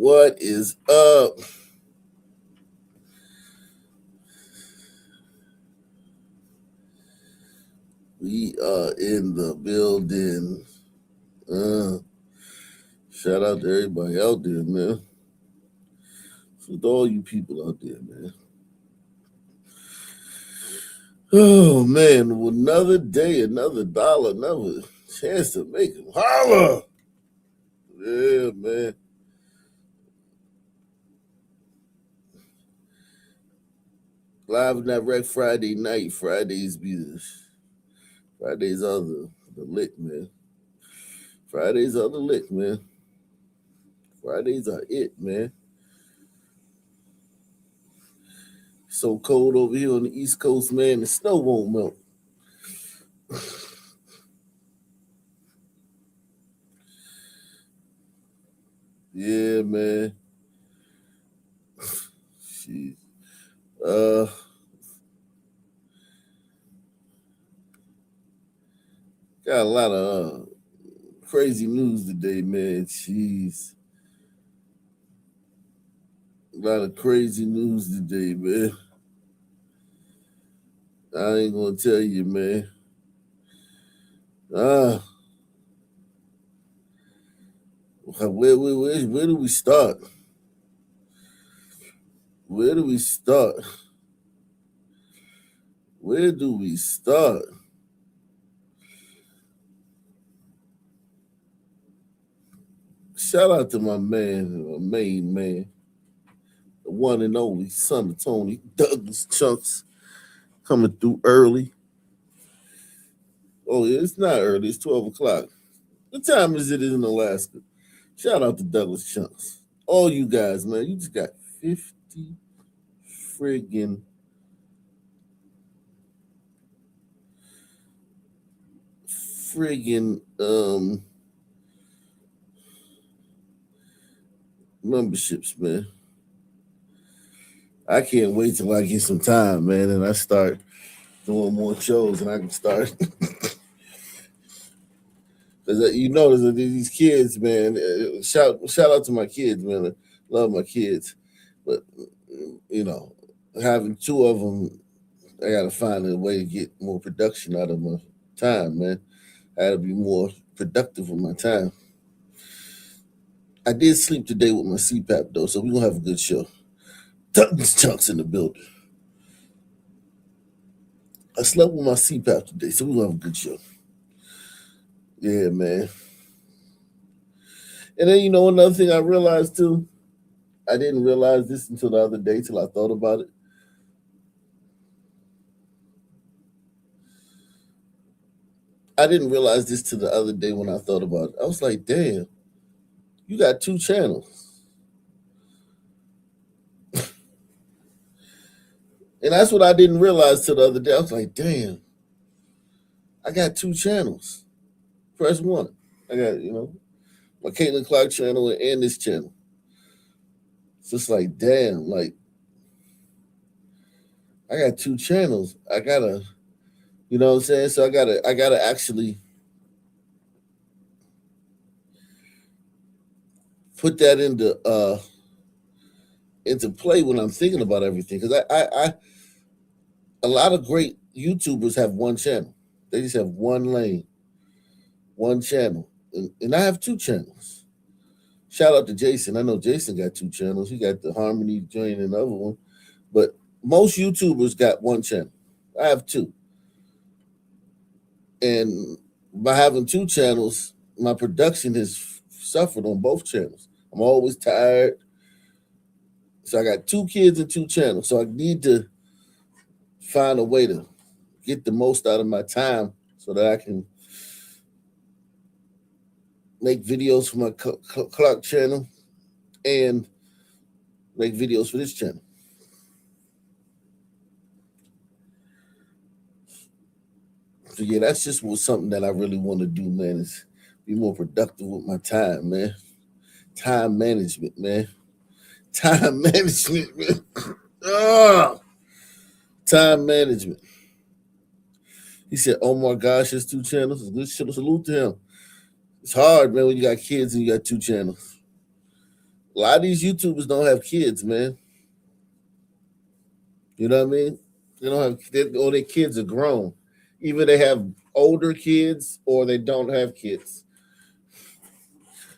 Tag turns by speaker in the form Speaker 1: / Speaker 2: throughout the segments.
Speaker 1: What is up? We are in the building. Uh, Shout out to everybody out there, man. To all you people out there, man. Oh man, another day, another dollar, another chance to make them holler. Yeah, man. Live and direct Friday night. Fridays are the lick, man. Fridays are the lick, man. Fridays are it, man. So cold over here on the East Coast, man. The snow won't melt. Yeah, man. Jeez. Uh, got a lot of crazy news today, man. Jeez. A lot of crazy news today, man. I ain't gonna tell you, man. Ah, where do we start? Where do we start? Where do we start? Shout out to my man, my main man, the one and only son of Tony, Douglas Chunks, coming through early. Oh, yeah, it's not early, it's 12 o'clock. What time is it in Alaska? Shout out to Douglas Chunks. All you guys, man, you just got 50 friggin' memberships, man. I can't wait till I get some time, man, and I start doing more shows and I can start. Because you notice that these kids, man, shout out to my kids, man. I love my kids. But, you know, having two of them, I got to find a way to get more production out of my time, man. I got to be more productive with my time. I did sleep today with my CPAP, though, so we're going to have a good show. Tons chunks in the building. I slept with my CPAP today, so we're going to have a good show. Yeah, man. And then, another thing I realized, too, I didn't realize this until the other day, till I thought about it. I didn't realize this till the other day when I thought about it. I was like, damn, you got two channels. And that's what I didn't realize till the other day. I was like, damn, I got two channels. Press one. I got, my Caitlin Clark channel and this channel. It's just like, damn, like, I got two channels. I gotta, you know what I'm saying? So I gotta actually put that into play when I'm thinking about everything. Because I a lot of great YouTubers have one channel. They just have one lane, one channel. And I have two channels. Shout out to Jason. I know Jason got two channels. He got the Harmony joint and the other one. But most YouTubers got one channel. I have two. And by having two channels, my production has suffered on both channels. I'm always tired. So I got two kids and two channels. So I need to find a way to get the most out of my time so that I can make videos for my Clark channel and make videos for this channel. So yeah, that's just something that I really want to do, man. Is be more productive with my time, man. Time management, man. Time management, man. Ah, time management. He said, "Oh my gosh, there's two channels. Good salute to him. It's hard, man, when you got kids and you got two channels. A lot of these YouTubers don't have kids, man. You know what I mean? They don't have or their kids are grown. Either they have older kids or they don't have kids.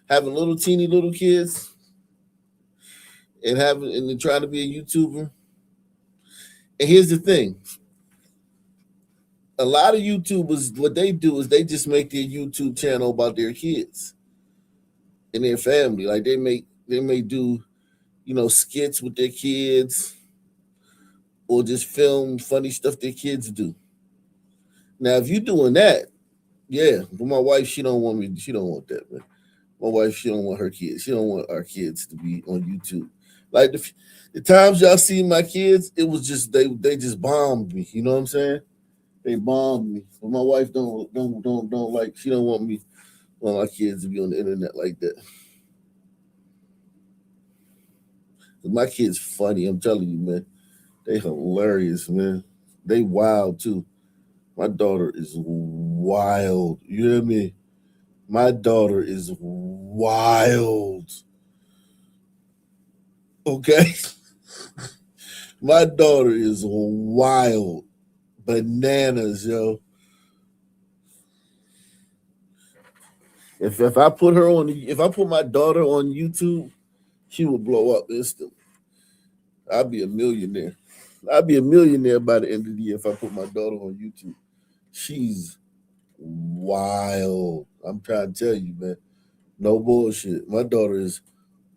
Speaker 1: Having little teeny little kids and then trying to be a YouTuber. And here's the thing: a lot of YouTubers, what they do is they just make their YouTube channel about their kids and their family. Like they may do, skits with their kids or just film funny stuff their kids do. Now, if you're doing that, yeah, but my wife, she don't want me. She don't want that, man. My wife, she don't want her kids. She don't want our kids to be on YouTube. Like the times y'all see my kids, it was just they just bombed me. You know what I'm saying? They bombed me. But my wife don't like. She don't want my kids to be on the internet like that. 'Cause my kids funny. I'm telling you, man. They hilarious, man. They wild too. My daughter is wild. You hear me? My daughter is wild. Okay? My daughter is wild. Bananas, yo. If I put her on if I put my daughter on YouTube, she will blow up instantly. I'll be a millionaire. I'll be a millionaire by the end of the year if I put my daughter on YouTube. She's wild. I'm trying to tell you, man. No bullshit. My daughter is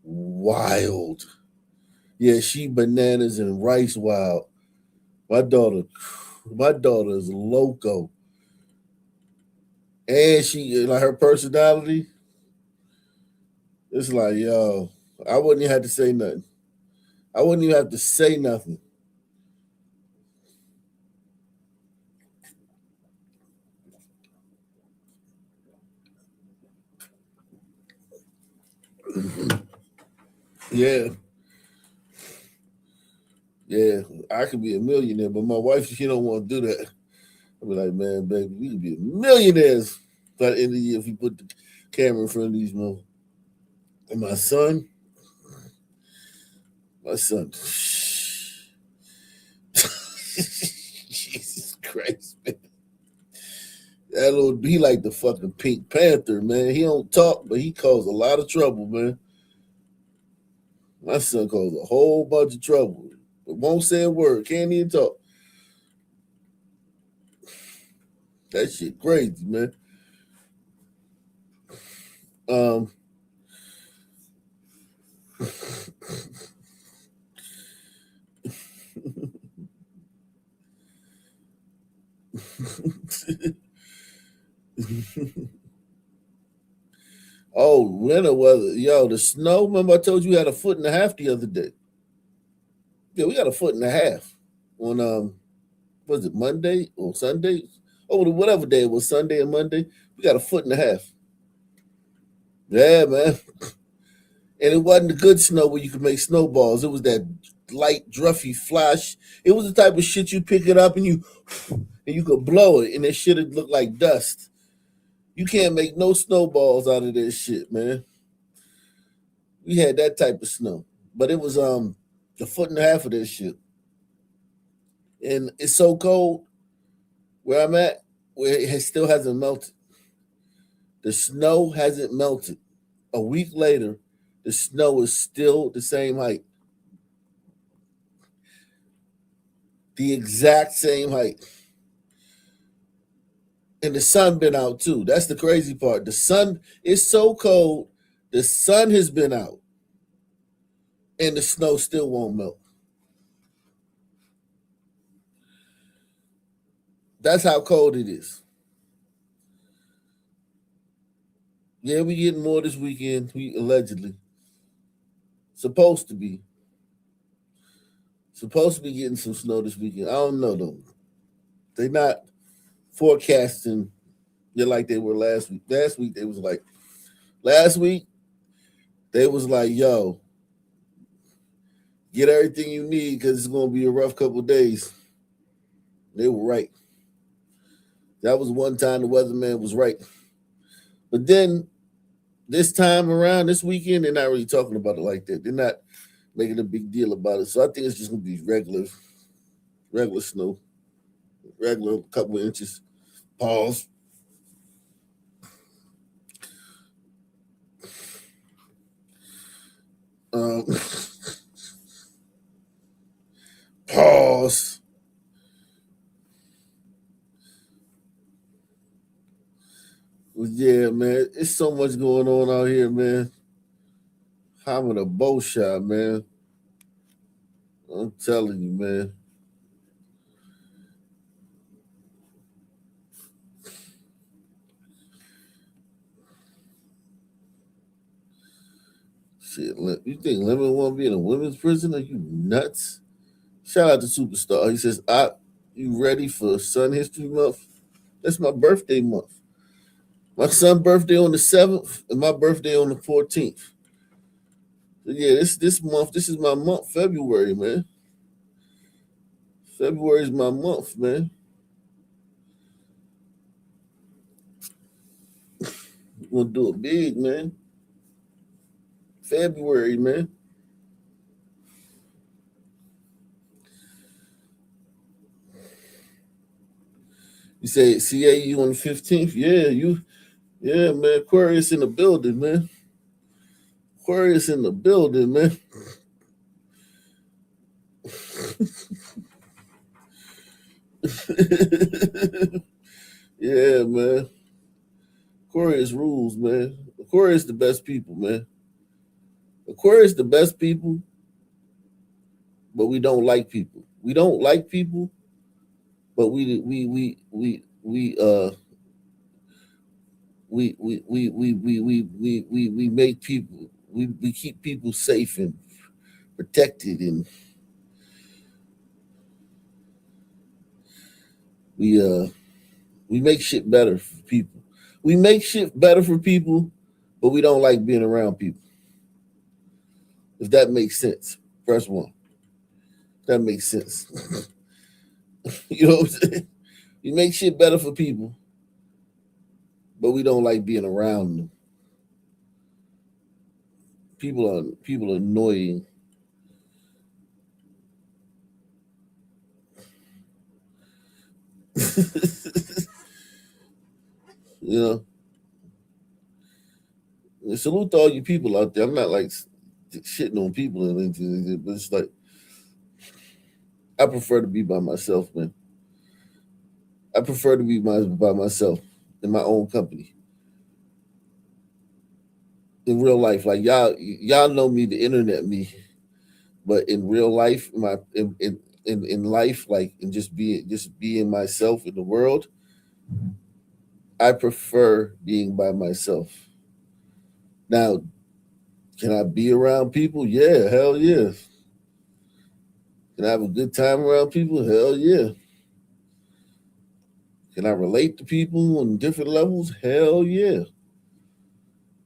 Speaker 1: wild. Yeah, she bananas and rice wild. My daughter, my daughter is loco. And she like her personality, it's like, yo, I wouldn't even have to say nothing. I wouldn't even have to say nothing. Yeah, yeah. I could be a millionaire, but my wife, she don't want to do that. I'll be like, man, baby, we could be millionaires by the end of the year if we put the camera in front of these men. And my son, Jesus Christ, man. That little, he like the fucking Pink Panther, man. He don't talk, but he cause a lot of trouble, man. My son caused a whole bunch of trouble, but won't say a word. Can't even talk. That shit crazy, man. Um, oh, winter weather, yo, the snow. Remember, I told you we had a foot and a half the other day. Yeah, we got a foot and a half on was it Monday or Sunday? Oh, whatever day it was, Sunday and Monday. We got a foot and a half. Yeah, man. And it wasn't the good snow where you could make snowballs. It was that light, druffy flash. It was the type of shit you pick it up and you could blow it, and that shit would look like dust. You can't make no snowballs out of this shit, man. We had that type of snow, but it was a foot and a half of this shit, and it's so cold where I'm at, where still hasn't melted. The snow hasn't melted. A week later, the snow is still the same height, the exact same height, and the sun been out too. That's the crazy part. The sun is so cold. The sun has been out, and the snow still won't melt. That's how cold it is. Yeah, we getting more this weekend. We allegedly supposed to be getting some snow this weekend. I don't know though. They not forecasting it like they were last week. Last week they was like, yo, get everything you need because it's gonna be a rough couple of days. They were right. That was one time the weatherman was right. But then this time around, this weekend, they're not really talking about it like that. They're not making a big deal about it. So I think it's just gonna be regular snow, regular couple of inches. Pause. Um, pause. Well, yeah, man, it's so much going on out here, man. I'm in a bow shot, man. I'm telling you, man. Shit, you think Lemon want to be in a women's prison? Are you nuts? Shout out to Superstar. He says, you ready for Sun History Month? That's my birthday month. My son's birthday on the 7th and my birthday on the 14th. So yeah, this month, this is my month, February, man. February is my month, man. We're gonna do it big, man. February, man. You say CAU on the 15th? Yeah, man. Aquarius in the building, man. Aquarius in the building, man. Yeah, man. Aquarius rules, man. Aquarius the best people, man. Aquarius the best people, but we don't like people. We don't like people, but we make people we keep people safe and protected, and we uh we make shit better for people. We make shit better for people, but we don't like being around people. If that makes sense. First one. That makes sense. You know what I'm saying? We make shit better for people, but we don't like being around them. People are annoying. You know. And salute to all you people out there. I'm not like shitting on people and anything, but it's like I prefer to be by myself, man. I prefer to be by myself in my own company. In real life, like y'all know me, the internet me, but in real life, in life, like in just being myself in the world, I prefer being by myself. Now, can I be around people? Yeah, hell yeah. Can I have a good time around people? Hell yeah. Can I relate to people on different levels? Hell yeah.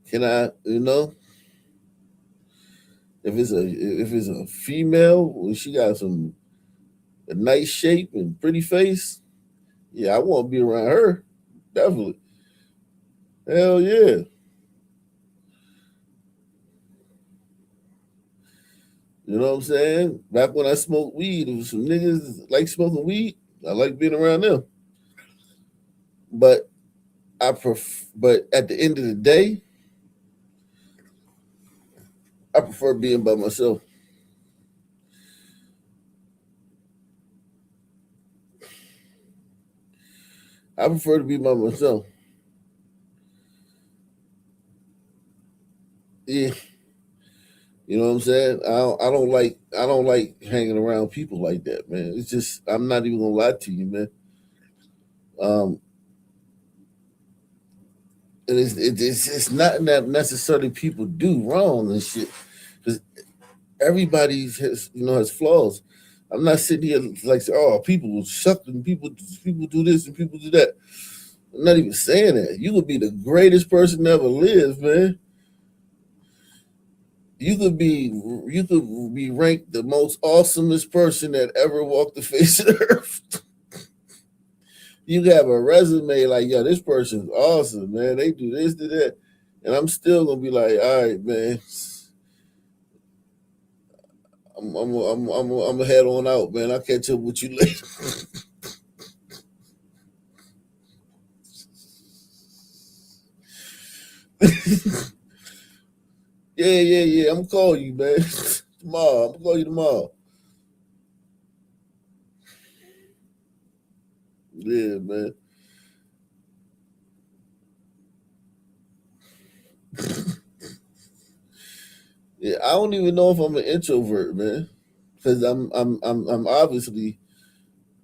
Speaker 1: Can I, if it's a female, she got a nice shape and pretty face, yeah, I want to be around her. Definitely. Hell yeah. You know what I'm saying? Back when I smoked weed, there was some niggas like smoking weed. I like being around them. But but at the end of the day, I prefer being by myself. I prefer to be by myself. Yeah. You know what I'm saying? I don't like hanging around people like that, man. It's just I'm not even gonna lie to you, man. Um, and it's not that necessarily people do wrong and shit, because everybody has flaws. I'm not sitting here like oh people suck and people do this and people do that. I'm not even saying that. You could be the greatest person that ever lived, man. You could be ranked the most awesomest person that ever walked the face of the earth. You have a resume like, yo, this person's awesome, man. They do this, do that. And I'm still gonna be like, all right, man. I'm gonna head on out, man. I'll catch up with you later. Yeah. I'm gonna call you, man. Tomorrow. I'm gonna call you tomorrow. Yeah, man. Yeah, I don't even know if I'm an introvert, man. Because I'm obviously,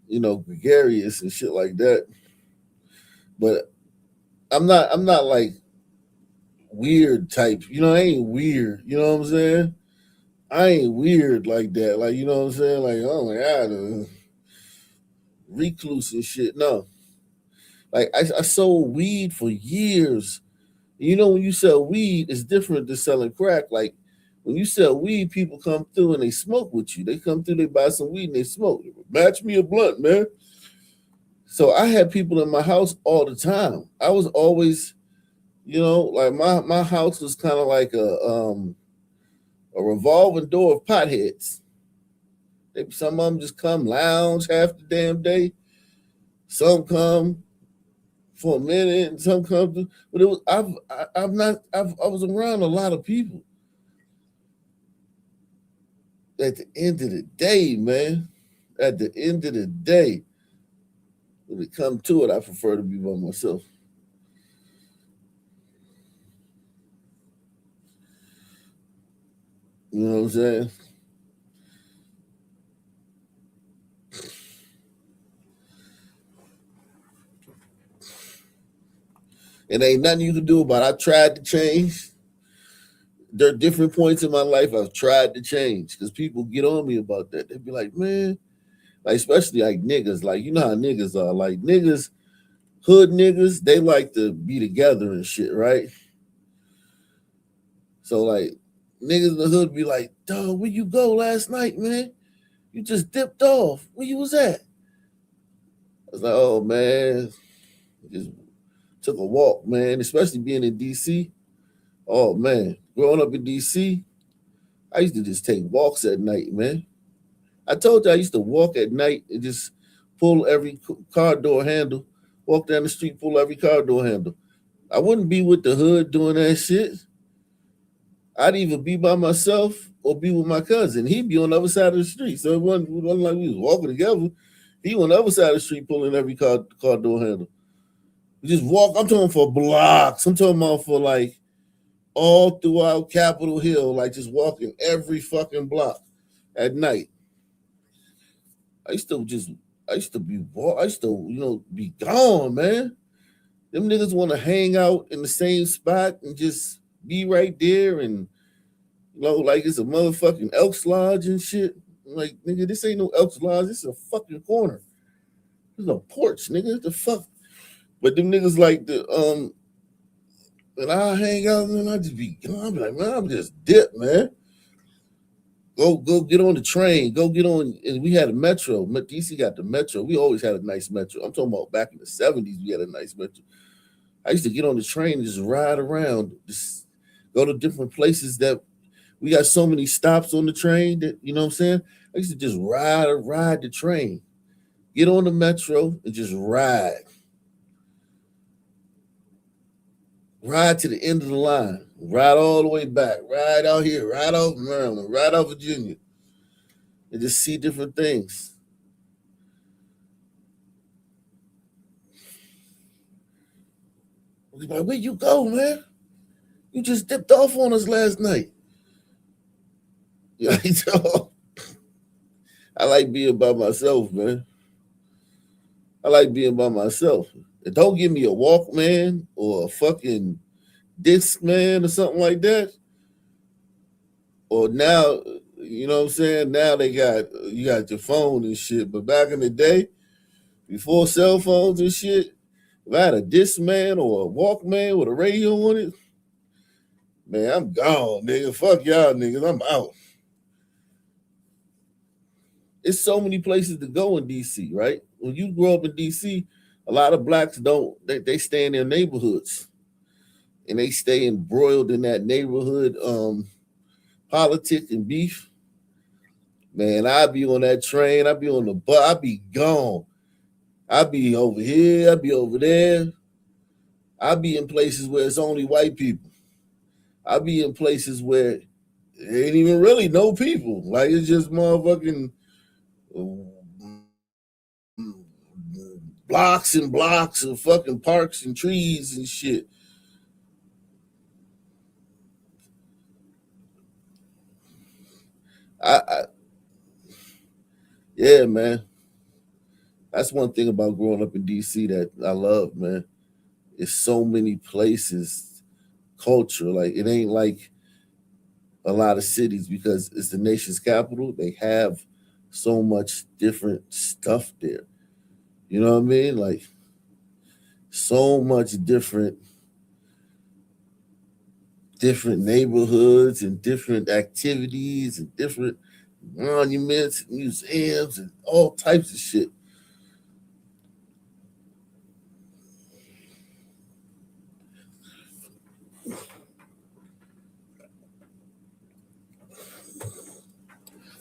Speaker 1: gregarious and shit like that. But I'm not like weird type. I ain't weird. You know what I'm saying? I ain't weird like that. Like, you know what I'm saying? Like, oh my god, recluse and shit. No. Like I sold weed for years. When you sell weed, it's different than selling crack. Like when you sell weed, people come through and they smoke with you. They come through, they buy some weed and they smoke. Match me a blunt, man. So I had people in my house all the time. I was always, like my house was kind of like a revolving door of potheads. Some of them just come lounge half the damn day. Some come for a minute, and some come to. But it was I was around a lot of people. At the end of the day, man. At the end of the day, when it comes to it, I prefer to be by myself. You know what I'm saying? And ain't nothing you can do about it. I tried to change. There are different points in my life I've tried to change because people get on me about that. They'd be like, man, like especially like niggas, like you know how niggas are. Like niggas, hood niggas, they like to be together and shit, right? So like niggas in the hood be like, dog, where you go last night, man? You just dipped off. Where you was at? I was like, oh man, just took a walk, man. Especially being in DC. Oh man, growing up in DC, I used to just take walks at night, man. I told you I used to walk at night and just pull every car door handle, walk down the street, pull every car door handle. I wouldn't be with the hood doing that shit. I'd either be by myself or be with my cousin. He'd be on the other side of the street. So it wasn't like we was walking together. He on the other side of the street pulling every car door handle. We just walk. I'm talking for blocks. I'm talking about for like all throughout Capitol Hill, like just walking every fucking block at night. I used to just, I used to, be gone, man. Them niggas want to hang out in the same spot and just be right there and, like it's a motherfucking Elks Lodge and shit. I'm like, nigga, this ain't no Elks Lodge. This is a fucking corner. This is a porch, nigga. What the fuck? But them niggas like and I hang out and I just be gone. I'm like, man, I'm just dip, man. Go get on the train. Go get on. And we had a metro. DC got the metro. We always had a nice metro. I'm talking about back in the '70s. We had a nice metro. I used to get on the train and just ride around, just go to different places that we got so many stops on the train that you know what I'm saying. I used to just ride the train, get on the metro and just ride to the end of the line, ride all the way back, ride out here, ride out Maryland, ride out Virginia, and just see different things. We like, where you go, man? You just dipped off on us last night. Yeah, I like being by myself, man. I like being by myself. And don't give me a Walkman or a fucking disc man or something like that. Or now, you know what I'm saying? Now you got your phone and shit. But back in the day, before cell phones and shit, if I had a disc man or a Walkman with a radio on it, man, I'm gone, nigga. Fuck y'all niggas. I'm out. It's so many places to go in DC, right? When you grow up in DC, a lot of blacks don't they stay in their neighborhoods. and they stay embroiled in that neighborhood politic and beef, man, I be on that train, I be on the bus, I be gone. I be over here, I be over there. I be in places where it's only white people. I be in places where there ain't even really no people. Like it's just motherfucking blocks and blocks of fucking parks and trees and shit. I yeah, man. That's one thing about growing up in DC that I love, man. It's so many places, culture. Like it ain't like a lot of cities because it's the nation's capital. They have so much different stuff there. You know what I mean? Like so much different neighborhoods and different activities and different monuments and museums and all types of shit.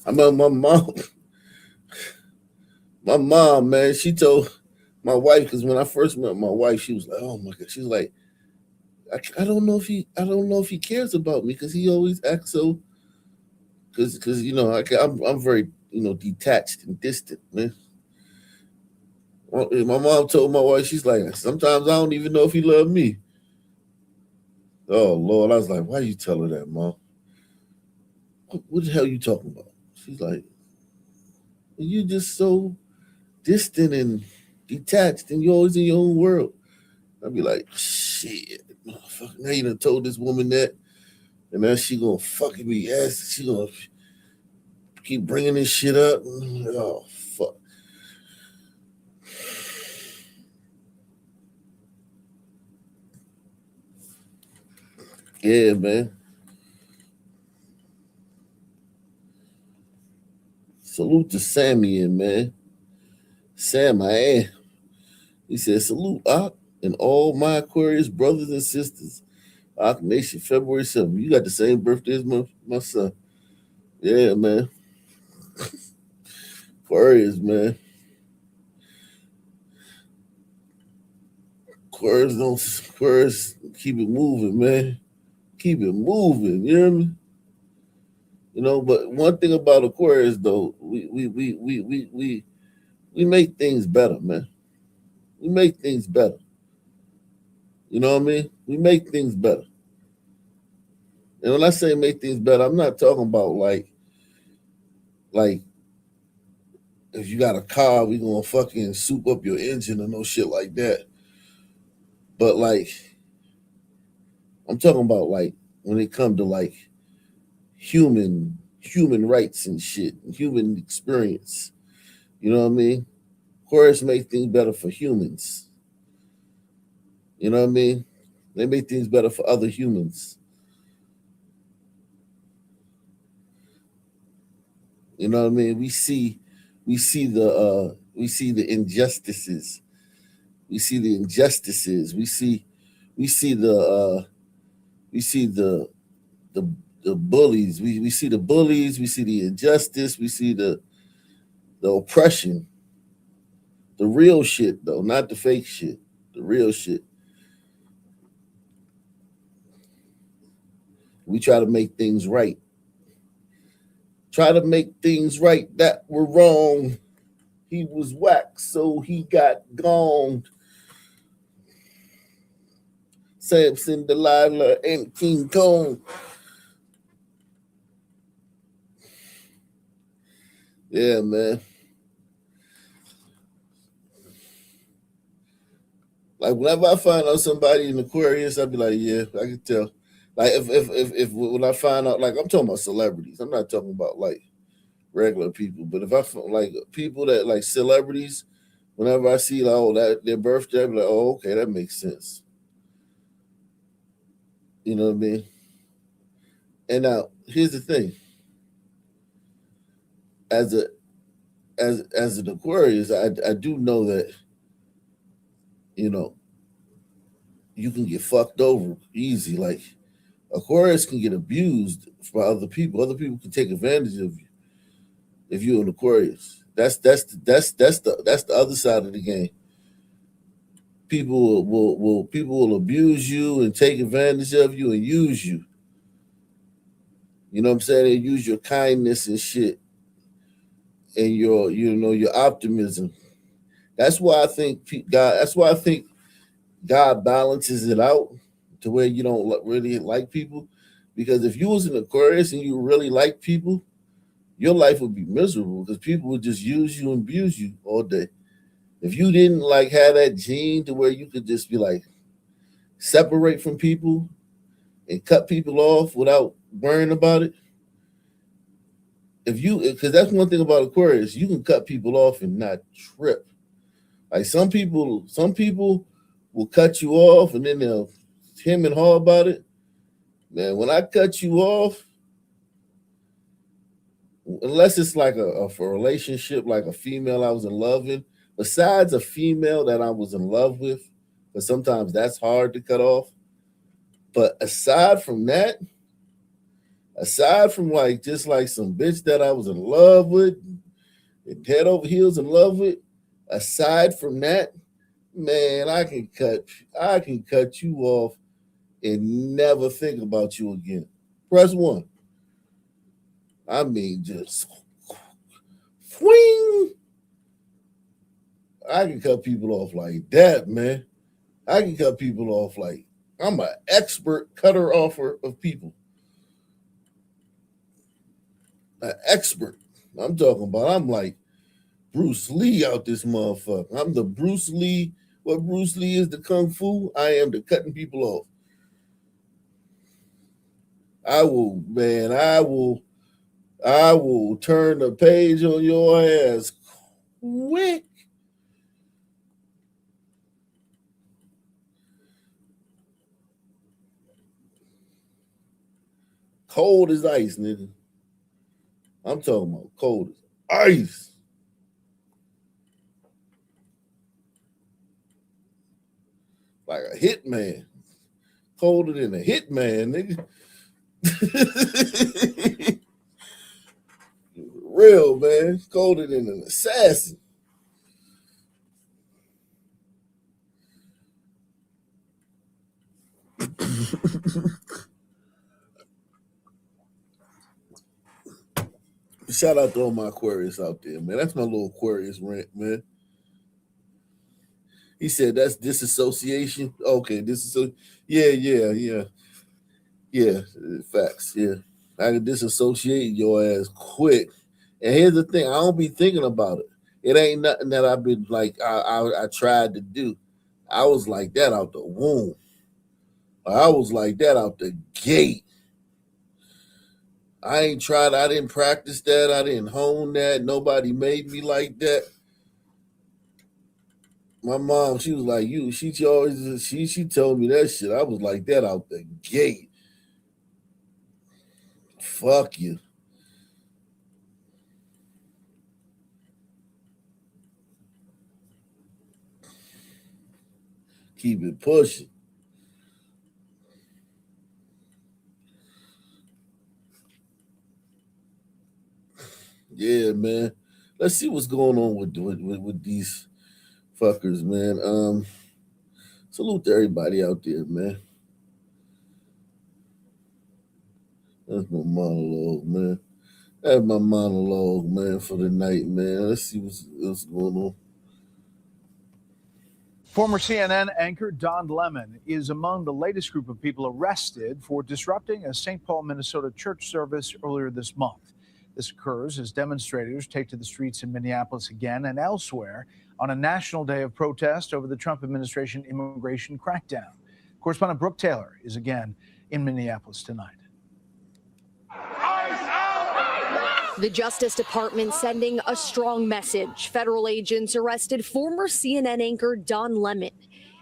Speaker 1: I remember my mom, man, she told my wife, because when I first met my wife, she was like, "Oh my god," she's like, I don't know if he cares about me because he always acts so because I'm very detached and distant, man. Well, my mom told my wife, she's like, sometimes I don't even know if he loved me. Oh Lord, I was like, why you tell her that, mom? What the hell you talking about? She's like, you just so distant and detached, and you're always in your own world. I'd be like, shit, motherfucker, now you done told this woman that, and now she gonna fucking be asked. She gonna keep bringing this shit up. Oh fuck, yeah, man. Salute to Sammy and man, Sam, I am. He said, salute Ak and all my Aquarius brothers and sisters. Ak Nation, February 7th. You got the same birthday as my son. Yeah, man. Aquarius, man. Aquarius keep it moving, man. Keep it moving. You know what I mean? But one thing about Aquarius though, we make things better, man. We make things better. You know what I mean? We make things better. And when I say make things better, I'm not talking about like if you got a car, we gonna fucking soup up your engine or no shit like that. But like I'm talking about like when it come to like human rights and shit, human experience. You know what I mean? Aquarius make things better for humans. You know what I mean? They make things better for other humans. You know what I mean? We see the injustices. We see the injustices. We see the the bullies. We see the bullies. We see the injustice. We see the oppression. The real shit though, not the fake shit. The real shit. We try to make things right. Try to make things right that were wrong. He was whack, so he got gone. Samson, Delilah, and King Kong. Yeah, man. Like whenever I find out somebody in Aquarius, I'd be like, yeah, I can tell. Like if when I find out, like I'm talking about celebrities, I'm not talking about like regular people, but if I like people that like celebrities, whenever I see like oh that their birthday, I'm like, oh okay, that makes sense. You know what I mean? And now here's the thing: as a as an Aquarius, I do know that you know you can get fucked over easy. Like Aquarius can get abused by other people. Other people can take advantage of you if you're an Aquarius. That's the other side of the game. People will abuse you and take advantage of you and use you. You know what I'm saying? They use your kindness and shit and your optimism. That's why I think God. That's why I think God balances it out to where you don't really like people. Because if you was an Aquarius and you really like people, your life would be miserable because people would just use you and abuse you all day. If you didn't like have that gene to where you could just be like separate from people and cut people off without worrying about it, if you because that's one thing about Aquarius, you can cut people off and not trip. Like some people will cut you off and then they'll him and haw about it. Man, when I cut you off, unless it's like a relationship, like a female I was in love with, besides a female that I was in love with, but sometimes that's hard to cut off. But aside from like just like some bitch that I was in love with and head over heels in love with, aside from that, man, I can cut you off and never think about you again. Press one. I mean, just swing. I can cut people off like that, man. I can cut people off like I'm an expert cutter offer of people. An expert. I'm talking about. I'm like Bruce Lee out this motherfucker. I'm the Bruce Lee. What Bruce Lee is the kung fu, I am the cutting people off. I will, man. I will turn the page on your ass quick. Cold as ice, nigga. I'm talking about cold as ice. Like a hitman. Colder than a hitman, nigga. Real, man. Colder than an assassin. Shout out to all my Aquarius out there, man. That's my little Aquarius rant, man. He said that's disassociation. Okay, yeah, yeah, yeah, yeah. Facts, yeah. I can disassociate your ass quick. And here's the thing: I don't be thinking about it. It ain't nothing that I've been like I tried to do. I was like that out the womb. I was like that out the gate. I ain't tried. I didn't practice that. I didn't hone that. Nobody made me like that. My mom, she was like you. She told me that shit. I was like that out the gate. Fuck you. Keep it pushing. Yeah, man. Let's see what's going on with these fuckers, man. Salute to everybody out there, man. That's my monologue, man. That's my monologue, man, for the night, man. Let's see what's going on.
Speaker 2: Former CNN anchor Don Lemon is among the latest group of people arrested for disrupting a St. Paul, Minnesota church service earlier this month. This occurs as demonstrators take to the streets in Minneapolis again and elsewhere on a national day of protest over the Trump administration immigration crackdown. Correspondent Brooke Taylor is again in Minneapolis tonight.
Speaker 3: The Justice Department sending a strong message. Federal agents arrested former CNN anchor Don Lemon.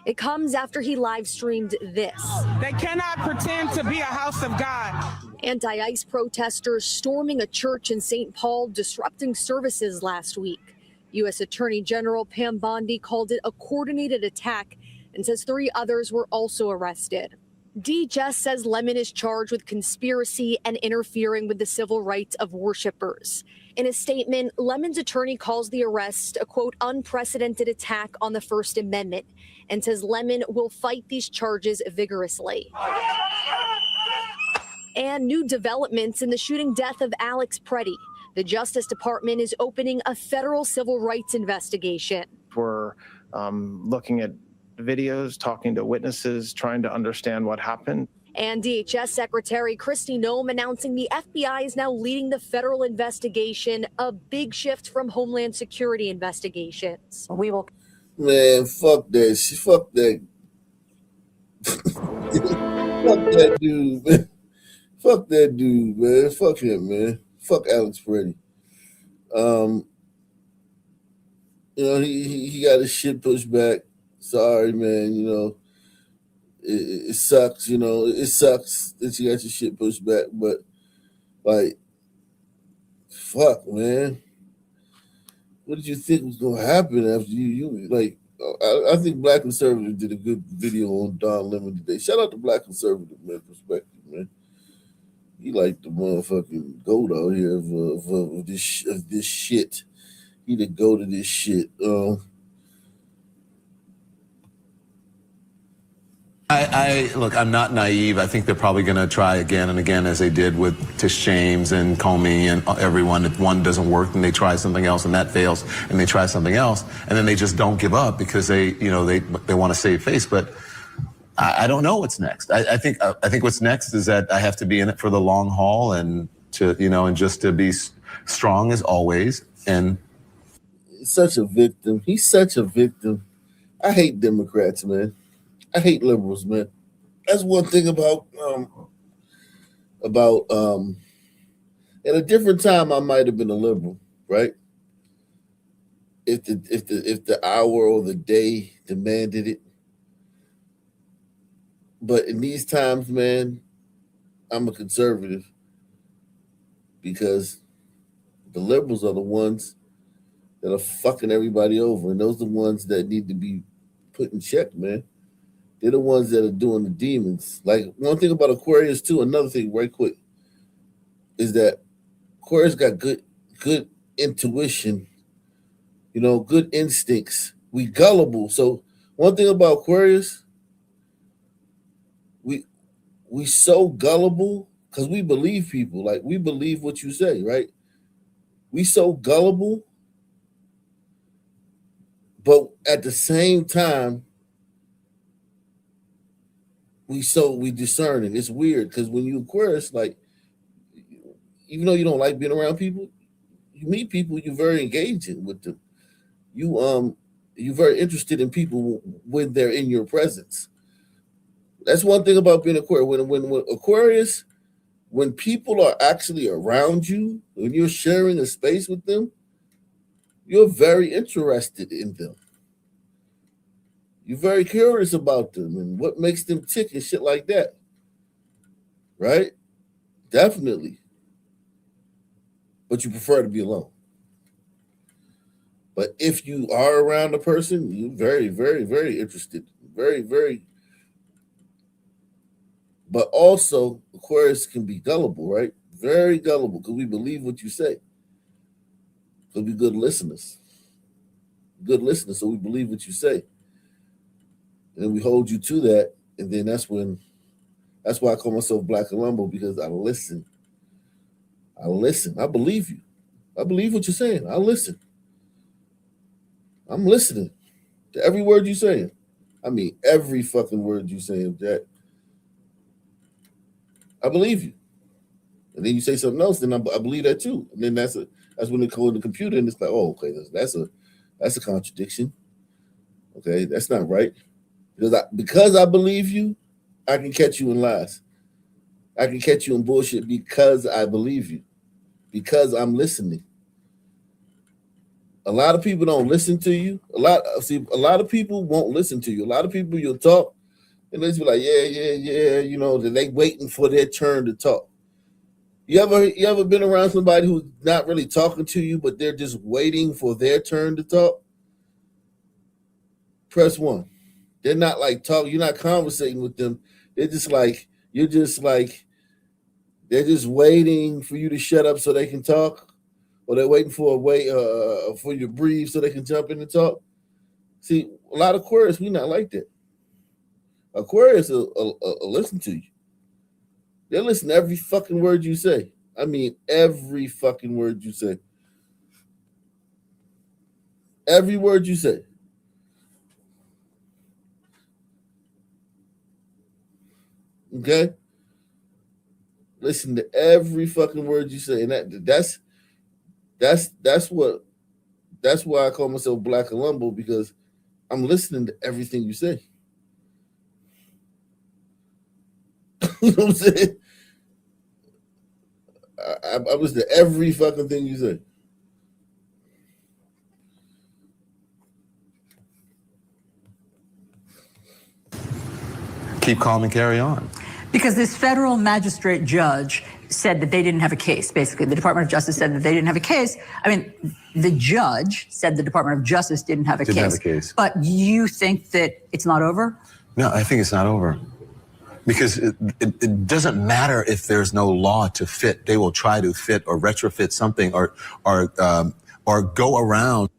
Speaker 3: It comes after he live streamed this.
Speaker 4: They cannot pretend to be a house of God.
Speaker 3: Anti-ICE protesters storming a church in St. Paul, disrupting services last week. U.S. Attorney General Pam Bondi called it a coordinated attack, and says 3 others were also arrested. DHS says Lemon is charged with conspiracy and interfering with the civil rights of worshipers. In a statement, Lemon's attorney calls the arrest a, quote, unprecedented attack on the First Amendment and says Lemon will fight these charges vigorously. And new developments in the shooting death of Alex Preddy. The Justice Department is opening a federal civil rights investigation.
Speaker 5: We're looking at videos, talking to witnesses, trying to understand what happened.
Speaker 3: And DHS Secretary Kristi Noem announcing the FBI is now leading the federal investigation, a big shift from Homeland Security investigations.
Speaker 4: We will.
Speaker 1: Man, fuck that shit. Fuck that. Fuck that dude, man. Fuck that dude, man. Fuck him, man. Fuck Alex Preddy. He got his shit pushed back. Sorry, man. It sucks. It sucks that you got your shit pushed back. But like, fuck, man. What did you think was gonna happen after you like? I think Black Conservative did a good video on Don Lemon today. Shout out to Black Conservative, man. Perspective, man. He like the motherfucking goat out here of this shit. He the goat of this shit.
Speaker 6: Look, I'm not naive. I think they're probably going to try again and again, as they did with Tish James and Comey and everyone. If one doesn't work, then they try something else, and that fails, and they try something else, and then they just don't give up because they want to save face. But I don't know what's next. I think what's next is that I have to be in it for the long haul, and just to be strong as always. And
Speaker 1: such a victim. He's such a victim. I hate Democrats, man. I hate liberals, man. That's one thing about at a different time I might have been a liberal, right? If the hour or the day demanded it. But in these times, man, I'm a conservative because the liberals are the ones that are fucking everybody over, and those are the ones that need to be put in check, man. They're the ones that are doing the demons. Like, one thing about Aquarius too, another thing right quick, is that Aquarius got good intuition, good instincts. We gullible. So one thing about Aquarius, we so gullible because we believe people. Like, we believe what you say, right? We so gullible, but at the same time, we discerning. It's weird because when you Aquarius, like, even though you don't like being around people, you meet people, you're very engaging with them. You're very interested in people when they're in your presence. That's one thing about being Aquarius. When Aquarius, when people are actually around you, when you're sharing a space with them, you're very interested in them. You're very curious about them and what makes them tick and shit like that. Right? Definitely. But you prefer to be alone. But if you are around a person, you're very, very, very interested. Very, very. But also, Aquarius can be gullible, right? Very gullible because we believe what you say. Because we're good listeners. Good listeners, so we believe what you say. And we hold you to that, and then that's why I call myself Black Columbo, because I listen. I believe you. I believe what you're saying. I listen. I'm listening to every word you're saying. I mean, every fucking word you're saying, Jack. I believe you. And then you say something else, then I believe that too. And then that's when they code the computer, and it's like, oh, okay, that's a contradiction. Okay, that's not right. Because I believe you, I can catch you in lies. I can catch you in bullshit because I believe you, because I'm listening. A lot of people don't listen to you. A lot of people won't listen to you. A lot of people you'll talk, and they'll be like, yeah, they waiting for their turn to talk. You ever been around somebody who's not really talking to you, but they're just waiting for their turn to talk? Press 1. They're not like talking. You're not conversating with them. They're just like they're just waiting for you to shut up so they can talk, or they're waiting for for you to breathe so they can jump in and talk. See, a lot of Aquarius, we not like that. Aquarius will listen to you. They'll listen to every fucking word you say. I mean, every fucking word you say. Every word you say. Okay? Listen to every fucking word you say. And that's why I call myself Black Columbo, because I'm listening to everything you say. You know what I'm saying? I listen to every fucking thing you say.
Speaker 6: Keep calm and carry on.
Speaker 7: Because this federal magistrate judge said that they didn't have a case. Basically, the Department of Justice said that they didn't have a case. I mean, the judge said the Department of Justice didn't have a case. But you think that it's not over?
Speaker 6: No, I think it's not over. Because it doesn't matter if there's no law to fit. They will try to fit or retrofit something or go around.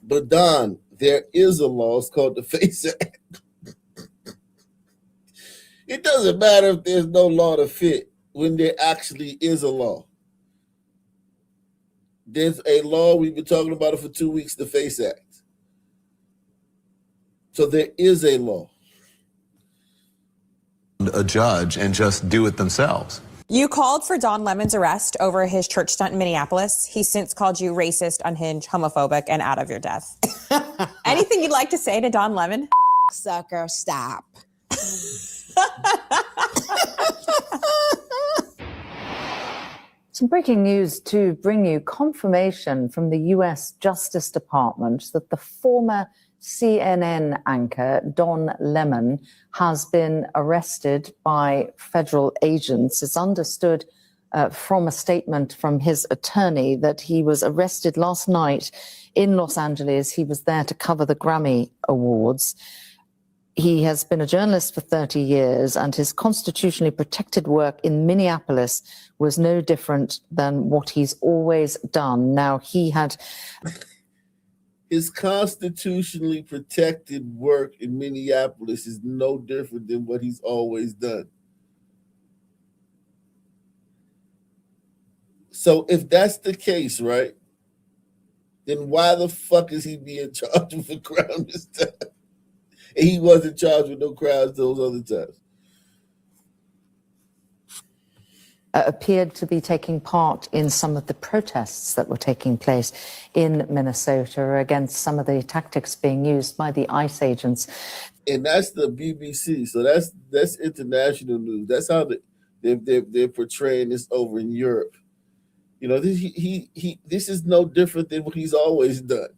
Speaker 1: But Don, there is a law. It's called the FACE Act. It doesn't matter if there's no law to fit when there actually is a law. There's a law, we've been talking about it for 2 weeks, the FACE Act. So there is a law.
Speaker 6: A judge and just do it themselves.
Speaker 8: You called for Don Lemon's arrest over his church stunt in Minneapolis. He's since called you racist, unhinged, homophobic, and out of your depth. Anything you'd like to say to Don Lemon?
Speaker 9: Sucker, stop.
Speaker 10: Some breaking news to bring you confirmation from the US Justice Department that the former CNN anchor Don Lemon has been arrested by federal agents. It's understood from a statement from his attorney that he was arrested last night in Los Angeles. He was there to cover the Grammy Awards. He has been a journalist for 30 years, and his constitutionally protected work in Minneapolis was no different than what he's always done. Now, he had...
Speaker 1: His constitutionally protected work in Minneapolis is no different than what he's always done. So if that's the case, right, then why the fuck is he being charged with a crime this time? And he wasn't charged with no crimes those other times.
Speaker 10: Appeared to be taking part in some of the protests that were taking place in Minnesota against some of the tactics being used by the ICE agents.
Speaker 1: And that's the BBC, so that's international news. That's how they're portraying this over in Europe. You know, this is no different than what he's always done.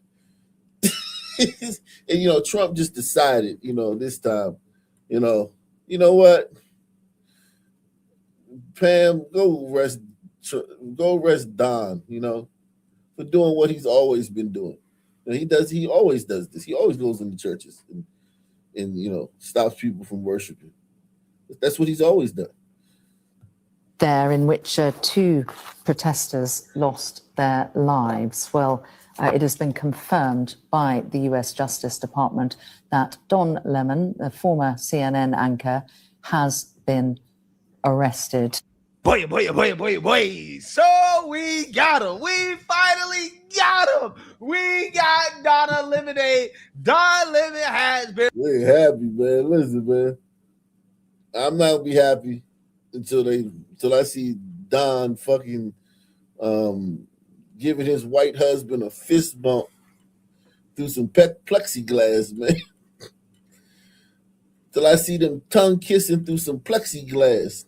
Speaker 1: And you know, Trump just decided, you know, this time, you know what? Pam, go arrest Don, you know, for doing what he's always been doing. You know, he always does this. He always goes into churches and you know, stops people from worshiping. That's what he's always done.
Speaker 10: There, in which two protesters lost their lives. Well, it has been confirmed by the US Justice Department that Don Lemon, the former CNN anchor, has been arrested.
Speaker 11: Boy. So we got him. We finally got him. We got Don Lemonade. Don Lemon has been.
Speaker 1: We're happy, man. Listen, man. I'm not gonna be happy until I see Don fucking giving his white husband a fist bump through some plexiglass, man. Till I see them tongue kissing through some plexiglass.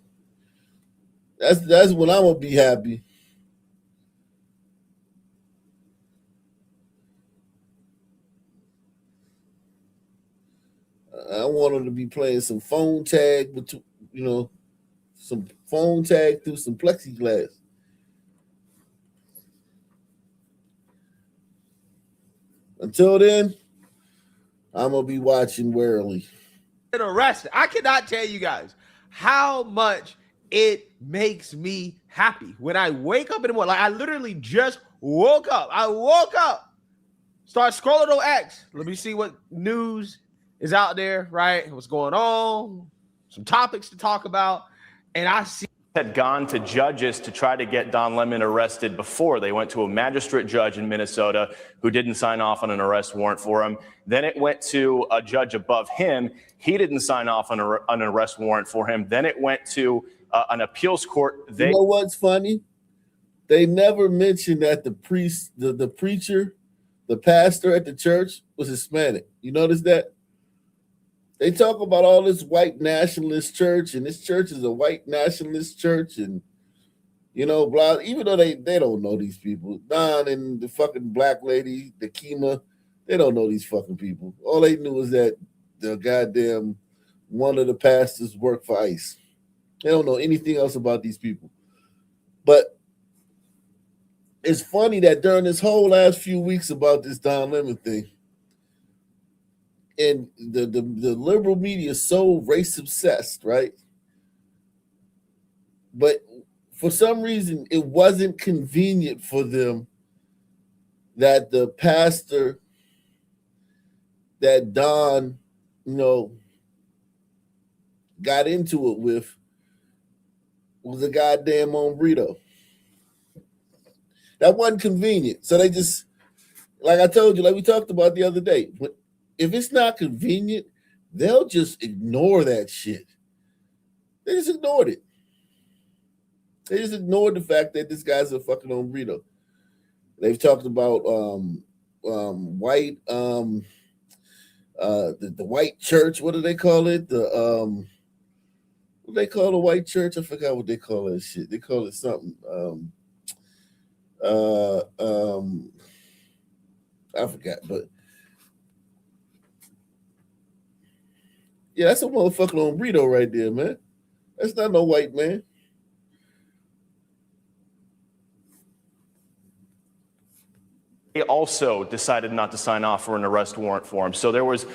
Speaker 1: That's when I'm gonna be happy. I want him to be playing some phone tag, you know, some phone tag through some plexiglass. Until then, I'm gonna be watching warily.
Speaker 11: Arrested. I cannot tell you guys how much it makes me happy when I wake up in the morning. Like I literally just woke up. Start scrolling on X. Let me see what news is out there, right? What's going on? Some topics to talk about. And I see
Speaker 12: had gone to judges to try to get Don Lemon arrested before. They went to a magistrate judge in Minnesota who didn't sign off on an arrest warrant for him. Then it went to a judge above him. He didn't sign off on an arrest warrant for him. Then it went to an appeals court.
Speaker 1: You know what's funny? They never mentioned that the priest, the preacher, the pastor at the church was Hispanic. You notice that? They talk about all this white nationalist church, and this church is a white nationalist church, and blah. Even though they don't know these people, Don and the fucking black lady, the Kima, they don't know these fucking people. All they knew is that the goddamn one of the pastors worked for ICE. They don't know anything else about these people. But it's funny that during this whole last few weeks about this Don Lemon thing, and the liberal media is so race obsessed, right? But for some reason, it wasn't convenient for them that the pastor that Don, got into it with was a goddamn hombrito. That wasn't convenient. So they just, like I told you, like we talked about the other day, if it's not convenient, they'll just ignore that shit. They just ignored it. They just ignored the fact that this guy's a fucking hombrito. They've talked about white, the white church. What do they call it? What do they call the white church? I forgot what they call that shit. They call it something. I forgot, but yeah, that's a motherfucking hombrito right there, man. That's not no white man.
Speaker 12: They also decided not to sign off for an arrest warrant for him. So there was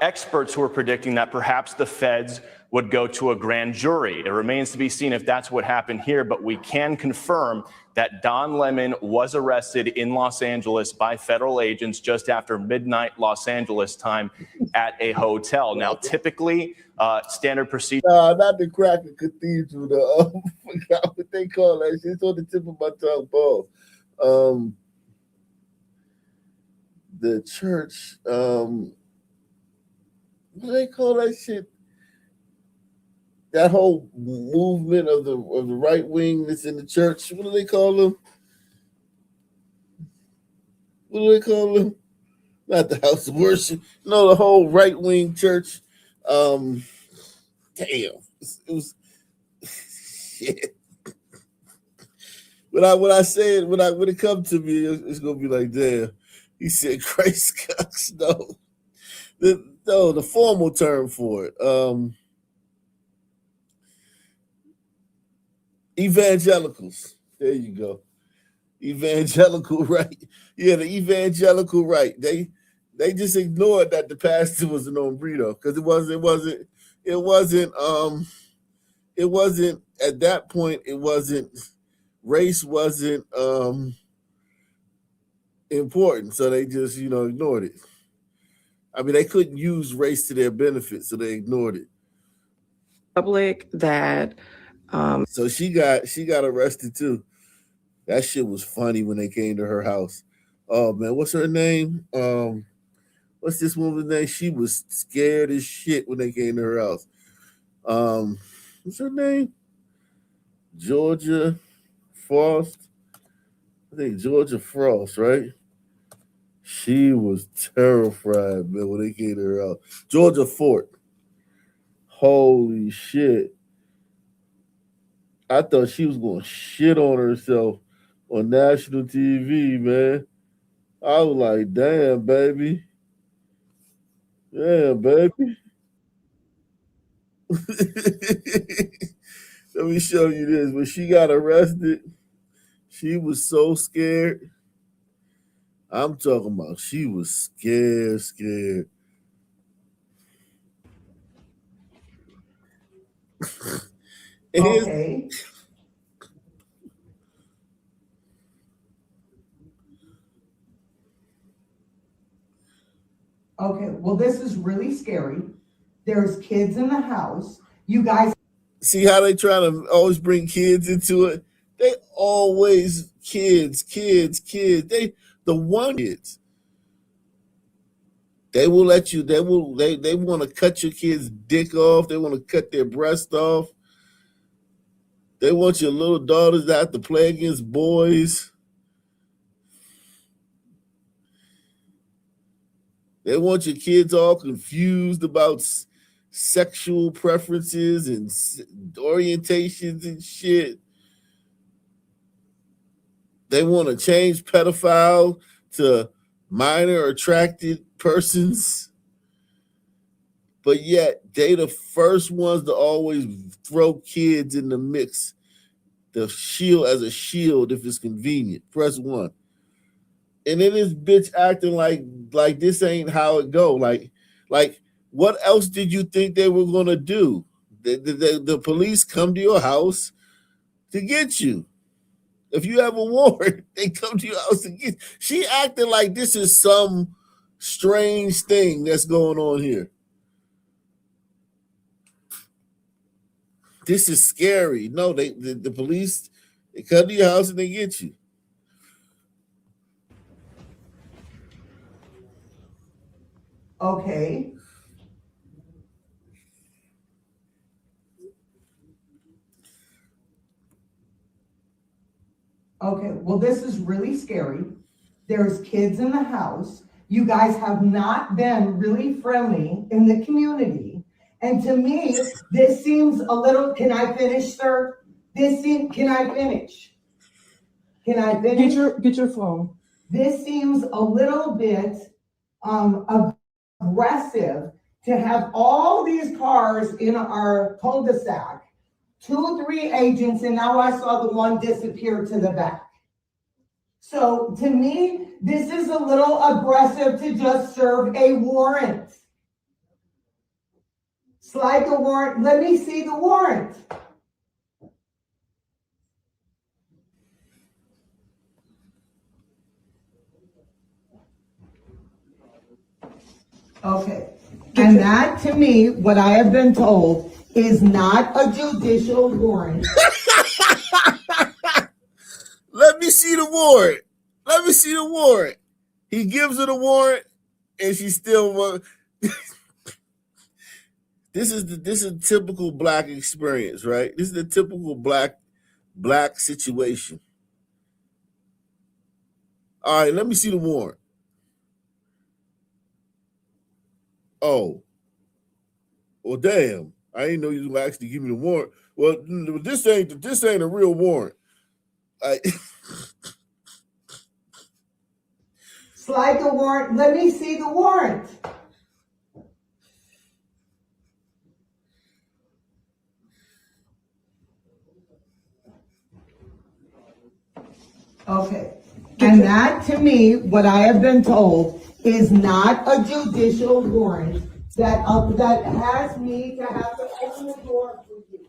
Speaker 12: experts who were predicting that perhaps the feds would go to a grand jury. It remains to be seen if that's what happened here, but we can confirm that Don Lemon was arrested in Los Angeles by federal agents just after midnight Los Angeles time at a hotel. Now, typically, standard procedure.
Speaker 1: Not the Cracker Cathedral. I forgot what they call that shit. It's on the tip of my tongue, Paul. The church, what do they call that shit? That whole movement of the right wing that's in the church. What do they call them? What do they call them? Not the house of worship. No, the whole right wing church. Damn, it was shit. When it comes to me, it's gonna be like, damn. He said, Christ Cox. No, the formal term for it. Evangelicals. There you go. Evangelical right. Yeah, the evangelical right. They just ignored that the pastor was an hombrito because it wasn't at that point. It wasn't race wasn't important, so they just ignored it. I mean, they couldn't use race to their benefit, so they ignored it.
Speaker 13: Public that
Speaker 1: so she got arrested too. That shit was funny when they came to her house. Oh man, what's her name? What's this woman's name? She was scared as shit when they came to her house. What's her name? Georgia Frost. I think Georgia Frost, right? She was terrified, man, when they came to her house. Georgia Fort. Holy shit. I thought she was going to shit on herself on national TV, man. I was like, damn, baby. Yeah, baby. Let me show you this. When she got arrested, she was so scared. I'm talking about she was scared.
Speaker 9: Okay. Okay, well, this is really scary. There's kids in the house. You guys
Speaker 1: see how they try to always bring kids into it? They always kids. They kids. They will let you, they want to cut your kid's dick off. They want to cut their breast off. They want your little daughters to have to play against boys. They want your kids all confused about sexual preferences and orientations and shit. They want to change pedophile to minor attracted persons. But yet, they the first ones to always throw kids in the mix. The shield as a shield if it's convenient. Press 1. And then this bitch acting like this ain't how it go. Like what else did you think they were gonna do? The police come to your house to get you. If you have a warrant, they come to your house to get you. She acting like this is some strange thing that's going on here. This is scary. No, the police, they come to your house and they get you.
Speaker 9: Okay. Okay, well, this is really scary. There's kids in the house. You guys have not been really friendly in the community. And to me, this seems a little, can I finish, sir? Can I finish? Can I finish?
Speaker 13: Get your phone.
Speaker 9: This seems a little bit aggressive to have all these cars in our cul-de-sac, 2, 3 agents, and now I saw the one disappear to the back. So to me, this is a little aggressive to just serve a warrant. Slide the warrant. Let me see the warrant. Okay. And that, to me, what I have been told, is not a judicial warrant.
Speaker 1: Let me see the warrant. Let me see the warrant. He gives her the warrant, and she still. This is a typical black experience, right? This is the typical black situation. All right, let me see the warrant. Oh, well, damn! I didn't know you were actually give me the warrant. Well, this ain't a real warrant.
Speaker 9: Slide the warrant. Let me see the warrant. Okay. And that, to me, what I have been told, is not a judicial warrant that has me to have to open the door for you.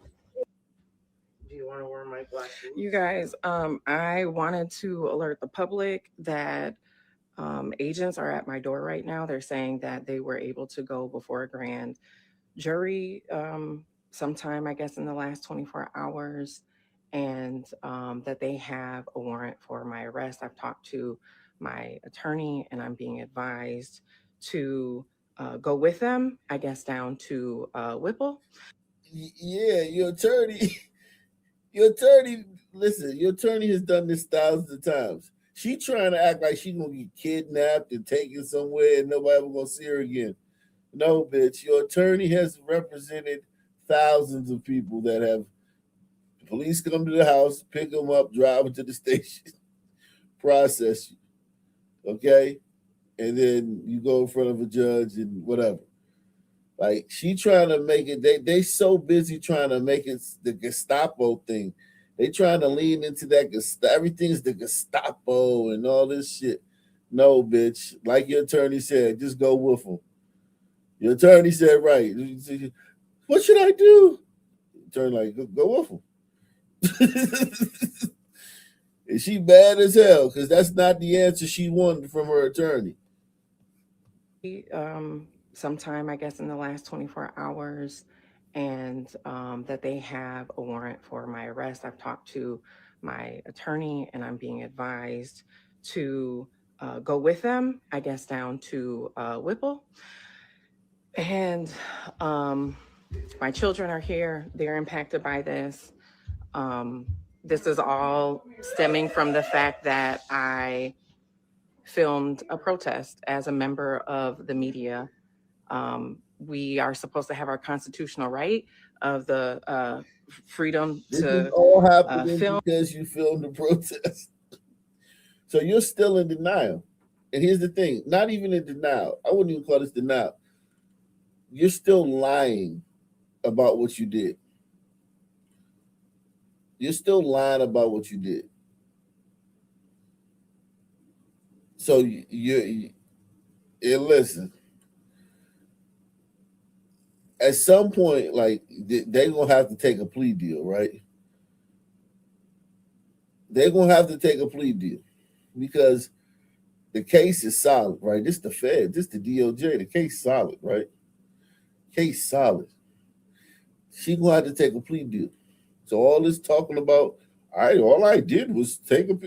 Speaker 5: Do you want to wear my black shoes?
Speaker 13: You guys, I wanted to alert the public that agents are at my door right now. They're saying that they were able to go before a grand jury sometime, I guess, in the last 24 hours, and that they have a warrant for my arrest. I've talked to my attorney, and I'm being advised to go with them, I guess, down to Whipple.
Speaker 1: Yeah, your attorney, listen, your attorney has done this thousands of times. She trying to act like she gonna get kidnapped and taken somewhere and nobody ever gonna see her again. No, bitch, your attorney has represented thousands of people that have the police come to the house, pick them up, drive them to the station, process you, okay? And then you go in front of a judge and whatever. Like, she trying to make it, they so busy trying to make it the Gestapo thing. They trying to lean into that, everything's the Gestapo and all this shit. No, bitch. Like your attorney said, just go with them. Your attorney said, right. What should I do? attorney like, go with him. And she mad as hell because that's not the answer she wanted from her attorney.
Speaker 13: Sometime, I guess, in the last 24 hours, and that they have a warrant for my arrest. I've talked to my attorney, and I'm being advised to go with them, I guess, down to Whipple. And my children are here. They're impacted by this. This is all stemming from the fact that I filmed a protest as a member of the media. We are supposed to have our constitutional right of the freedom
Speaker 1: This
Speaker 13: to
Speaker 1: is all happening
Speaker 13: film.
Speaker 1: because you filmed the protest. So you're still in denial. And here's the thing, not even in denial. I wouldn't even call this denial. You're still lying about what you did. You're still lying about what you did. So you listen. At some point, like, they're gonna have to take a plea deal, right? They're gonna have to take a plea deal because the case is solid, right? This the Fed, this the DOJ. The case solid, right? Case solid. She gonna have to take a plea deal. So all this talking about, all I did was take a.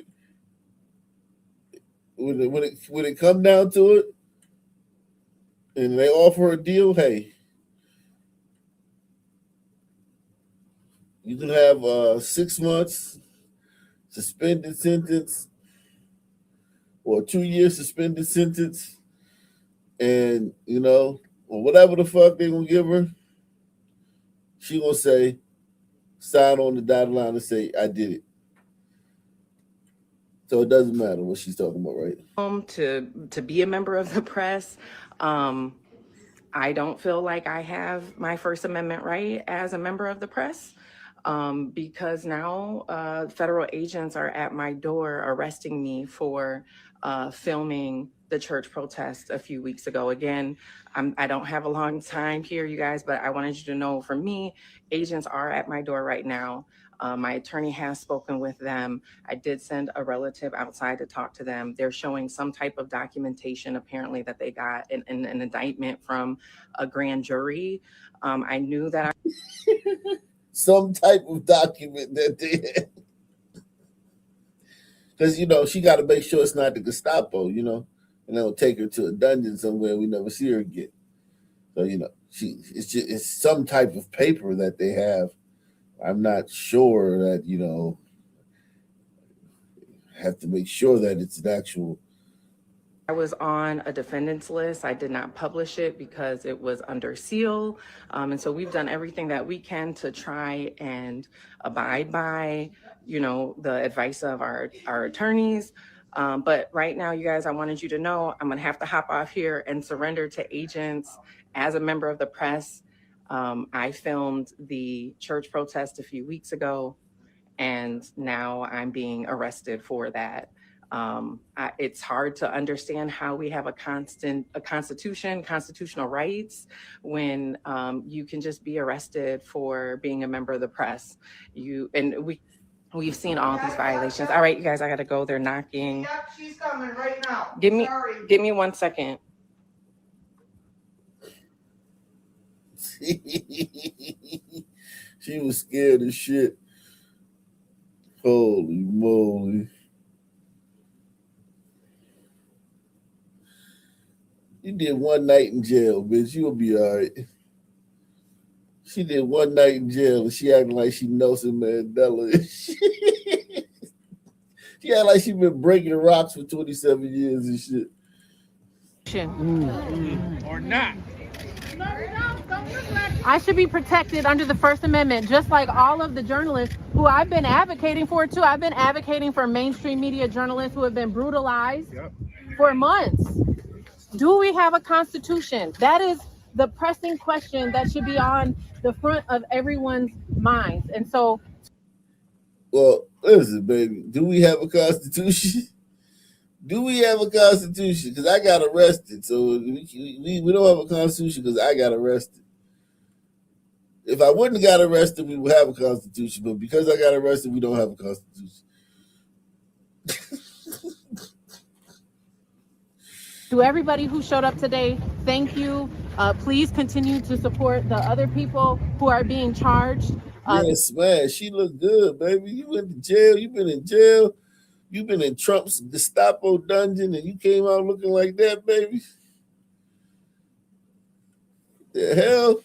Speaker 1: When it come down to it, and they offer her a deal, hey, you can have 6 months suspended sentence or a 2-year suspended sentence, and or whatever the fuck they gonna give her, she gonna say, sign on the dotted line and say, I did it. So it doesn't matter what she's talking about, right?
Speaker 13: To be a member of the press. I don't feel like I have my First Amendment right as a member of the press, because now federal agents are at my door arresting me for filming the church protest a few weeks ago. Again, I don't have a long time here, you guys, but I wanted you to know, for me, agents are at my door right now. My attorney has spoken with them. I did send a relative outside to talk to them. They're showing some type of documentation, apparently, that they got an indictment from a grand jury. I knew that
Speaker 1: some type of document that they had. Because, she got to make sure it's not the Gestapo, and they'll take her to a dungeon somewhere we never see her again. So, it's some type of paper that they have. I'm not sure that, have to make sure that it's an actual.
Speaker 13: I was on a defendant's list. I did not publish it because it was under seal. And so we've done everything that we can to try and abide by, the advice of our attorneys. But right now, you guys, I wanted you to know I'm going to have to hop off here and surrender to agents as a member of the press. I filmed the church protest a few weeks ago, and now I'm being arrested for that. It's hard to understand how we have a constitution, constitutional rights, when you can just be arrested for being a member of the press. We've seen all these violations. All right, you guys, I gotta go. They're knocking.
Speaker 9: Yep, she's coming right now.
Speaker 13: Give me 1 second.
Speaker 1: She was scared as shit. Holy moly. You did one night in jail, bitch. You'll be all right. She did one night in jail and she acting like she Nelson Mandela. She acting like she been breaking the rocks for 27 years and shit.
Speaker 4: Or not. I should be protected under the First Amendment, just like all of the journalists who I've been advocating for too. I've been advocating for mainstream media journalists who have been brutalized for months. Do we have a constitution? That is the pressing question that should be on the front of everyone's minds. And so,
Speaker 1: well, listen, baby, do we have a constitution? Do we have a constitution? Because I got arrested, so we don't have a constitution because I got arrested. If I wouldn't have got arrested, we would have a constitution. But because I got arrested, we don't have a constitution.
Speaker 4: To everybody who showed up today, thank you. Please continue to support the other people who are being charged.
Speaker 1: Yes, man. She looked good, baby. You went to jail. You've been in jail. You've been in Trump's Gestapo dungeon, and you came out looking like that, baby. The hell?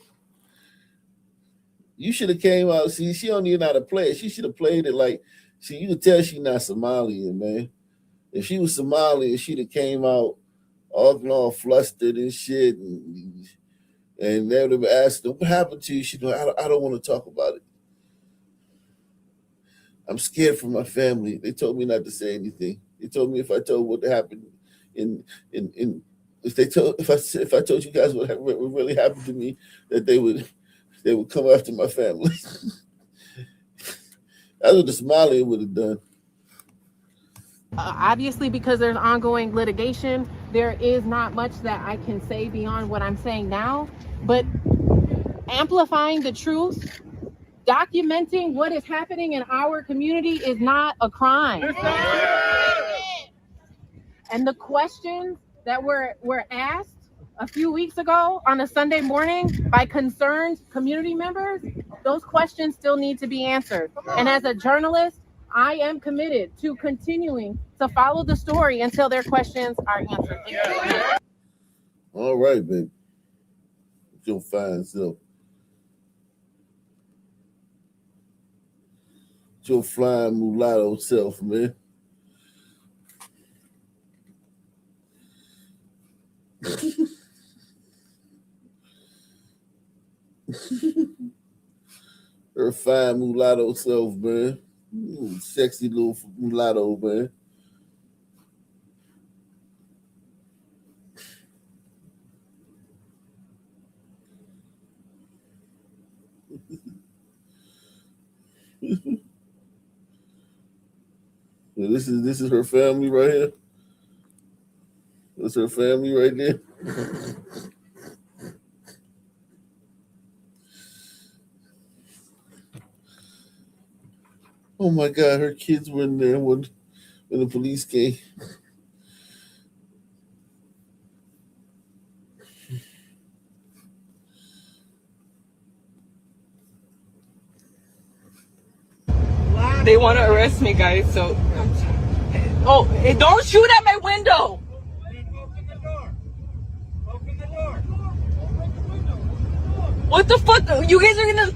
Speaker 1: You should have came out. See, she don't even know how to play it. She should have played it like, see, you can tell she's not Somalian, man. If she was Somalian, she'd have came out all flustered and shit, and they would have asked her, what happened to you? She'd go, I don't want to talk about it. I'm scared for my family. They told me not to say anything. They told me if I told what happened if I told you guys what really happened to me, that they would come after my family. That's what the Somalian would have done.
Speaker 4: Obviously, because there's ongoing litigation, there is not much that I can say beyond what I'm saying now, but amplifying the truth, documenting what is happening in our community is not a crime. And the questions that were asked a few weeks ago on a Sunday morning by concerned community members, those questions still need to be answered. And as a journalist, I am committed to continuing to follow the story until their questions are answered.
Speaker 1: All right, baby. Your fine self. Your flying mulatto self, man. Her fine mulatto self, man. Ooh, sexy little mulatto, man. This is her family right here. That's her family right there. Oh my God, her kids were in there when the police came.
Speaker 14: They want to arrest me, guys, so... Oh, hey, don't shoot at my window! Open the door! Open the door! What the fuck? You guys are gonna...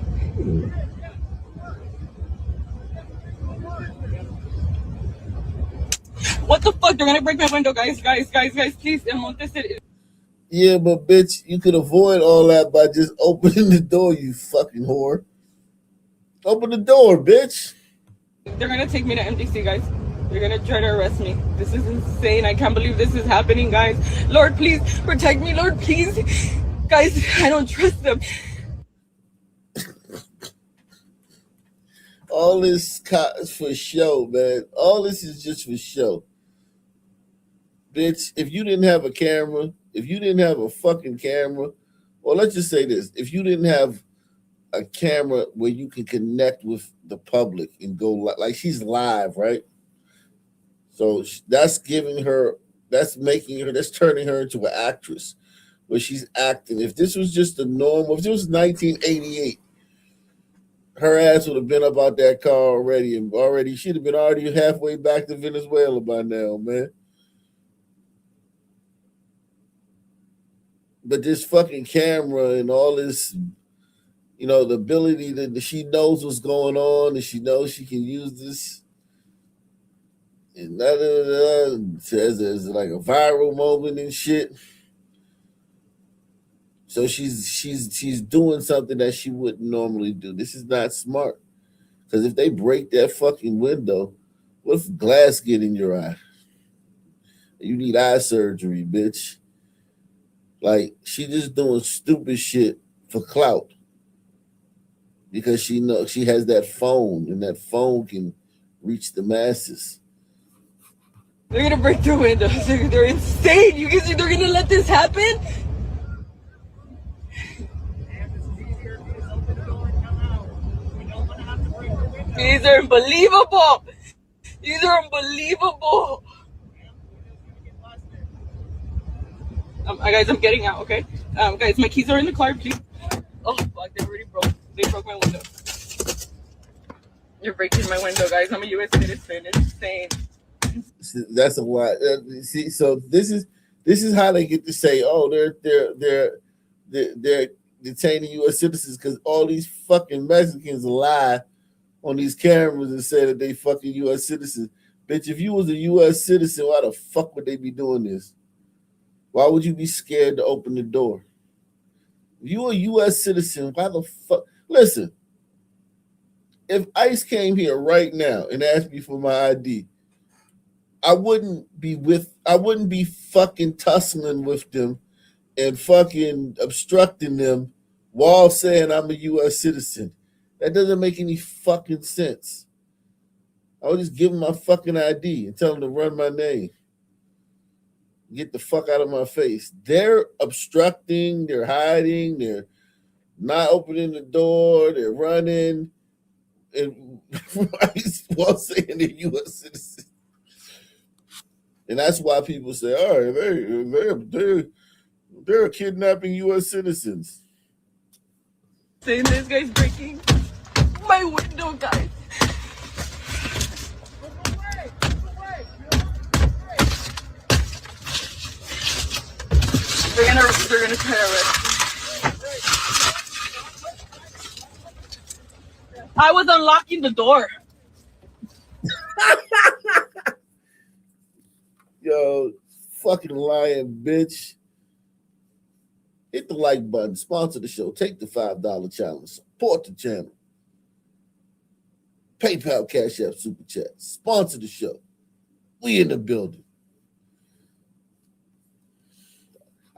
Speaker 14: What the fuck? They're gonna break my window, guys, please.
Speaker 1: Yeah, but bitch, you could avoid all that by just opening the door, you fucking whore. Open the door, bitch.
Speaker 14: They're gonna take me to MDC, guys. They're gonna try to arrest me. This is insane. I can't believe this is happening, guys. Lord, please protect me. Lord, please. Guys, I don't trust them.
Speaker 1: All this is for show, man. All this is just for show. Bitch, if you didn't have a camera, if you didn't have a fucking camera, or let's just say this, if you didn't have a camera where you can connect with the public and go like she's live, right? So that's giving her, that's making her, that's turning her into an actress where she's acting. If this was just a normal, if it was 1988, her ass would have been up out that car already, and she'd have been already halfway back to Venezuela by now, man. But this fucking camera and all this, you know, the ability that she knows what's going on and she knows she can use this. And says there's like a viral moment and shit. So she's doing something that she wouldn't normally do. This is not smart. Because if they break that fucking window, what if glass get in your eye? You need eye surgery, bitch. Like, she just doing stupid shit for clout. Because she knows she has that phone, and that phone can reach the masses.
Speaker 14: They're gonna break through windows. They're insane. You guys think they're gonna let this happen? These are unbelievable. These are unbelievable. Guys, I'm getting out, okay? Guys, my keys are in the car, please. Oh, fuck, they broke my window. You're breaking my window, guys. I'm a U.S. citizen. It's insane.
Speaker 1: That's a lot. See, so this is how they get to say, oh, they're detaining U.S. citizens because all these fucking Mexicans lie on these cameras and say that they fucking U.S. citizens. Bitch, if you was a U.S. citizen, why the fuck would they be doing this? Why would you be scared to open the door? If you a U.S. citizen, why the fuck? Listen, if ICE came here right now and asked me for my ID, I wouldn't be fucking tussling with them and fucking obstructing them while saying I'm a U.S. citizen. That doesn't make any fucking sense. I would just give them my fucking ID and tell them to run my name. Get the fuck out of my face. They're obstructing, they're hiding, they're not opening the door, they're running, and while saying they're U.S. citizens. And that's why people say, all right, they're kidnapping U.S. citizens.
Speaker 14: Saying this guy's breaking my window, guys. They're gonna try to arrest me. I was unlocking the door.
Speaker 1: Yo, fucking lying bitch. Hit the like button, sponsor the show, take the $5 challenge, support the channel. PayPal, Cash App, Super Chat, sponsor the show. We in the building.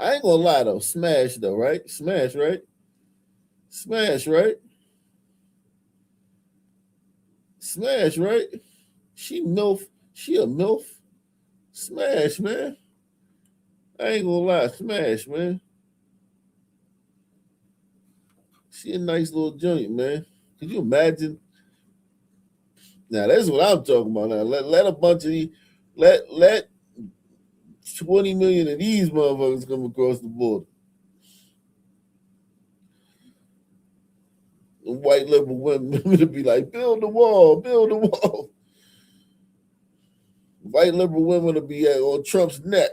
Speaker 1: I ain't gonna lie though, smash though, right? Smash, right? Smash, right? Smash, right? She a MILF. Smash, man. I ain't gonna lie, smash, man. She a nice little joint, man. Could you imagine? Now that's what I'm talking about. Now let a bunch of these, let 20 million of these motherfuckers come across the border. The white liberal women to be like, build the wall, build the wall. White liberal women to be on Trump's neck.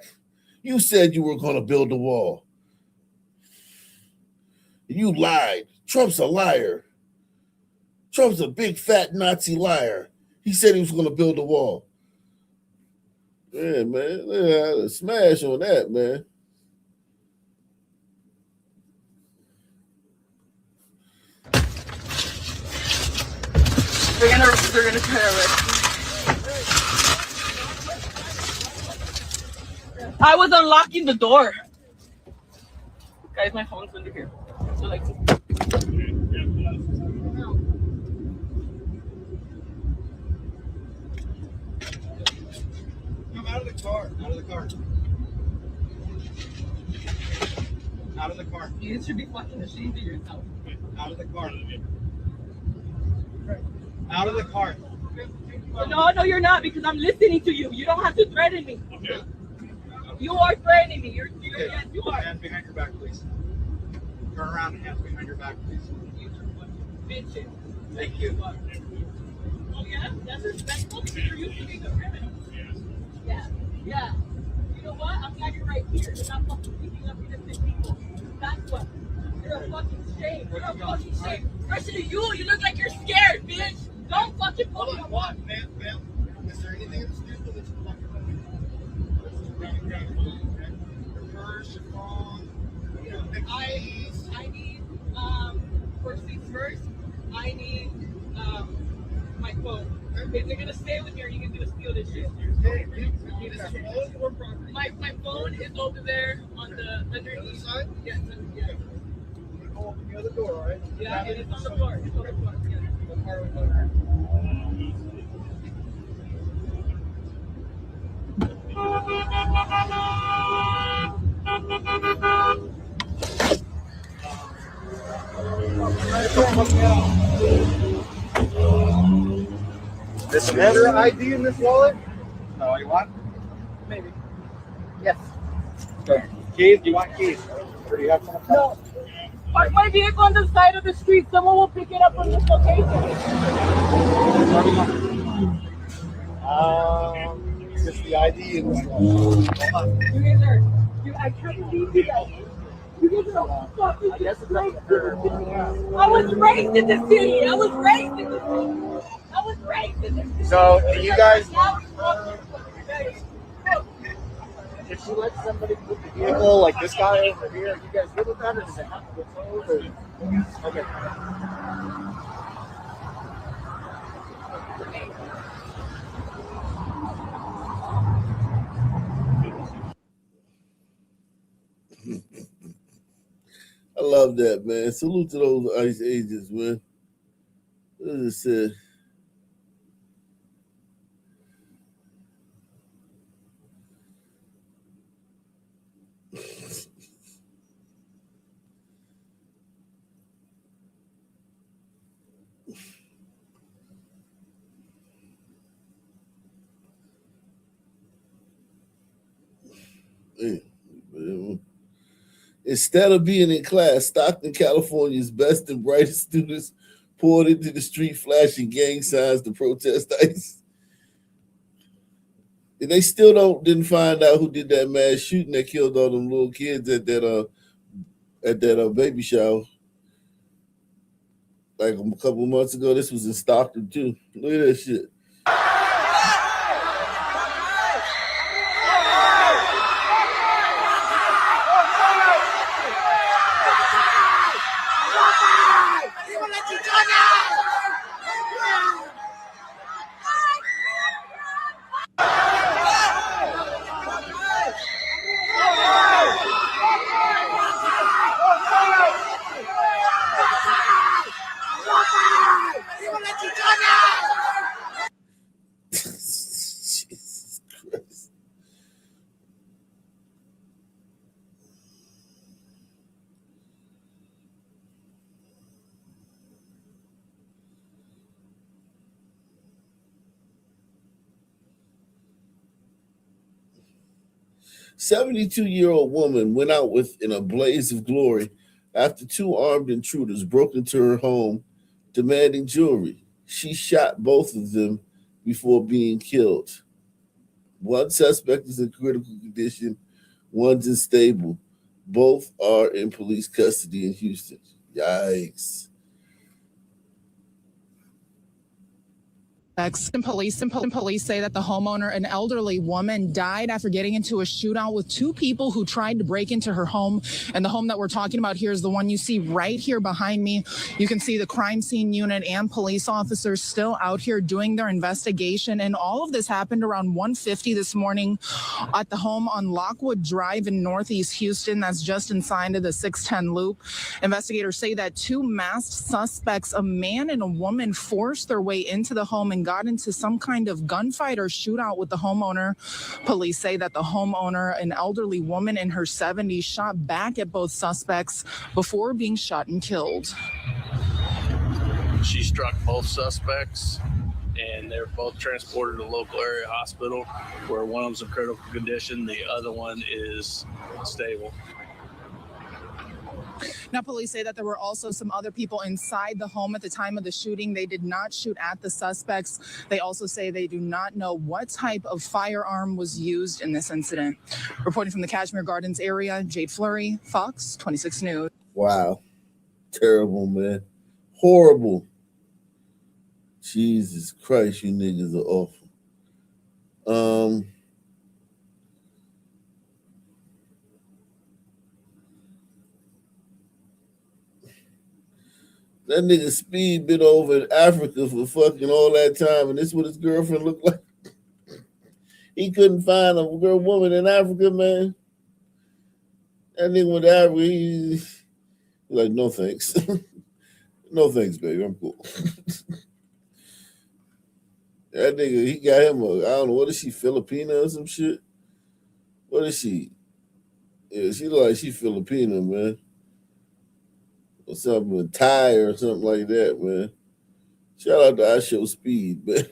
Speaker 1: You said you were going to build the wall. You lied. Trump's a liar. Trump's a big fat Nazi liar. He said he was going to build a wall. Yeah, man. Yeah, smash on that, man.
Speaker 14: They're gonna try to arrest me. I was unlocking the door. Guys, my phone's under here. So like
Speaker 15: Come out of the car. Out of the car. Out of the car.
Speaker 14: You should be fucking ashamed of yourself.
Speaker 15: Out of the car. Out of the car.
Speaker 14: No, you're not, because I'm listening to you. You don't have to threaten me.
Speaker 15: Okay.
Speaker 14: You are threatening me. Yes, you are.
Speaker 15: Hands behind your back, please. Turn around and hands behind your back, please.
Speaker 14: Bitches.
Speaker 15: Thank you.
Speaker 14: Oh yeah? That's respectful because you're used to being a criminal. Yeah. Yeah. You know what? I'm glad you're right here. You're not fucking keeping up innocent people. That's what. You're a fucking shame. You're a fucking shame. Especially you. You look like you're scared, bitch. Don't fucking pull me apart.
Speaker 15: Ma'am, is there anything in this vehicle that you want to put in? Your purse, your phone,
Speaker 14: I need, first things first, I need, my phone. If they're gonna stay with me, or you gonna steal this shit? My phone is over there on the underneath side. Yes, yeah.
Speaker 15: You go open the other door, all right?
Speaker 14: Yeah, and it's on the floor. It's on the floor. Yeah.
Speaker 15: What part of the Better ID in this wallet? No, you want? Maybe. Yes. Okay. Keys? Do you want keys? Or do you have some?
Speaker 14: No. Park my vehicle on the side of the street. Someone will pick it up from this location.
Speaker 15: Just the ID in this wallet. Hold on.
Speaker 14: You guys are. I can't believe you guys. You guys are fucking disgraceful. I was raised in the city. I was raised in the city.
Speaker 15: So, do you guys? If she lets somebody put the vehicle, like this guy over here, you guys good with that, or does it have to go towed? Okay.
Speaker 1: I love that, man. Salute to those ICE agents, man. What does it say? Instead of being in class, Stockton, California's best and brightest students poured into the street flashing gang signs to protest ICE. And they still didn't find out who did that mass shooting that killed all them little kids at that baby shower. Like a couple of months ago. This was in Stockton too. Look at that shit. Jesus Christ. A 72-year-old woman went out in a blaze of glory after two armed intruders broke into her home demanding jewelry. She shot both of them before being killed. One suspect is in critical condition, one's unstable. Both are in police custody in Houston. Yikes.
Speaker 16: Police say that the homeowner, an elderly woman, died after getting into a shootout with two people who tried to break into her home. And the home that we're talking about here is the one you see right here behind me. You can see the crime scene unit and police officers still out here doing their investigation. And all of this happened around 1:50 this morning at the home on Lockwood Drive in Northeast Houston. That's just inside of the 610 loop. Investigators say that two masked suspects, a man and a woman, forced their way into the home and got into some kind of gunfight or shootout with the homeowner. Police say that the homeowner, an elderly woman in her 70s, shot back at both suspects before being shot and killed.
Speaker 17: She struck both suspects, and they're both transported to a local area hospital, where one of them's in critical condition, the other one is stable.
Speaker 16: Now, police say that there were also some other people inside the home at the time of the shooting. They did not shoot at the suspects. They also say they do not know what type of firearm was used in this incident. Reporting from the Kashmere Gardens area, Jade Fleury, Fox 26 News.
Speaker 1: Wow. Terrible, man. Horrible. Jesus Christ, you niggas are awful. That nigga Speed been over in Africa for fucking all that time, and this is what his girlfriend looked like. He couldn't find a woman in Africa, man. That nigga went to Africa, he's like, no thanks. No thanks, baby, I'm cool. That nigga, he got him I don't know, what is she, Filipina or some shit? What is she? Yeah, she look like she Filipina, man. Or something, Thai or something like that, man. Shout out to I Show Speed, man.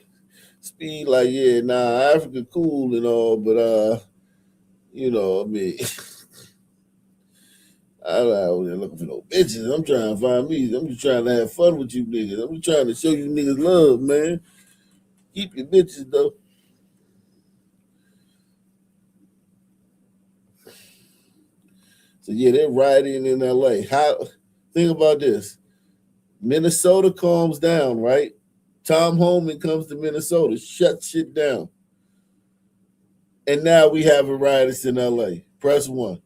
Speaker 1: Speed, like, yeah, nah, Africa cool and all, but you know, I mean, I'm not out there looking for no bitches. I'm trying to find me. I'm just trying to have fun with you niggas. I'm just trying to show you niggas love, man. Keep your bitches though. So yeah, they're rioting in LA. Think about this. Minnesota calms down, right? Tom Homan comes to Minnesota, shuts shit down. And now we have a riotous in LA. Press 1.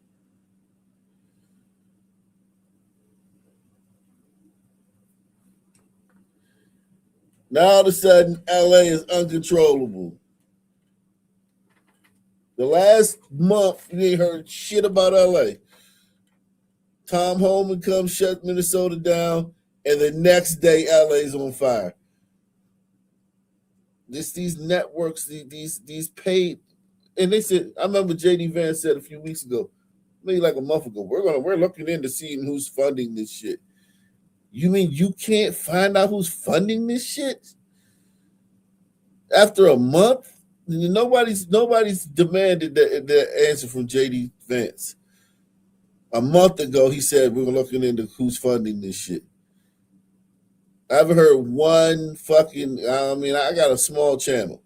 Speaker 1: Now all of a sudden, LA is uncontrollable. The last month, you ain't heard shit about LA. Tom Homan comes, shut Minnesota down, and the next day, LA's on fire. These networks, these paid, and they said, I remember JD Vance said a few weeks ago, maybe like a month ago, we're looking into seeing who's funding this shit. You mean you can't find out who's funding this shit? After a month? Nobody's demanded the answer from JD Vance. A month ago, he said we were looking into who's funding this shit. I haven't heard one fucking, I mean, I got a small channel,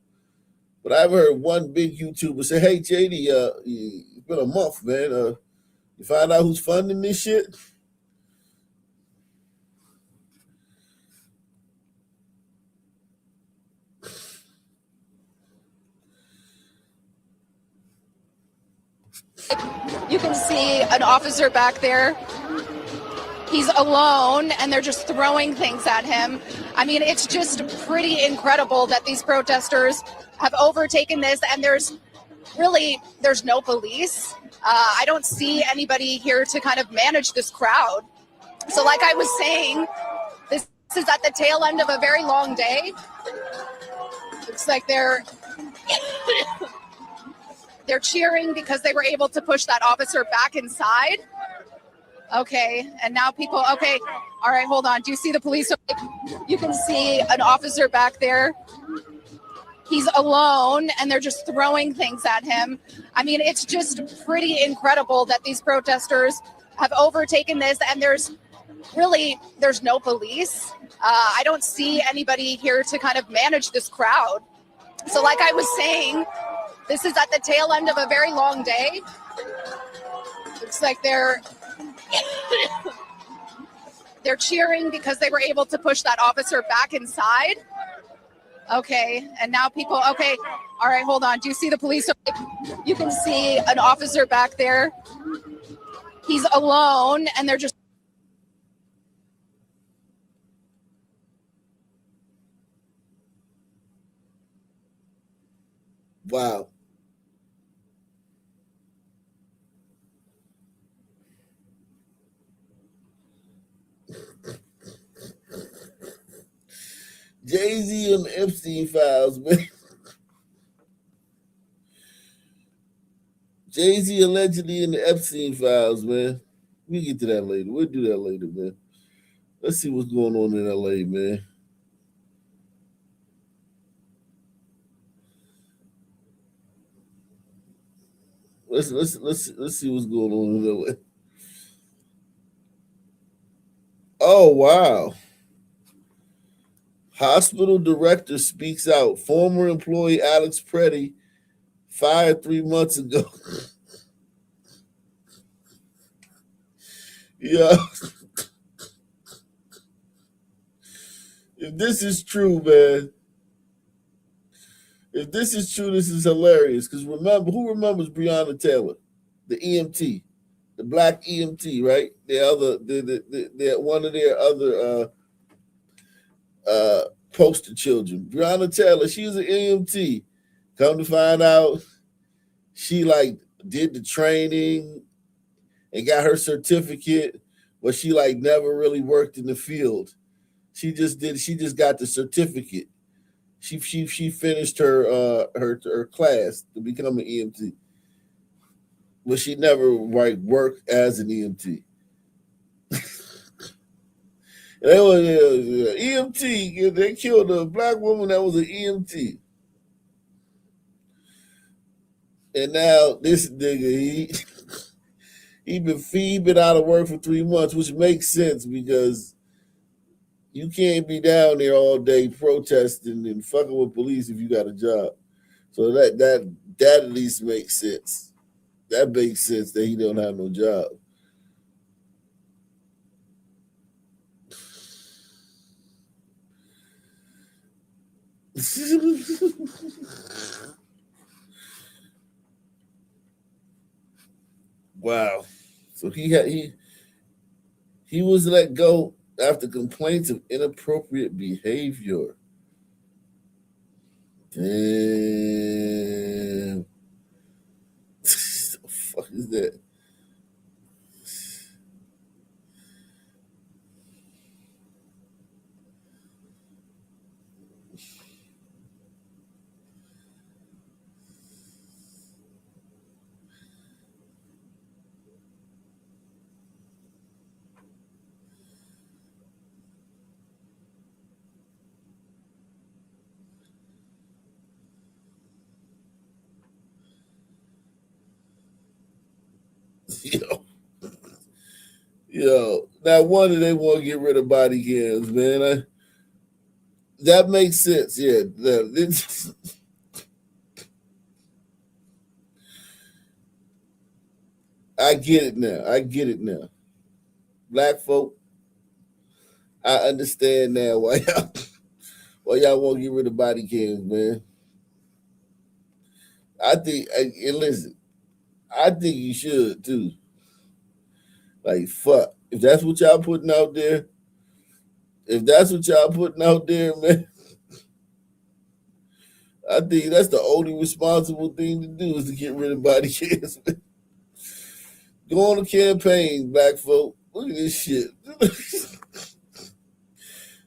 Speaker 1: but I haven't heard one big YouTuber say, hey, JD, it's been a month, man. You find out who's funding this shit?
Speaker 18: You can see an officer back there. He's alone and they're just throwing things at him. I mean, it's just pretty incredible that these protesters have overtaken this and there's no police. I don't see anybody here to kind of manage this crowd. So like I was saying, this is at the tail end of a very long day. Looks like they're cheering because they were able to push that officer back inside. Okay, and now people, okay, all right, hold on. Do you see the police? You can see an officer back there. He's alone and they're just throwing things at him. I mean, it's just pretty incredible that these protesters have overtaken this and there's no police. I don't see anybody here to kind of manage this crowd. So like I was saying, this is at the tail end of a very long day. Looks like they're cheering because they were able to push that officer back inside. Okay, and now people, okay, all right, hold on. Do you see the police? You can see an officer back there. He's alone and they're just.
Speaker 1: Wow. Jay-Z and the Epstein files, man. Jay-Z allegedly in the Epstein files, man. We get to that later. We'll do that later, man. Let's see what's going on in LA, man. Let's see what's going on in LA. Oh, wow. Hospital director speaks out. Former employee Alex Preddy fired 3 months ago. Yeah. If this is true, man. If this is true, this is hilarious. Because remember, who remembers Breonna Taylor? The EMT. The black EMT, right? The one of their other poster children. Breonna Taylor, she was an EMT. Come to find out, she like did the training and got her certificate, but she like never really worked in the field. She just got the certificate. She finished her class to become an EMT, but she never like worked as an EMT. They were EMT. They killed a black woman that was an EMT. And now this nigga, he been out of work for 3 months, which makes sense because you can't be down there all day protesting and fucking with police if you got a job. So that at least makes sense. That makes sense that he don't have no job. Wow. So he was let go after complaints of inappropriate behavior. Damn. The fuck is that? Yo, now wonder they want to get rid of body cams, man. That makes sense, yeah. I get it now. Black folk, I understand now why y'all want to get rid of body cams, man. I think, and listen, I think you should too. Like, fuck. If that's what y'all putting out there, man, I think that's the only responsible thing to do is to get rid of body cams, man. Go on a campaign, black folk. Look at this shit. Look at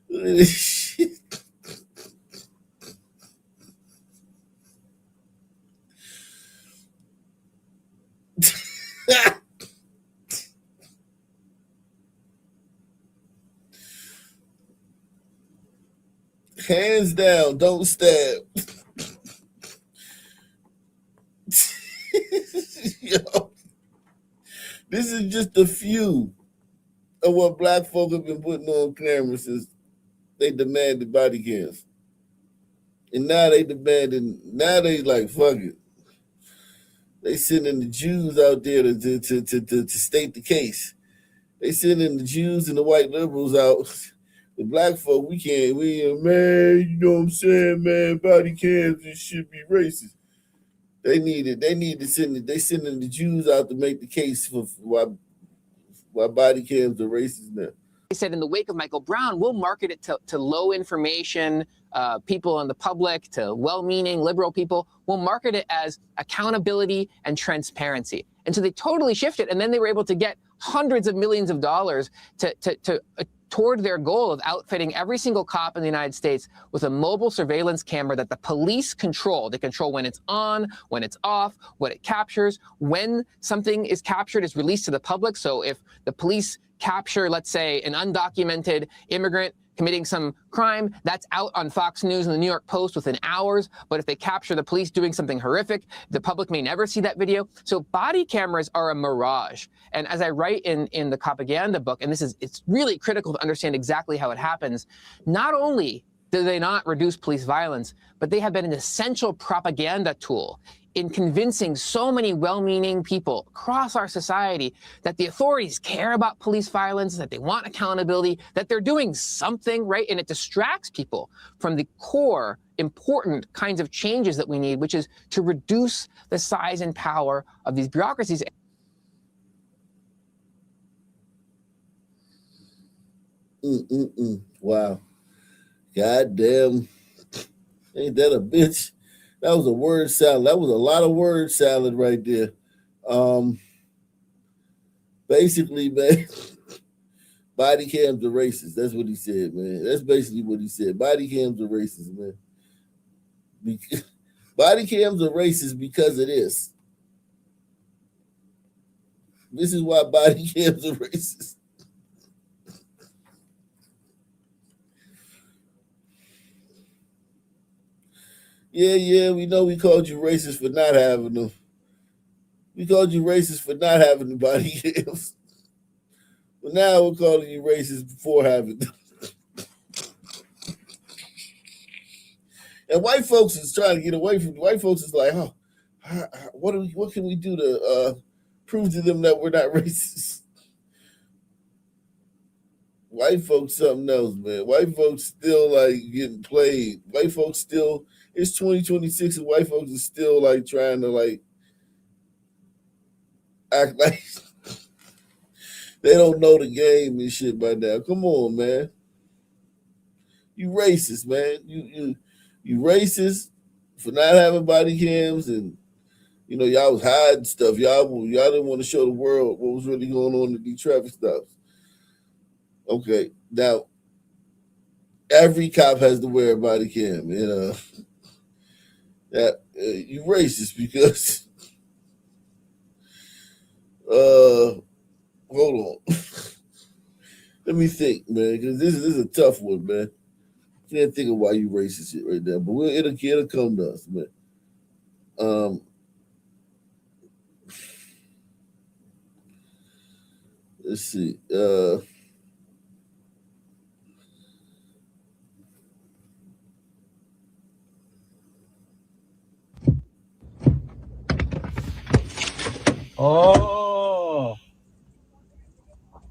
Speaker 1: this shit. Hands down, don't stab. Yo, this is just a few of what black folk have been putting on camera since they demanded body cams. And now they like, fuck it. They sending the Jews out there to state the case. They sending the Jews and the white liberals out. The black folk, man, you know what I'm saying, man, body cams, this should be racist. They sending the Jews out to make the case for why body cams are racist now.
Speaker 19: They said in the wake of Michael Brown, we'll market it to low information people in the public, to well-meaning liberal people. We'll market it as accountability and transparency. And so they totally shifted, and then they were able to get hundreds of millions of dollars toward their goal of outfitting every single cop in the United States with a mobile surveillance camera that the police control. They control when it's on, when it's off, what it captures. When something is captured, it's released to the public. So if the police capture, let's say, an undocumented immigrant committing some crime, that's out on Fox News and the New York Post within hours. But if they capture the police doing something horrific, the public may never see that video. So body cameras are a mirage. And as I write in the propaganda book, and it's really critical to understand exactly how it happens, not only do they not reduce police violence, but they have been an essential propaganda tool in convincing so many well-meaning people across our society that the authorities care about police violence, that they want accountability, that they're doing something, right? And it distracts people from the core important kinds of changes that we need, which is to reduce the size and power of these bureaucracies.
Speaker 1: Wow. Goddamn. Ain't that a bitch? That was a word salad. That was a lot of word salad right there. Basically, man, body cams are racist. That's what he said, man. That's basically what he said. Body cams are racist, man. Body cams are racist because it is. This is why body cams are racist. Yeah, we know we called you racist for not having them. We called you racist for not having the body cams. But now we're calling you racist for having them. And white folks is trying to get away from. White folks is like, oh, what can we do to prove to them that we're not racist? White folks something else, man. White folks still like getting played. White folks still, it's 2026 and white folks are still like trying to like act like they don't know the game and shit by now. Come on, man. You racist, man. You racist for not having body cams, and you know y'all was hiding stuff. Y'all didn't want to show the world what was really going on in these traffic stops. Okay, now every cop has to wear a body cam. You know that you racist because hold on. Let me think, man, because this is a tough one, man. Can't think of why you racist shit right now, but it'll come to us, man. Let's see.
Speaker 15: Oh,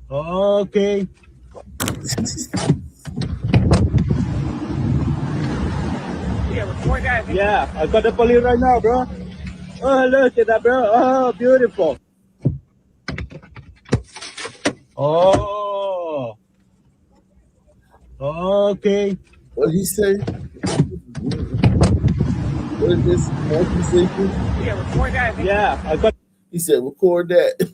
Speaker 15: okay. Yeah, I got the police right now, bro. Oh, look at that, bro. Oh, beautiful. Oh, okay.
Speaker 1: What did he say? What is this? What did he say?
Speaker 15: Yeah, record that. Yeah, I got.
Speaker 1: He said, record that.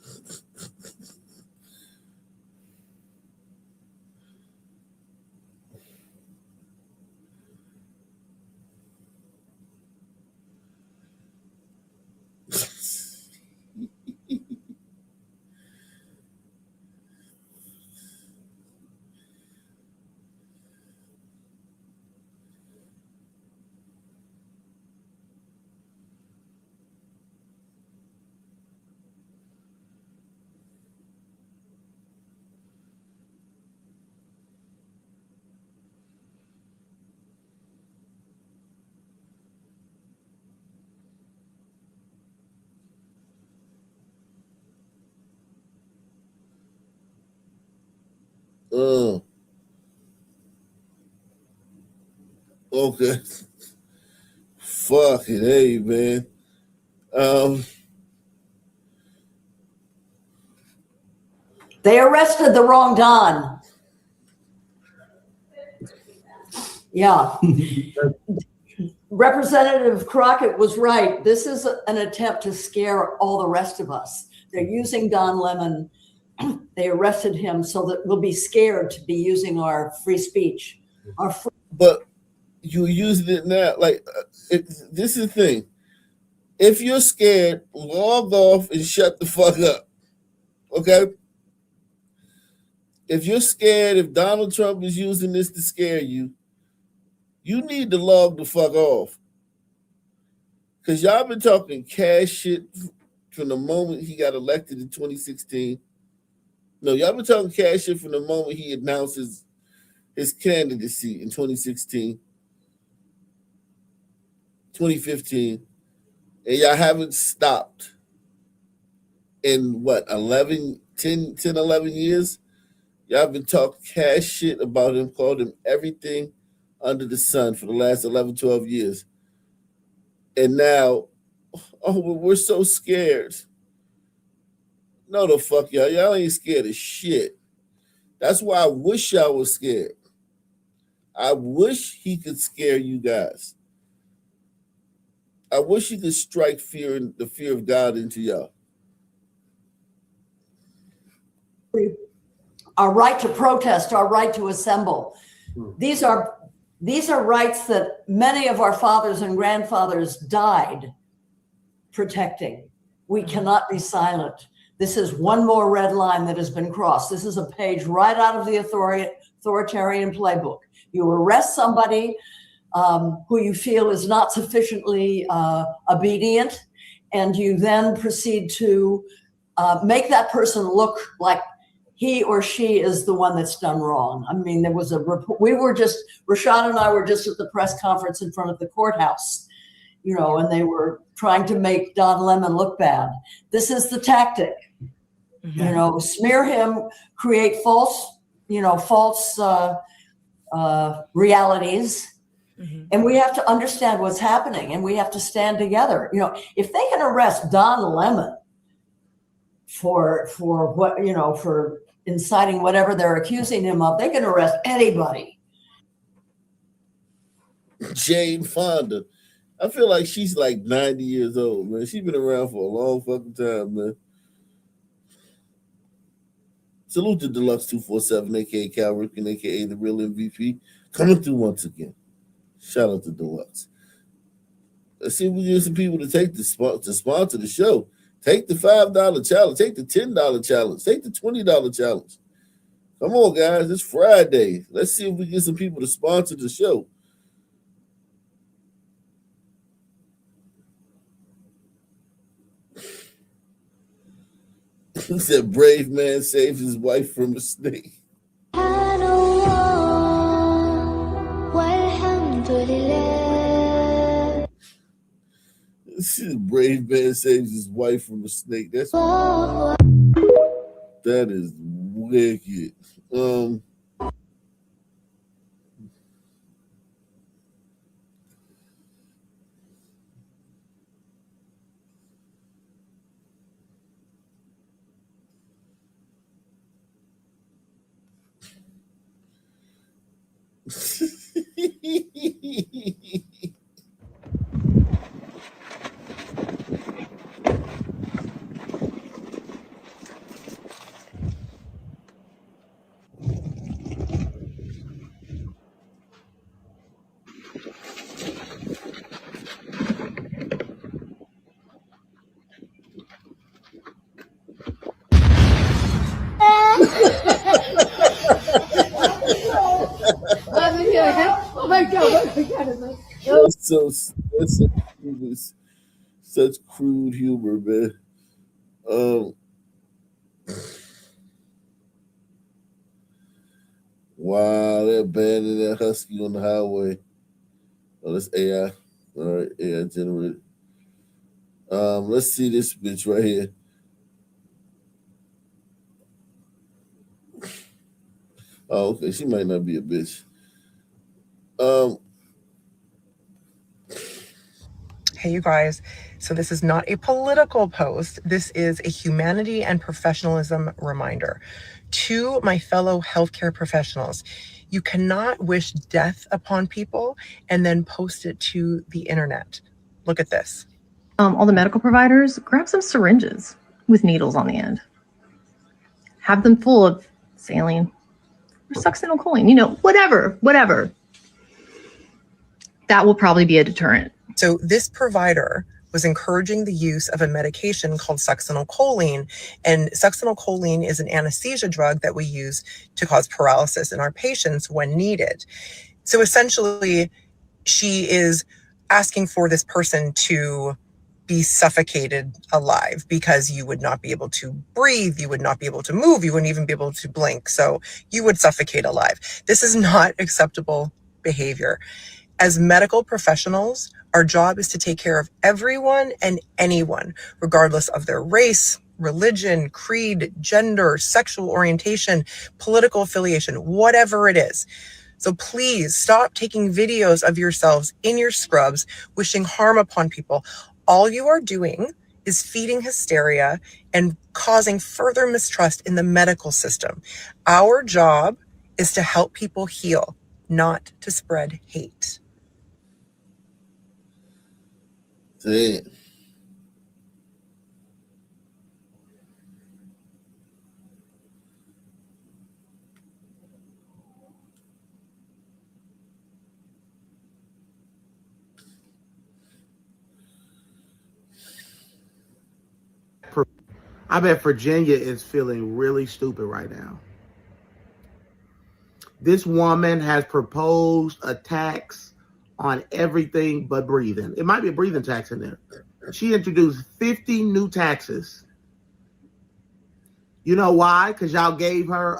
Speaker 1: Okay. Fucking hey, man.
Speaker 20: They arrested the wrong Don. Yeah. Representative Crockett was right. This is an attempt to scare all the rest of us. They're using Don Lemon. They arrested him so that we'll be scared to be using our free speech.
Speaker 1: But you're using it now. Like, this is the thing. If you're scared, log off and shut the fuck up. Okay? If you're scared, if Donald Trump is using this to scare you, you need to log the fuck off. Because y'all been talking cash shit from the moment he got elected in 2016. No, y'all been talking cash shit from the moment he announced his candidacy in 2016, 2015. And y'all haven't stopped in what, 11 years? Y'all been talking cash shit about him, called him everything under the sun for the last 11, 12 years. And now, oh, we're so scared. No, the fuck y'all. Y'all ain't scared of shit. That's why I wish y'all was scared. I wish he could scare you guys. I wish he could strike the fear of God into y'all.
Speaker 20: Our right to protest, our right to assemble. These are rights that many of our fathers and grandfathers died protecting. We cannot be silent. This is one more red line that has been crossed. This is a page right out of the authoritarian playbook. You arrest somebody who you feel is not sufficiently obedient, and you then proceed to make that person look like he or she is the one that's done wrong. I mean, there was a report. Rashad and I were just at the press conference in front of the courthouse, you know, and they were trying to make Don Lemon look bad. This is the tactic, you know, smear him, create false realities. And we have to understand what's happening, and we have to stand together. You know, if they can arrest Don Lemon for what, you know, for inciting whatever they're accusing him of, they can arrest anybody.
Speaker 1: Jane Fonda. I feel like she's like 90 years old, man. She's been around for a long fucking time, man. Salute to Deluxe 247, aka Cal Ripken, aka the real MVP, coming through once again. Shout out to Deluxe. Let's see if we get some people to take to sponsor the show. Take the $5 challenge. Take the $10 challenge. Take the $20 challenge. Come on, guys. It's Friday. Let's see if we get some people to sponsor the show. He said, brave man saves his wife from a snake. This is brave man saves his wife from a snake. That is wicked.
Speaker 14: Oh my God.
Speaker 1: That's such crude humor, man. Wow, they're abandoning that husky on the highway. Oh, that's AI. All right, AI generated. Let's see this bitch right here. Oh, okay. She might not be a bitch.
Speaker 21: Hey, you guys. So this is not a political post. This is a humanity and professionalism reminder to my fellow healthcare professionals. You cannot wish death upon people and then post it to the internet. Look at this.
Speaker 22: All the medical providers, grab some syringes with needles on the end. Have them full of saline or succinylcholine, you know, whatever. That will probably be a deterrent.
Speaker 21: So this provider was encouraging the use of a medication called succinylcholine. And succinylcholine is an anesthesia drug that we use to cause paralysis in our patients when needed. So essentially, she is asking for this person to be suffocated alive because you would not be able to breathe, you would not be able to move, you wouldn't even be able to blink. So you would suffocate alive. This is not acceptable behavior. As medical professionals, our job is to take care of everyone and anyone, regardless of their race, religion, creed, gender, sexual orientation, political affiliation, whatever it is. So please stop taking videos of yourselves in your scrubs, wishing harm upon people. All you are doing is feeding hysteria and causing further mistrust in the medical system. Our job is to help people heal, not to spread hate.
Speaker 1: Damn.
Speaker 23: I bet Virginia is feeling really stupid right now. This woman has proposed a tax on everything but breathing. It might be a breathing tax in there. She introduced 50 new taxes. You know why? Because y'all gave her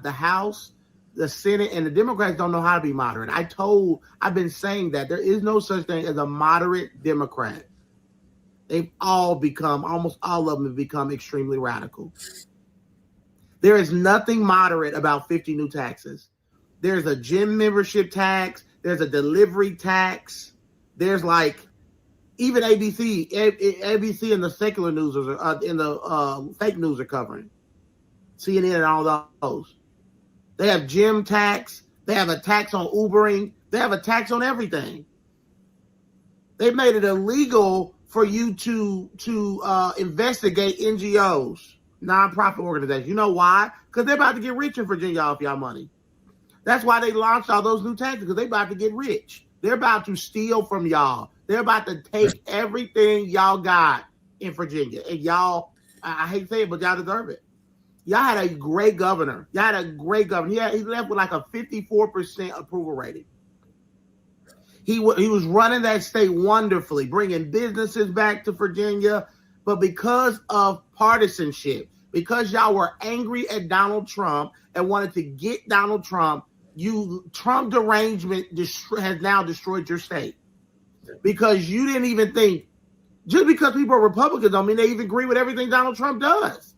Speaker 23: the House, the Senate, and the Democrats don't know how to be moderate. I've been saying that there is no such thing as a moderate Democrat. They've almost all of them have become extremely radical. There is nothing moderate about 50 new taxes. There's a gym membership tax. There's a delivery tax. There's even ABC and the secular news in the fake news are covering. CNN and all those. They have gym tax. They have a tax on Ubering. They have a tax on everything. They've made it illegal for you to investigate NGOs, nonprofit organizations. You know why? Because they're about to get rich in Virginia off y'all money. That's why they launched all those new taxes, because they're about to get rich. They're about to steal from y'all. They're about to take everything y'all got in Virginia. And y'all, I hate to say it, but y'all deserve it. Y'all had a great governor. He left with like a 54% approval rating. He was running that state wonderfully, bringing businesses back to Virginia. But because of partisanship, because y'all were angry at Donald Trump and wanted to get Donald Trump, Trump derangement has now destroyed your state. Because you didn't even think, just because people are Republicans don't mean they even agree with everything Donald Trump does.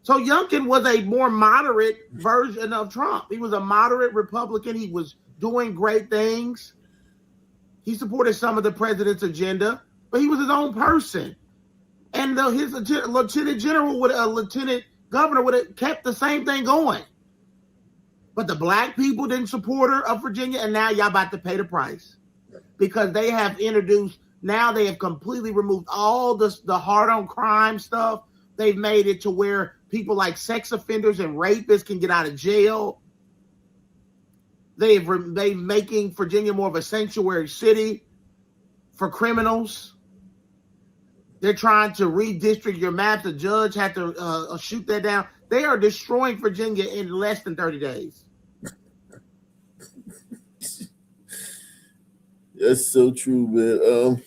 Speaker 23: So Youngkin was a more moderate version of Trump. He was a moderate Republican. He was doing great things. He supported some of the president's agenda, but he was his own person. And his lieutenant governor would have kept the same thing going. But the black people didn't support her of Virginia, and now y'all about to pay the price. Because they have completely removed all the hard-on crime stuff. They've made it to where people like sex offenders and rapists can get out of jail. They've making Virginia more of a sanctuary city for criminals. They're trying to redistrict your maps. The judge had to shoot that down. They are destroying Virginia in less than 30 days.
Speaker 1: That's so true, man.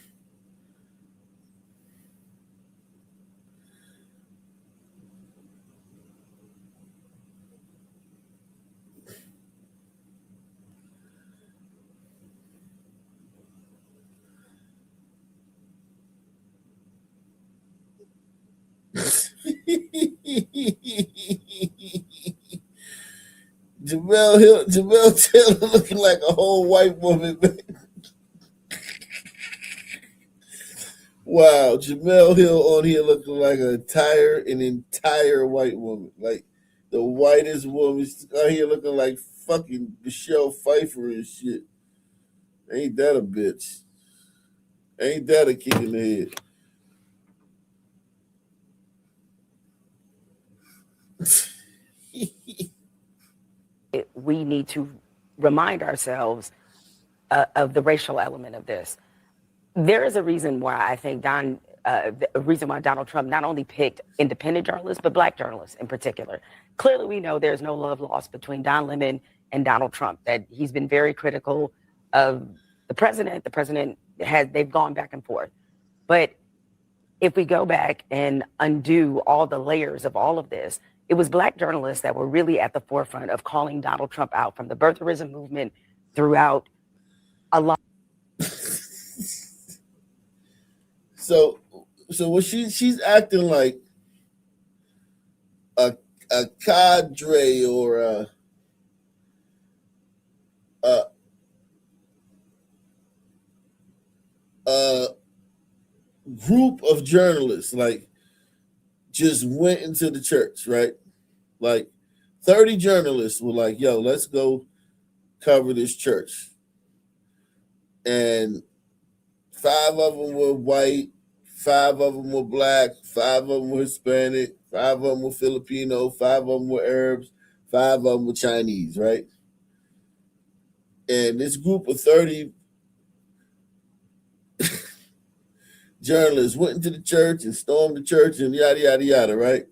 Speaker 1: Jamel Taylor looking like a whole white woman, man. Wow, Jamel Hill on here looking like an entire white woman. Like the whitest woman out here looking like fucking Michelle Pfeiffer and shit. Ain't that a bitch? Ain't that a kick in the head?
Speaker 2: We need to remind ourselves of the racial element of this. There is a reason why I think Donald Trump not only picked independent journalists, but black journalists in particular. Clearly, we know there's no love lost between Don Lemon and Donald Trump, that he's been very critical of the president. The president they've gone back and forth. But if we go back and undo all the layers of all of this, it was black journalists that were really at the forefront of calling Donald Trump out, from the birtherism movement throughout a lot.
Speaker 1: So when she's acting like a cadre or a group of journalists, like, just went into the church, right? Like 30 journalists were like, yo, let's go cover this church. And 5 of them were white, 5 of them were black, 5 of them were Hispanic, 5 of them were Filipino, 5 of them were Arabs, 5 of them were Chinese, right? And this group of 30 journalists went into the church and stormed the church and yada, yada, yada, right?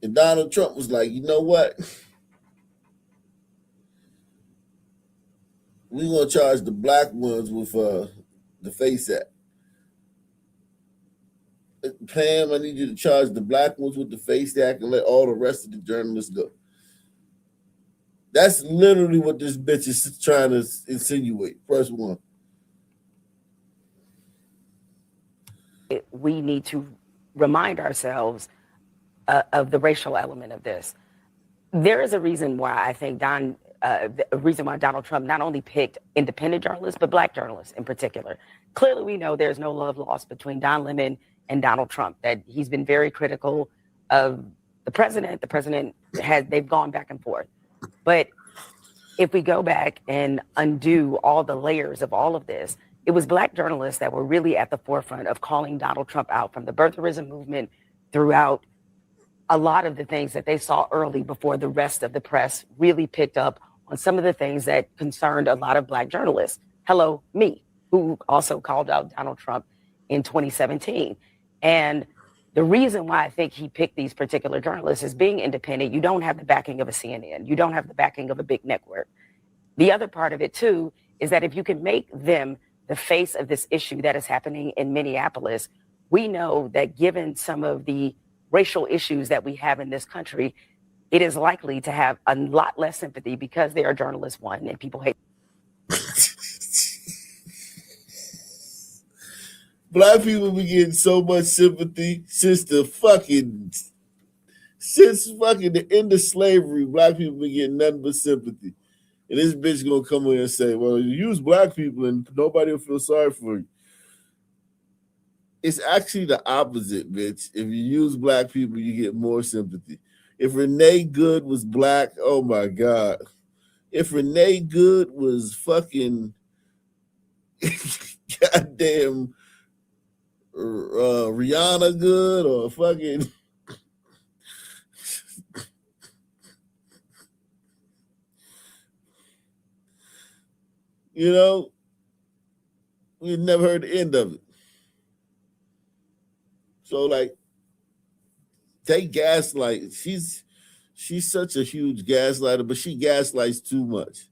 Speaker 1: And Donald Trump was like, you know what? We're going to charge the black ones with the FACE Act. Pam, I need you to charge the black ones with the FACE Act and let all the rest of the journalists go. That's literally what this bitch is trying to insinuate. Press one.
Speaker 2: We need to remind ourselves of the racial element of this. There is a reason why I think Donald Trump not only picked independent journalists, but black journalists in particular. Clearly, we know there's no love lost between Don Lemon and Donald Trump, that he's been very critical of the president. The president they've gone back and forth. But if we go back and undo all the layers of all of this, it was black journalists that were really at the forefront of calling Donald Trump out, from the birtherism movement throughout a lot of the things that they saw early before the rest of the press really picked up on some of the things that concerned a lot of black journalists. Hello, me, who also called out Donald Trump in 2017. And the reason why I think he picked these particular journalists is being independent. You don't have the backing of a CNN. You don't have the backing of a big network. The other part of it, too, is that if you can make them the face of this issue that is happening in Minneapolis, we know that given some of the racial issues that we have in this country, it is likely to have a lot less sympathy because they are journalists, one, and people hate.
Speaker 1: Black people be getting so much sympathy since fucking the end of slavery. Black people be getting nothing but sympathy. And this bitch gonna come in and say, well, you use black people and nobody will feel sorry for you. It's actually the opposite, bitch. If you use black people, you get more sympathy. If Renee Good was black, oh my God. If Renee Good was fucking goddamn Rihanna Good or fucking you know, we've never heard the end of it. So like, they gaslight. She's such a huge gaslighter, but she gaslights too much.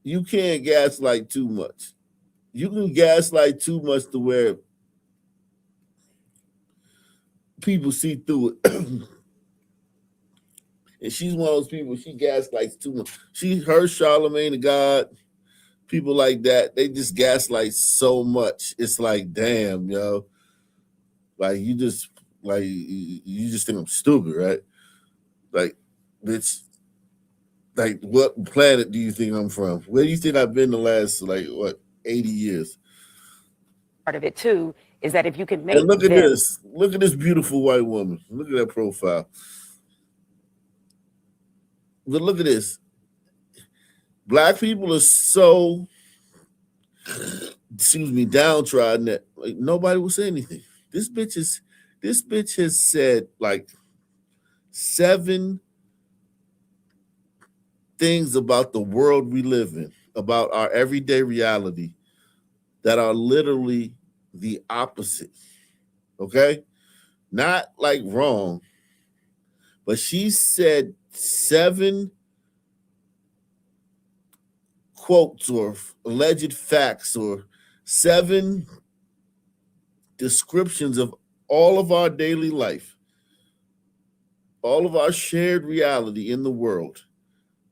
Speaker 1: You can't gaslight too much. You can gaslight too much to where people see through it. And she's one of those people, she gaslights too much. Her Charlemagne the God, people like that, they just gaslight so much. It's like, damn, yo. Like you just think I'm stupid, right? Like, bitch, like what planet do you think I'm from? Where do you think I've been the last 80 years?
Speaker 2: Part of it too is that if you can make
Speaker 1: and look at this beautiful white woman. Look at that profile. But look at this. Black people are so, downtrodden that like nobody will say anything. This bitch has said like 7 things about the world we live in, about our everyday reality, that are literally the opposite. Okay? Not like wrong, but she said 7 quotes or alleged facts or 7 descriptions of all of our daily life, all of our shared reality in the world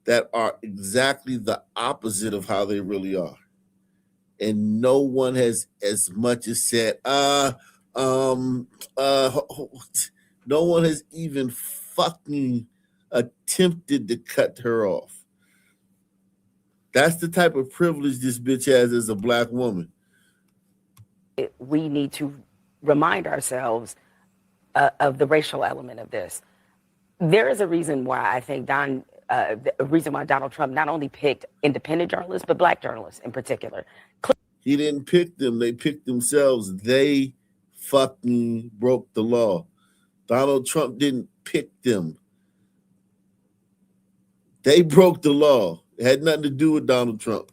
Speaker 1: that are exactly the opposite of how they really are. And no one has as much as said, no one has even fucking attempted to cut her off. That's the type of privilege this bitch has as a black woman.
Speaker 2: We need to remind ourselves of the racial element of this. There is a reason why I think Donald Trump not only picked independent journalists, but black journalists in particular.
Speaker 1: He didn't pick them. They picked themselves. They fucking broke the law. Donald Trump didn't pick them. They broke the law. It had nothing to do with Donald Trump.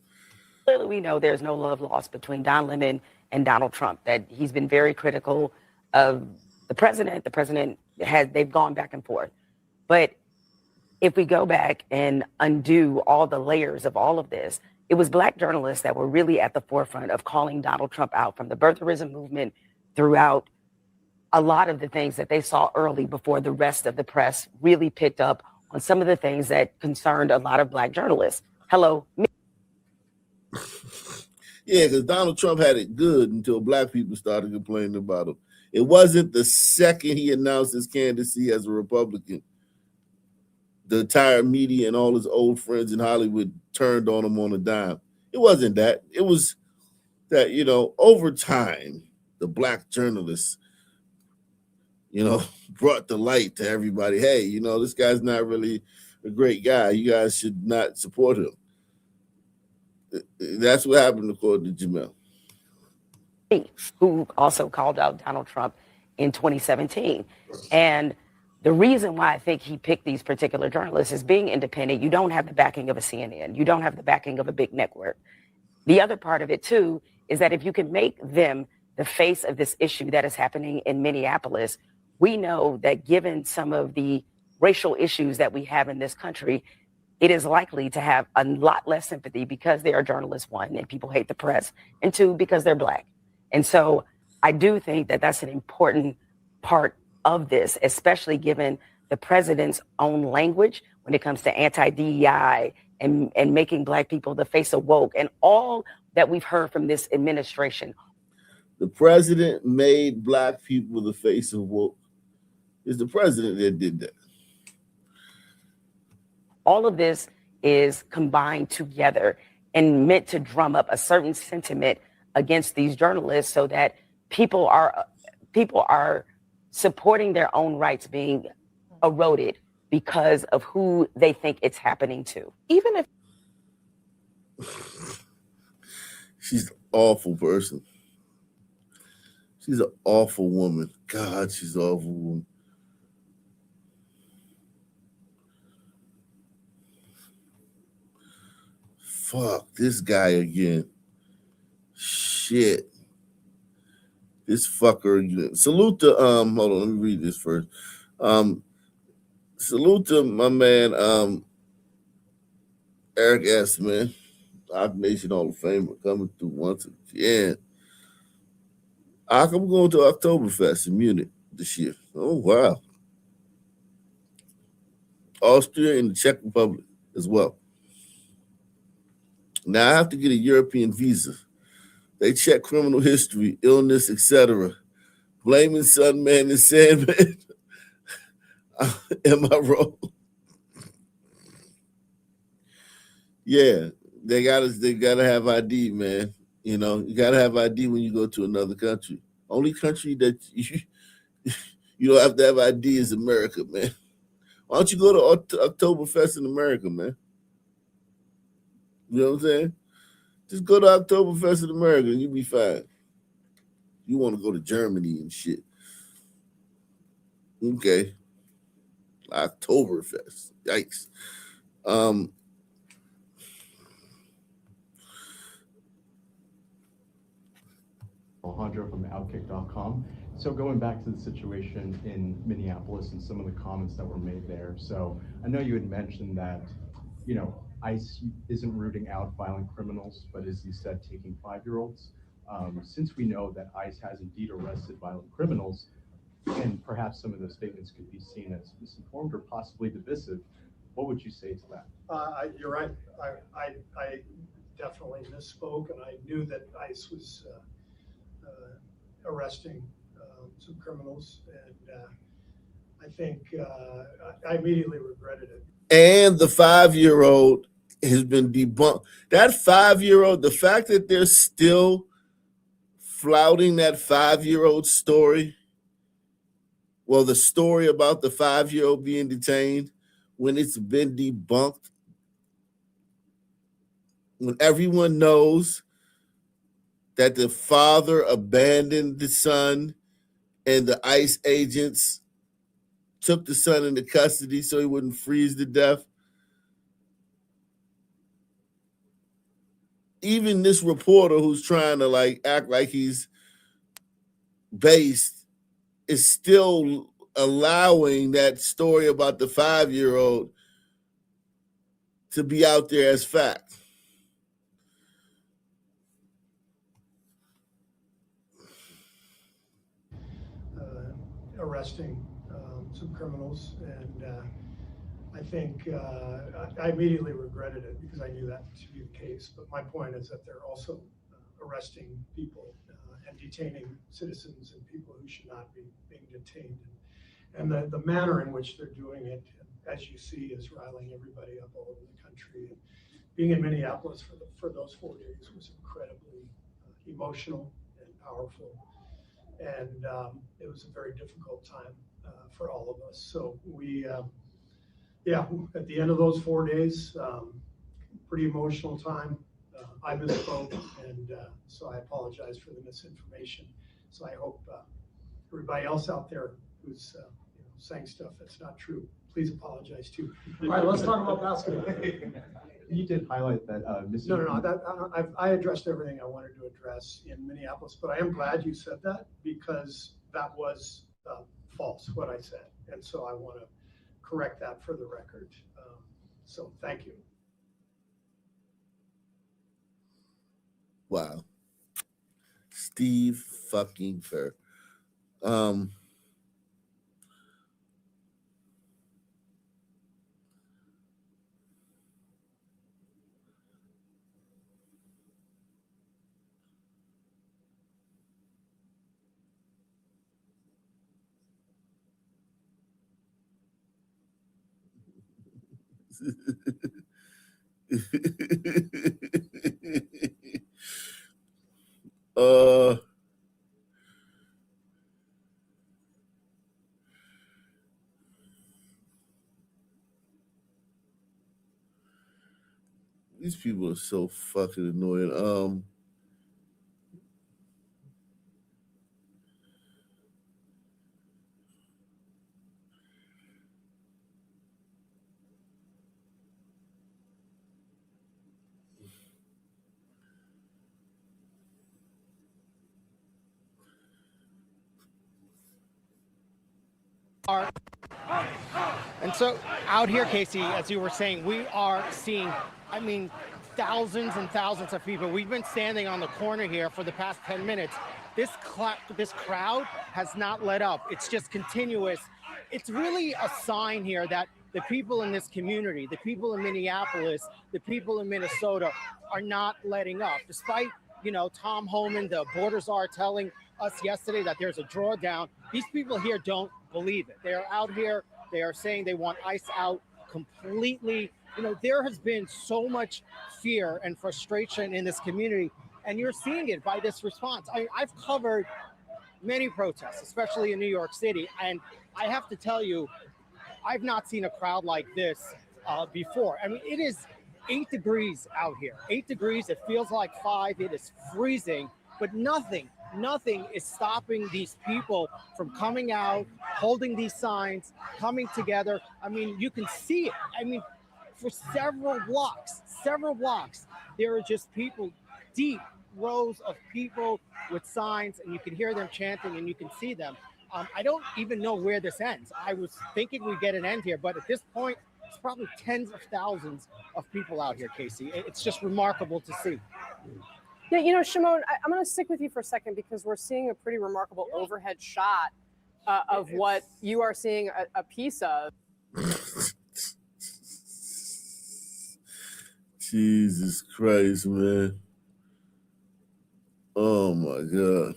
Speaker 2: Clearly, we know there's no love lost between Don Lemon and Donald Trump, that he's been very critical of the president. The president they've gone back and forth. But if we go back and undo all the layers of all of this, it was Black journalists that were really at the forefront of calling Donald Trump out, from the birtherism movement throughout a lot of the things that they saw early before the rest of the press really picked up on some of the things that concerned a lot of Black journalists. Hello.
Speaker 1: Yeah, because Donald Trump had it good until Black people started complaining about him. It wasn't the second he announced his candidacy as a Republican, the entire media and all his old friends in Hollywood turned on him on a dime. It wasn't that. It was that, over time, the Black journalists, brought the light to everybody. Hey, this guy's not really a great guy. You guys should not support him. That's what happened according to Jamel,
Speaker 2: who also called out Donald Trump in 2017. And the reason why I think he picked these particular journalists is being independent. You don't have the backing of a CNN. You don't have the backing of a big network. The other part of it, too, is that if you can make them the face of this issue that is happening in Minneapolis, we know that given some of the racial issues that we have in this country, it is likely to have a lot less sympathy because they are journalists, one, and people hate the press, and two, because they're Black. And so I do think that that's an important part of this, especially given the president's own language when it comes to anti-DEI and making Black people the face of woke and all that we've heard from this administration.
Speaker 1: The president made Black people the face of woke. It's the president that did that.
Speaker 2: All of this is combined together and meant to drum up a certain sentiment against these journalists so that people are supporting their own rights being eroded because of who they think it's happening to. Even if
Speaker 1: she's an awful person. She's an awful woman. God, she's an awful woman. Fuck this guy again. Shit. This fucker again. Salute to hold on, let me read this first. Salute to my man Eric S. Man. Roc Nation Hall of Famer coming through once again. I'm going to Oktoberfest in Munich this year. Oh wow. Austria and the Czech Republic as well. Now I have to get a European visa. They check criminal history, illness, etc. Blaming Sunman and Sandman. Am I wrong? Yeah, they gotta have ID, man. You gotta have ID when you go to another country. Only country that you don't have to have ID is America, man. Why don't you go to Oktoberfest in America, man? You know what I'm saying? Just go to Oktoberfest in America and you'll be fine. You want to go to Germany and shit. Okay. Oktoberfest. Yikes.
Speaker 3: Alejandro from Outkick.com. So going back to the situation in Minneapolis and some of the comments that were made there. So I know you had mentioned that, ICE isn't rooting out violent criminals, but as you said, taking 5-year-olds. Since we know that ICE has indeed arrested violent criminals, and perhaps some of those statements could be seen as misinformed or possibly divisive, what would you say to that?
Speaker 6: You're right. I definitely misspoke, and I knew that ICE was arresting some criminals, and I think I immediately regretted it.
Speaker 1: And the 5-year-old has been debunked. That 5-year-old, the fact that they're still flouting that 5-year-old story, well, the story about the 5-year-old being detained, when it's been debunked, when everyone knows that the father abandoned the son and the ICE agents took the son into custody so he wouldn't freeze to death. Even this reporter who's trying to act like he's based is still allowing that story about the 5-year-old to be out there as fact.
Speaker 6: arresting some criminals, and I think I immediately regretted it because I knew that to be the case. But my point is that they're also arresting people and detaining citizens and people who should not be being detained. And the manner in which they're doing it, as you see, is riling everybody up all over the country. And being in Minneapolis for those 4 days was incredibly emotional and powerful. And it was a very difficult time for all of us. So we, at the end of those 4 days, pretty emotional time. I misspoke, and so I apologize for the misinformation. So I hope everybody else out there who's saying stuff that's not true, please apologize too. All right, let's talk about basketball.
Speaker 3: You did highlight that.
Speaker 6: No. I addressed everything I wanted to address in Minneapolis, but I am glad you said that because that was false, what I said. And so I want to correct that for the record. So thank you.
Speaker 1: Wow. Steve fucking Kerr. These people are so fucking annoying.
Speaker 7: And so out here, Casey, as you were saying, we are seeing, thousands and thousands of people. We've been standing on the corner here for the past 10 minutes. This crowd has not let up. It's just continuous. It's really a sign here that the people in this community, the people in Minneapolis, the people in Minnesota are not letting up. Despite, Tom Homan, the border czar, telling us yesterday that there's a drawdown, these people here don't believe it. They are out here. They are saying they want ICE out completely. There has been so much fear and frustration in this community, and you're seeing it by this response. I've covered many protests, especially in New York City, and I have to tell you, I've not seen a crowd like this before. It is 8 degrees out here. 8 degrees. It feels like 5. It is freezing, but nothing is stopping these people from coming out, holding these signs, coming together. You can see it. For several blocks, there are just people, deep rows of people with signs, and you can hear them chanting and you can see them. I don't even know where this ends. I was thinking we'd get an end here, but at this point, it's probably tens of thousands of people out here, Casey. It's just remarkable to see.
Speaker 8: Yeah, Shimon, I'm going to stick with you for a second because we're seeing a pretty remarkable overhead shot of what you are seeing a piece of.
Speaker 1: Jesus Christ, man. Oh my God.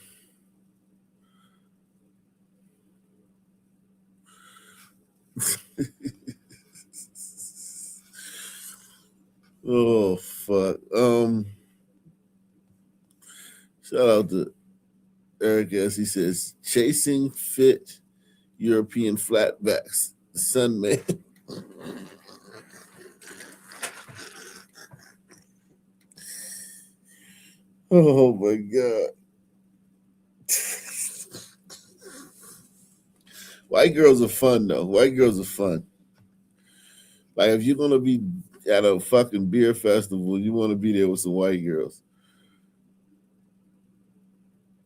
Speaker 1: Oh fuck. Shout out to Eric as he says, chasing fit European flatbacks, Sunman. Oh my God. White girls are fun though. White girls are fun. Like if you're gonna be at a fucking beer festival, you want to be there with some white girls.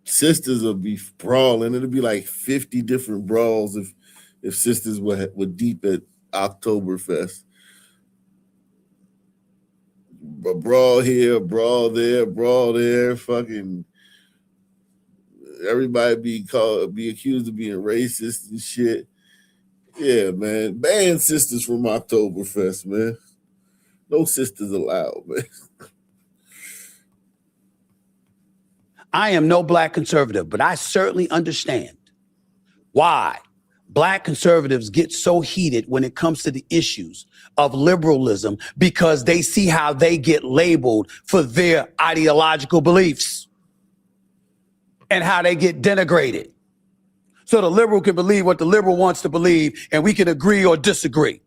Speaker 1: Sisters will be brawling. It'll be like 50 different brawls if sisters were deep at Oktoberfest. A brawl here, brawl there, fucking everybody be accused of being racist and shit. Yeah, man. Ban sisters from Oktoberfest, man. No sisters allowed, man.
Speaker 10: I am no black conservative, but I certainly understand why black conservatives get so heated when it comes to the issues of liberalism, because they see how they get labeled for their ideological beliefs and how they get denigrated. So the liberal can believe what the liberal wants to believe, and we can agree or disagree.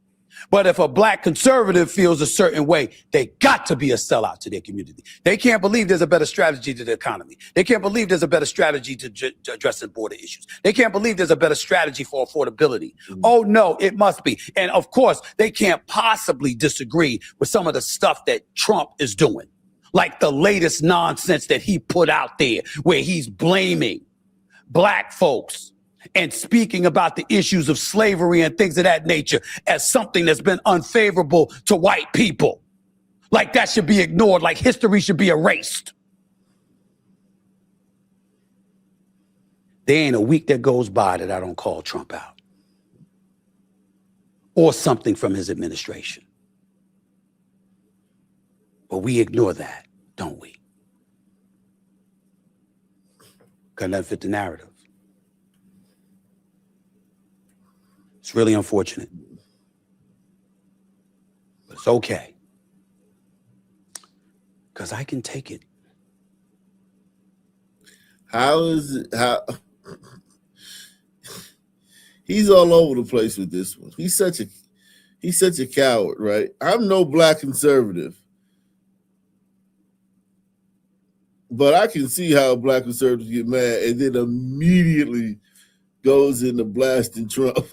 Speaker 10: But if a black conservative feels a certain way, they got to be a sellout to their community. They can't believe there's a better strategy to the economy. They can't believe there's a better strategy to addressing border issues. They can't believe there's a better strategy for affordability. Oh, no, it must be. And of course, they can't possibly disagree with some of the stuff that Trump is doing, like the latest nonsense that he put out there where he's blaming black folks and speaking about the issues of slavery and things of that nature as something that's been unfavorable to white people. Like that should be ignored, like history should be erased. There ain't a week that goes by that I don't call Trump out or something from his administration. But we ignore that, don't we? Because that fit the narrative. It's really unfortunate, but it's okay, because I can take it.
Speaker 1: How is it? He's all over the place with this one. He's such a coward, right? I'm no black conservative, but I can see how black conservatives get mad and then immediately goes into blasting Trump.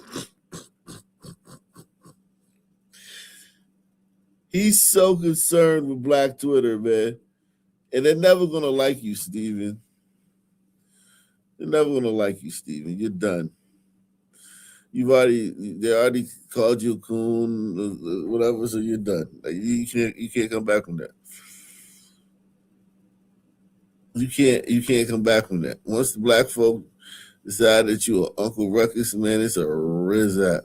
Speaker 1: He's so concerned with black Twitter, man. And they're never going to like you, Steven. They're never going to like you, Steven. You're done. They already called you a coon, whatever, so you're done. Like, you can't come back from that. You can't come back from that. Once the black folk decide that you're Uncle Ruckus, man, it's a rizap.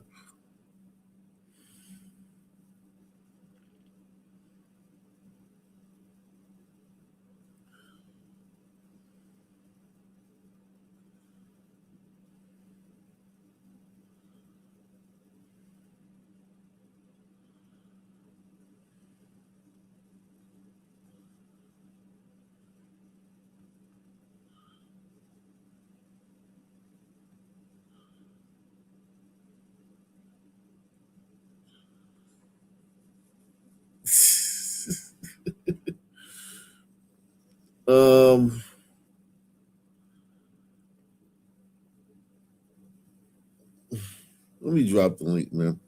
Speaker 1: Let me drop the link, man.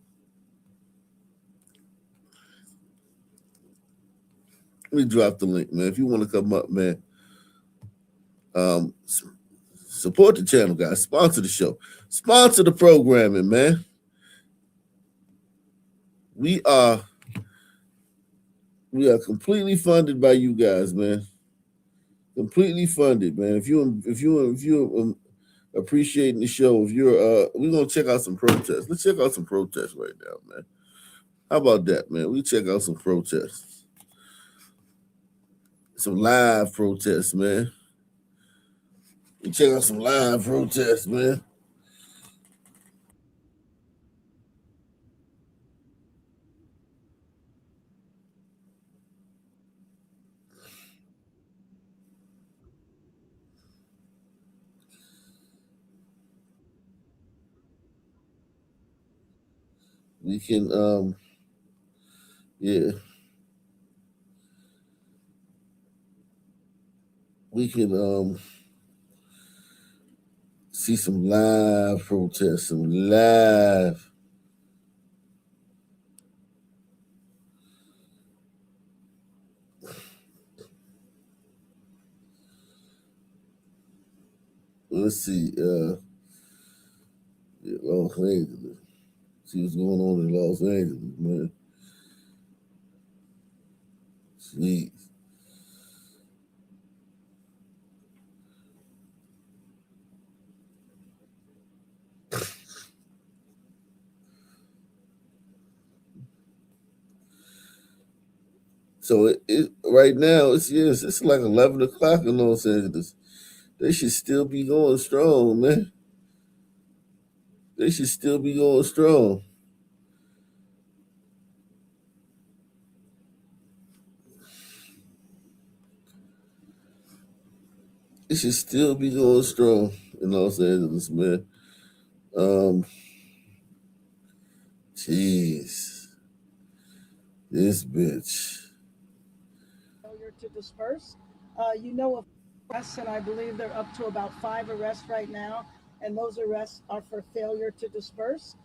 Speaker 1: Let me drop the link, man. If you want to come up, man, support the channel, guys. Sponsor the show. Sponsor the programming, man. We are completely funded by you guys, man. Completely funded, man. If you appreciating the show, if you're we're gonna check out some protests. Let's check out some protests right now, man. How about that, man? We check out some protests. Some live protests, man. We check out some live protests, man. We can we can see some live protests, some live. Let's see, Los Angeles. See what's going on in Los Angeles, man. Jeez. So right now it's like 11 o'clock in Los Angeles. They should still be going strong, man. They should still be going strong. It should still be going strong in Los Angeles, man. Jeez. This bitch.
Speaker 5: Failure to disperse. You know of arrests, and I believe they're up to about 5 arrests right now, and those arrests are for failure to disperse.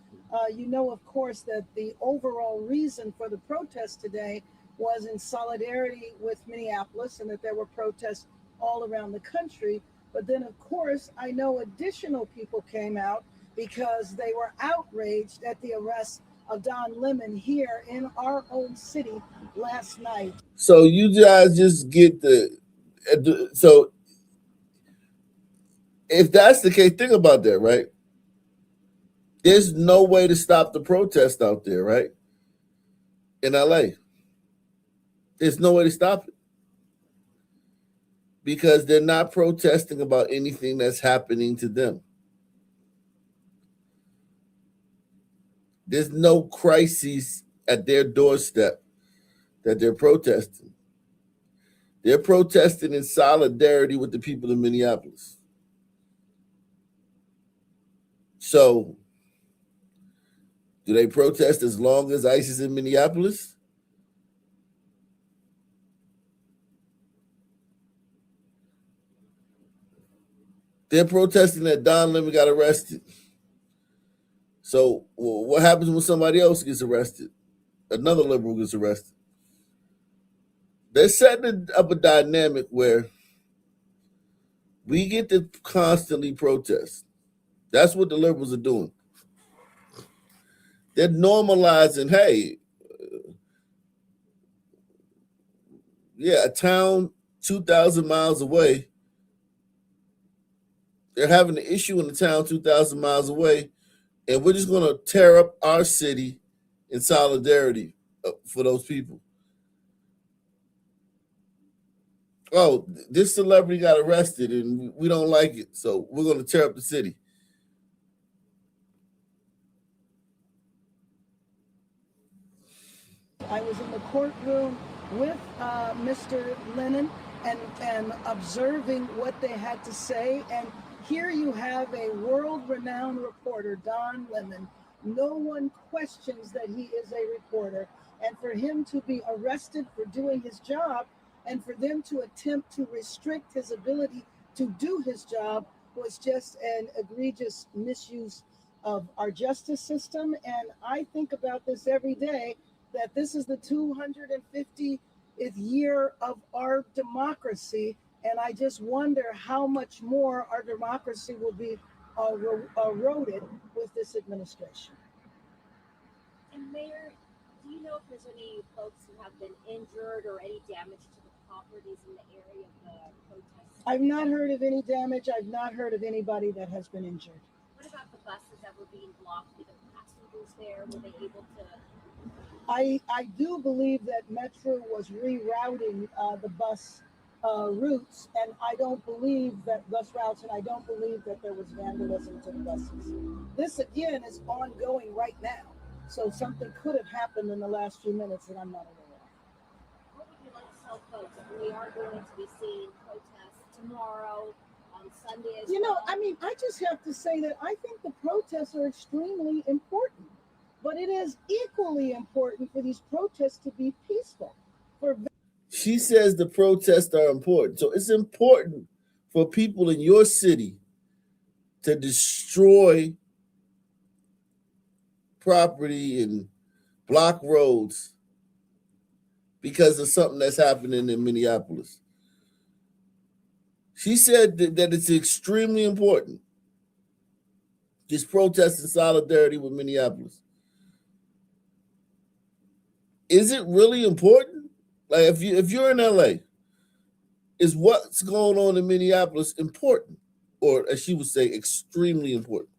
Speaker 5: You know, of course, that the overall reason for the protest today was in solidarity with Minneapolis and that there were protests all around the country. But then, of course, I know additional people came out because they were outraged at the arrest of Don Lemon here in our own city last night.
Speaker 1: So you guys just get so if that's the case, think about that, right? There's no way to stop the protest out there, right? In LA. There's no way to stop it. Because they're not protesting about anything that's happening to them. There's no crises at their doorstep that they're protesting. They're protesting in solidarity with the people of Minneapolis. So, do they protest as long as ICE is in Minneapolis? They're protesting that Don Lemon got arrested. So what happens when somebody else gets arrested? Another liberal gets arrested. They're setting up a dynamic where we get to constantly protest. That's what the liberals are doing. They're normalizing, hey, a town 2,000 miles away, they're having an issue in the town 2,000 miles away, and we're just going to tear up our city in solidarity for those people. Oh, this celebrity got arrested and we don't like it, so we're going to tear up the city.
Speaker 5: I was in the courtroom with Mr. Lennon and observing what they had to say. And here you have a world-renowned reporter, Don Lemon. No one questions that he is a reporter. And for him to be arrested for doing his job and for them to attempt to restrict his ability to do his job was just an egregious misuse of our justice system. And I think about this every day, that this is the 250th year of our democracy. And I just wonder how much more our democracy will be eroded with this administration.
Speaker 11: And Mayor, do you know if there's any folks who have been injured or any damage to the properties in the area of the protest?
Speaker 5: I've not heard of any damage. I've not heard of anybody that has been injured.
Speaker 11: What about the buses that were being blocked? Were the passengers there? Were they able to?
Speaker 5: I do believe that Metro was rerouting the bus routes, and I don't believe that bus routes, and I don't believe that there was vandalism to the buses. This again is ongoing right now, so something could have happened in the last few minutes that I'm not aware of.
Speaker 11: What would you like to tell folks? We are going to be seeing protests tomorrow, on Sunday as well.
Speaker 5: I mean, I just have to say that I think the protests are extremely important. But it is equally important for these protests to be peaceful.
Speaker 1: She says the protests are important. So it's important for people in your city to destroy property and block roads because of something that's happening in Minneapolis. She said that it's extremely important. This protest in solidarity with Minneapolis. Is it really important? Like if you're in LA, is what's going on in Minneapolis important? Or as she would say, extremely important?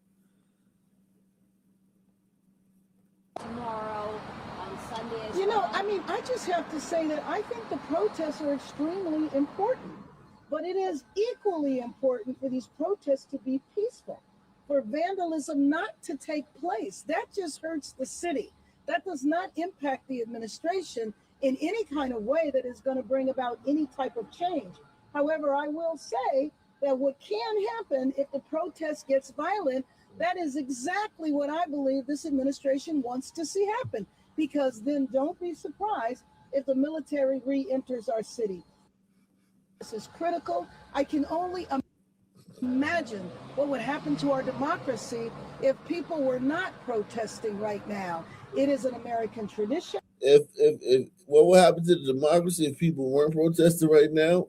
Speaker 11: Tomorrow, on Sunday as
Speaker 5: well. I mean, I just have to say that I think the protests are extremely important, but it is equally important for these protests to be peaceful, for vandalism not to take place. That just hurts the city. That does not impact the administration in any kind of way that is going to bring about any type of change. However, I will say that what can happen if the protest gets violent, that is exactly what I believe this administration wants to see happen, because then don't be surprised if the military re-enters our city. This is critical. I can only imagine what would happen to our democracy if people were not protesting right now. It is an American tradition.
Speaker 1: If what will happen to the democracy if people weren't protesting right now?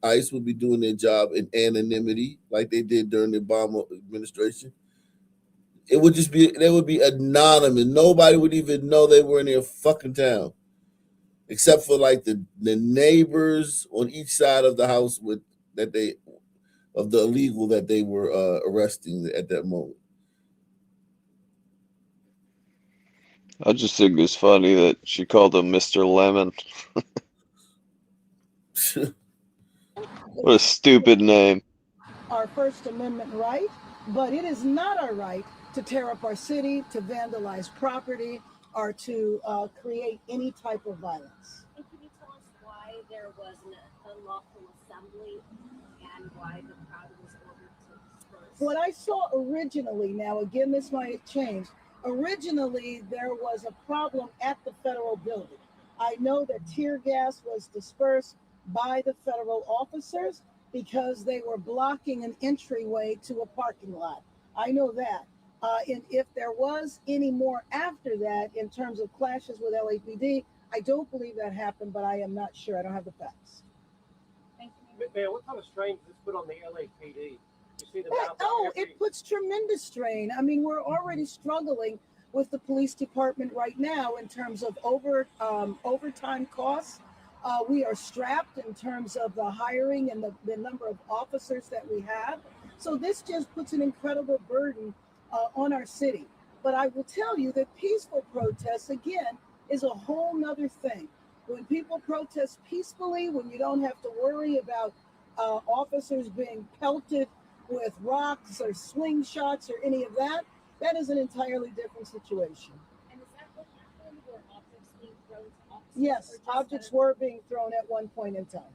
Speaker 1: ICE would be doing their job in anonymity like they did during the Obama administration. It would just be, they would be anonymous. Nobody would even know they were in their fucking town, except for like the neighbors on each side of the house with that they of the illegal that they were arresting at that moment.
Speaker 9: I just think it's funny that she called him Mr. Lemon. What a stupid name.
Speaker 5: Our First Amendment right, but it is not our right to tear up our city, to vandalize property, or to create any type of violence.
Speaker 11: And can you tell us why there was an unlawful assembly and why the crowd was ordered to disperse?
Speaker 5: What I saw originally, now again, this might change. Originally, there was a problem at the federal building. I know that tear gas was dispersed by the federal officers because they were blocking an entryway to a parking lot. I know that. And if there was any more after that in terms of clashes with LAPD, I don't believe that happened, but I am not sure. I don't have the facts.
Speaker 12: Thank you. Mayor, what kind of strain does this put on the LAPD? You see the
Speaker 5: It puts tremendous strain. I mean, we're already struggling with the police department right now in terms of overtime costs. We are strapped in terms of the hiring and the number of officers that we have. So this just puts an incredible burden on our city. But I will tell you that peaceful protests, again, is a whole nother thing. When people protest peacefully, when you don't have to worry about officers being pelted with rocks or slingshots or any of that, that is an entirely different situation.
Speaker 11: And is that what happened? Were objects being thrown to officers?
Speaker 5: Yes, objects were being thrown at one point in time.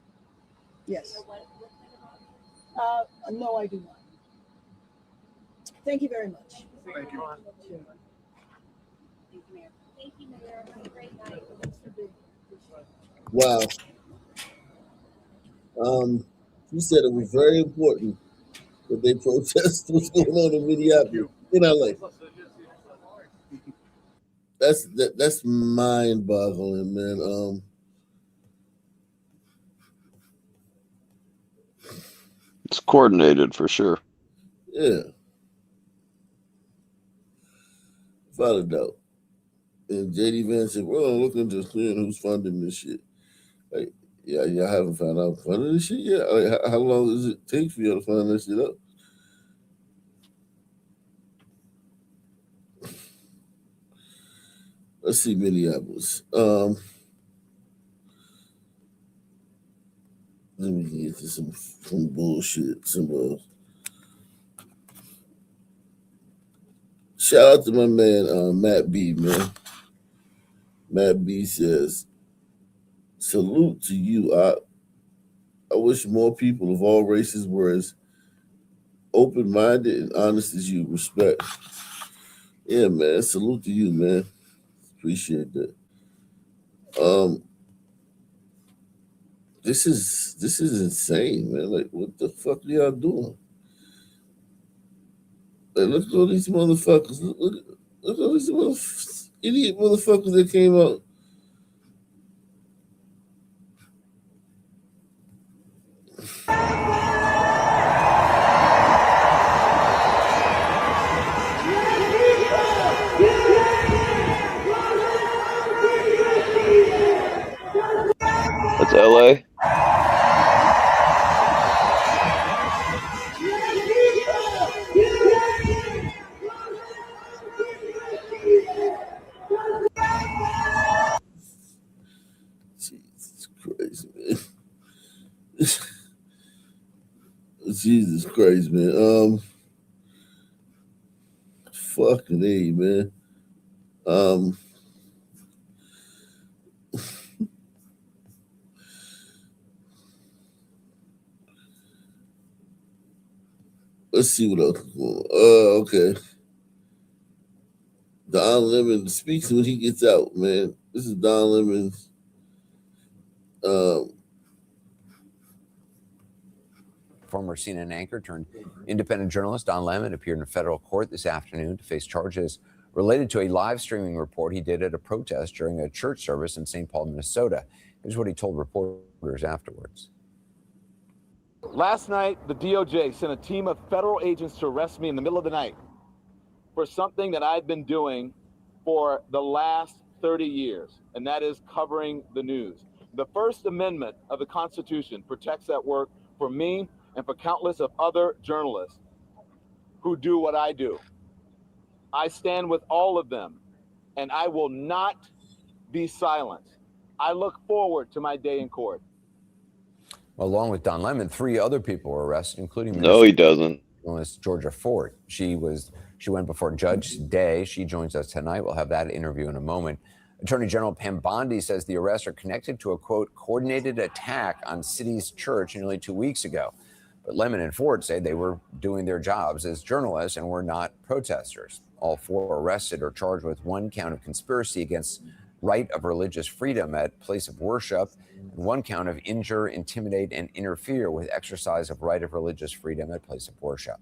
Speaker 5: Yes.
Speaker 11: Do you know what kind of objects?
Speaker 5: No, I do not. Thank you very much.
Speaker 11: Thank you. Mayor. Thank you, Mayor. Have a great night.
Speaker 1: Wow. You said it was very important that they protest what's going on in Minneapolis, in LA. That's mind-boggling, man.
Speaker 9: It's coordinated for sure.
Speaker 1: Yeah. Without a doubt. And JD Vance said, we're gonna look into who's funding this shit. Like, yeah, y'all haven't found out who's funding this shit yet? Like, how long does it take for you to find this shit up? Let's see, Minneapolis. Let me get to some bullshit. Shout out to my man, Matt B, man. Matt B says, salute to you. I wish more people of all races were as open-minded and honest as you. Respect. Yeah, man. Salute to you, man. Appreciate that. This is insane, man. Like, what the fuck are y'all doing? Like, look at all these motherfuckers. Look at all these idiot motherfuckers that came out.
Speaker 9: That's LA.
Speaker 1: Jesus Christ, man. Fucking A, man. Let's see what else is going on. Okay. Don Lemon speaks when he gets out, man. This is Don Lemon's.
Speaker 4: Former CNN anchor turned independent journalist Don Lemon appeared in federal court this afternoon to face charges related to a live streaming report he did at a protest during a church service in St. Paul, Minnesota. Here's what he told reporters afterwards.
Speaker 13: Last night, the DOJ sent a team of federal agents to arrest me in the middle of the night for something that I've been doing for the last 30 years, and that is covering the news. The First Amendment of the Constitution protects that work for me and for countless of other journalists who do what I do. I stand with all of them, and I will not be silent. I look forward to my day in court.
Speaker 4: Along with Don Lemon, 3 other people were arrested, including
Speaker 9: No, he doesn't.
Speaker 4: journalist Georgia Fort. She went before Judge Day. She joins us tonight. We'll have that interview in a moment. Attorney General Pam Bondi says the arrests are connected to a, quote, coordinated attack on City's church nearly 2 weeks ago. But Lemon and Ford say they were doing their jobs as journalists and were not protesters. All 4 arrested are charged with 1 count of conspiracy against right of religious freedom at place of worship, and 1 count of injure, intimidate, and interfere with exercise of right of religious freedom at place of worship.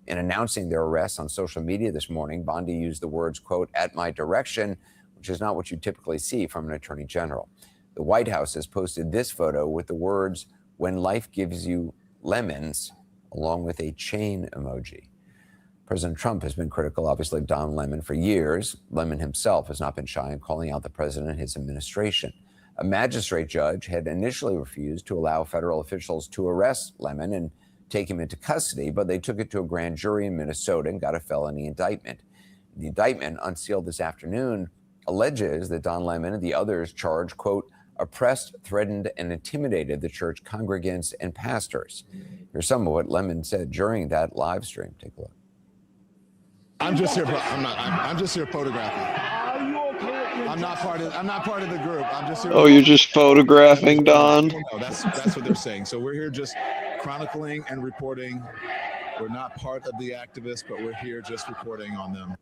Speaker 4: In announcing their arrests on social media this morning, Bondi used the words, quote, at my direction, which is not what you typically see from an attorney general. The White House has posted this photo with the words, when life gives you lemons, along with a chain emoji. President Trump has been critical, obviously, of Don Lemon for years. Lemon himself has not been shy in calling out the president and his administration. A magistrate judge had initially refused to allow federal officials to arrest Lemon and take him into custody, but they took it to a grand jury in Minnesota and got a felony indictment. The indictment, unsealed this afternoon, alleges that Don Lemon and the others charged, quote, oppressed, threatened, and intimidated the church congregants and pastors. Here's some of what Lemon said during that live stream. Take a look.
Speaker 17: I'm just here. I'm just here photographing.
Speaker 13: Are you okay?
Speaker 17: I'm not part of the group. I'm just here.
Speaker 9: Oh, you're just photographing, Don?
Speaker 17: No, that's what they're saying. So we're here just chronicling and reporting. We're not part of the activists, but we're here just reporting on them.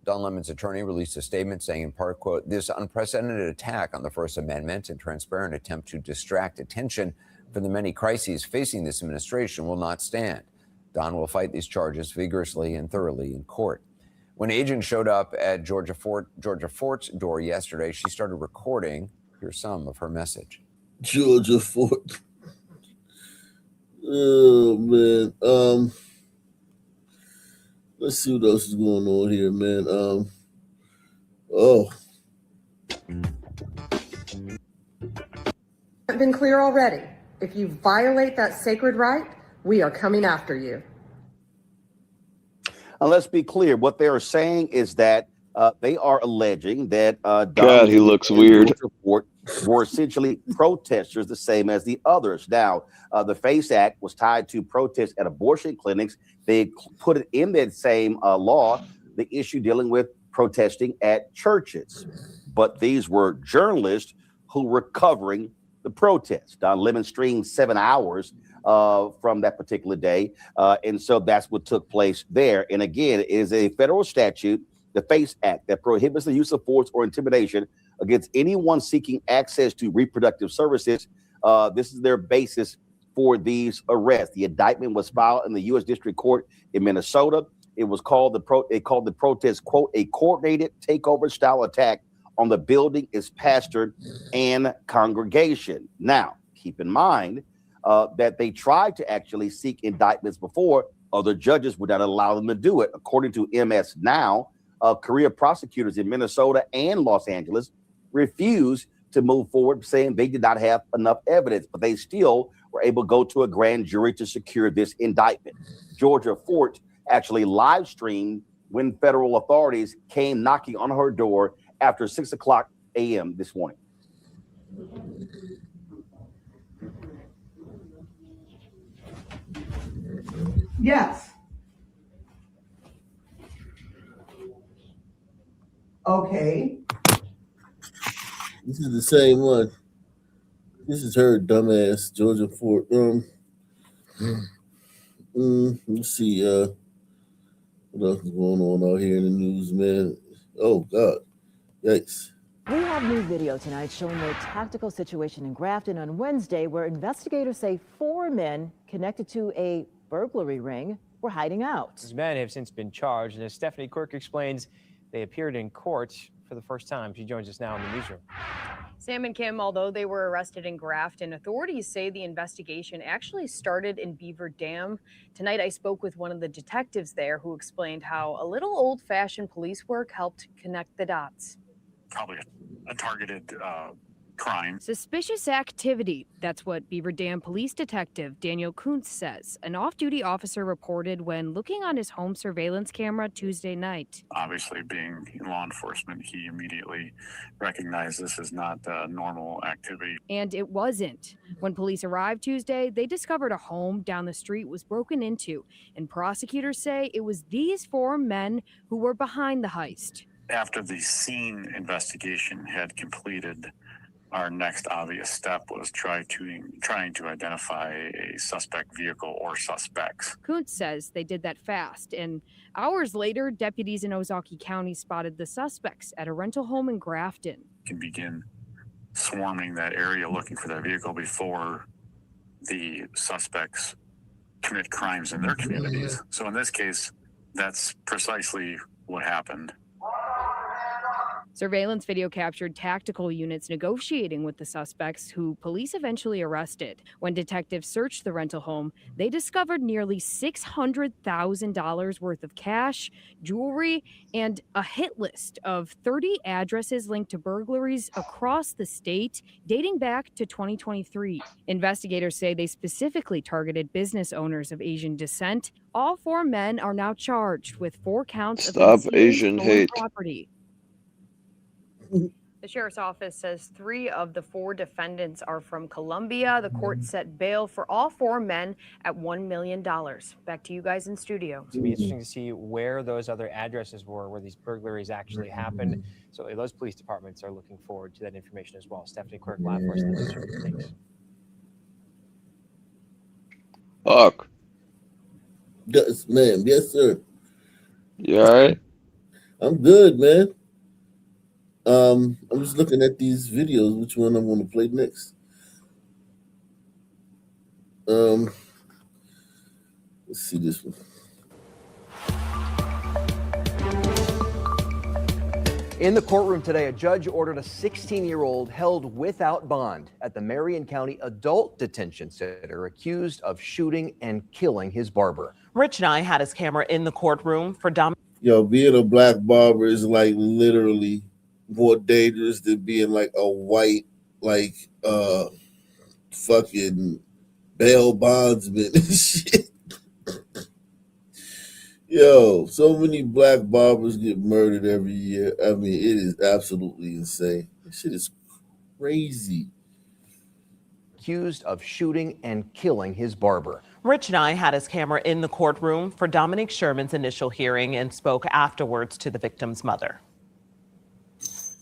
Speaker 4: Don Lemon's attorney released a statement saying, in part, quote, this unprecedented attack on the First Amendment and transparent attempt to distract attention from the many crises facing this administration will not stand. Don will fight these charges vigorously and thoroughly in court. When agents showed up at Georgia Fort's door yesterday, she started recording. Here's some of her message.
Speaker 1: Georgia Fort. Oh, man. Let's see what else is going on here, man.
Speaker 24: I've been clear already. If you violate that sacred right, we are coming after you.
Speaker 25: And let's be clear. What they are saying is that they are alleging that
Speaker 9: God, he looks weird.
Speaker 25: Were essentially protesters, the same as the others. Now, the FACE Act was tied to protests at abortion clinics. They put it in that same law, the issue dealing with protesting at churches. But these were journalists who were covering the protest. Don Lemon streamed 7 hours from that particular day. And so that's what took place there. And again, it is a federal statute, the FACE Act, that prohibits the use of force or intimidation against anyone seeking access to reproductive services. This is their basis for these arrests. The indictment was filed in the U.S. District Court in Minnesota. It was called the protest, quote, a coordinated takeover style attack on the building, its pastor, and congregation. Now, keep in mind that they tried to actually seek indictments before. Other judges would not allow them to do it. According to MS Now, career prosecutors in Minnesota and Los Angeles refused to move forward, saying they did not have enough evidence, but they still were able to go to a grand jury to secure this indictment. Georgia Fort actually live streamed when federal authorities came knocking on her door after 6 o'clock a.m. this morning.
Speaker 15: Yes. Okay.
Speaker 1: This is the same one. This is her dumbass Georgia Ford. Let's see. What else is going on out here in the news, man? Oh God, yikes!
Speaker 16: We have new video tonight showing a tactical situation in Grafton on Wednesday where investigators say 4 men connected to a burglary ring were hiding out.
Speaker 18: These men have since been charged, and as Stephanie Quirk explains, they appeared in court for the first time. She joins us now in the newsroom.
Speaker 19: Sam and Kim, although they were arrested in Grafton, authorities say the investigation actually started in Beaver Dam. Tonight, I spoke with one of the detectives there who explained how a little old-fashioned police work helped connect the dots.
Speaker 20: Probably a targeted crime.
Speaker 19: Suspicious activity. That's what Beaver Dam Police Detective Daniel Kuntz says. An off-duty officer reported when looking on his home surveillance camera Tuesday night.
Speaker 20: Obviously, being in law enforcement, he immediately recognized this as not normal activity.
Speaker 19: And it wasn't. When police arrived Tuesday, they discovered a home down the street was broken into, and prosecutors say it was these 4 men who were behind the heist.
Speaker 20: After the scene investigation had completed, our next obvious step was trying to identify a suspect vehicle or suspects.
Speaker 19: Kuntz says they did that fast, and hours later, deputies in Ozaukee County spotted the suspects at a rental home in Grafton.
Speaker 20: Can begin swarming that area looking for that vehicle before the suspects commit crimes in their communities. So in this case, that's precisely what happened.
Speaker 19: Surveillance video captured tactical units negotiating with the suspects, who police eventually arrested. When detectives searched the rental home, they discovered nearly $600,000 worth of cash, jewelry, and a hit list of 30 addresses linked to burglaries across the state, dating back to 2023. Investigators say they specifically targeted business owners of Asian descent. All 4 men are now charged with 4 counts of concealing
Speaker 9: Asian
Speaker 19: stolen
Speaker 9: hate.
Speaker 19: property. The sheriff's office says 3 of the 4 defendants are from Colombia. The court set bail for all 4 men at $1 million. Back to you guys in studio.
Speaker 18: It's going to be interesting to see where those other addresses were, where these burglaries actually happened. So those police departments are looking forward to that information as well. Stephanie Quirk, live for us in the newsroom. Thanks.
Speaker 9: Fuck.
Speaker 1: Yes, ma'am. Yes, sir.
Speaker 9: You all right?
Speaker 1: I'm good, man. I'm just looking at these videos. Which one I'm going to play next? Let's see this one.
Speaker 26: In the courtroom today, a judge ordered a 16-year-old held without bond at the Marion County Adult Detention Center accused of shooting and killing his barber.
Speaker 27: Rich and I had his camera in the courtroom for
Speaker 1: Yo, being a black barber is like literally more dangerous than being like a white, like fucking bail bondsman and shit. Yo, so many black barbers get murdered every year. I mean, it is absolutely insane. This shit is crazy.
Speaker 26: Accused of shooting and killing his barber.
Speaker 27: Rich and I had his camera in the courtroom for Dominic Sherman's initial hearing and spoke afterwards to the victim's mother.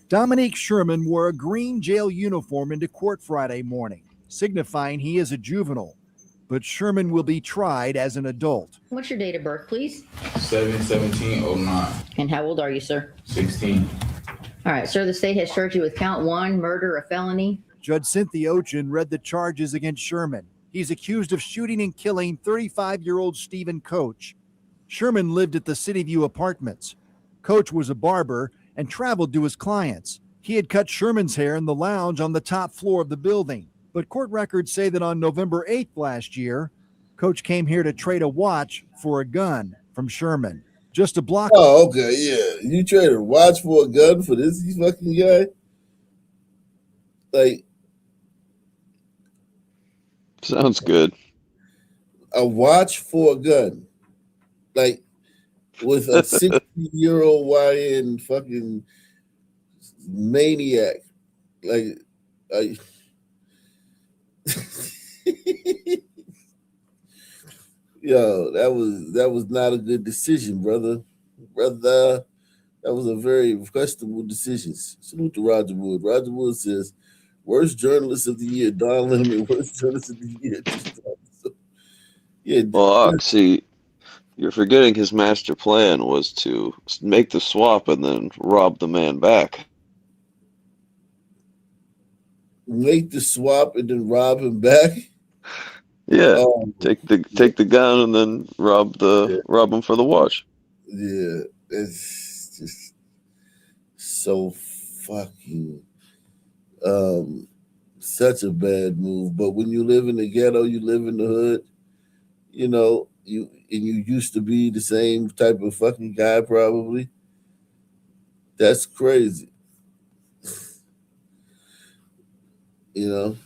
Speaker 28: Dominique Sherman wore a green jail uniform into court Friday morning, signifying he is a juvenile. But Sherman will be tried as an adult.
Speaker 29: What's your date of birth, please?
Speaker 30: 7/17/09.
Speaker 29: And how old are you, sir?
Speaker 30: 16.
Speaker 29: All right, sir, the state has charged you with count 1, murder, a felony.
Speaker 28: Judge Cynthia Ochin read the charges against Sherman. He's accused of shooting and killing 35-year-old Stephen Coach. Sherman lived at the City View Apartments. Coach was a barber and traveled to his clients. He had cut Sherman's hair in the lounge on the top floor of the building. But court records say that on November 8th last year, Coach came here to trade a watch for a gun from Sherman. Just a block.
Speaker 1: Oh, okay, yeah. You traded a watch for a gun for this fucking guy? Like,
Speaker 9: Sounds good.
Speaker 1: a watch for a gun. Like, with a 60-year-old YN fucking maniac. Like, Yo, that was not a good decision, brother. Brother, that was a very questionable decision. Salute to Roger Wood. Roger Wood says, worst journalist of the year, Don Lemon, worst journalist of the year. So, yeah,
Speaker 9: Well, see, you're forgetting his master plan was to make the swap and then rob the man back.
Speaker 1: make the swap and then rob him back.
Speaker 9: Yeah, take the gun and then rob him for the watch.
Speaker 1: Yeah, it's just so fucking such a bad move. But when you live in the ghetto, you live in the hood, you know, you used to be the same type of fucking guy probably. That's crazy. You know?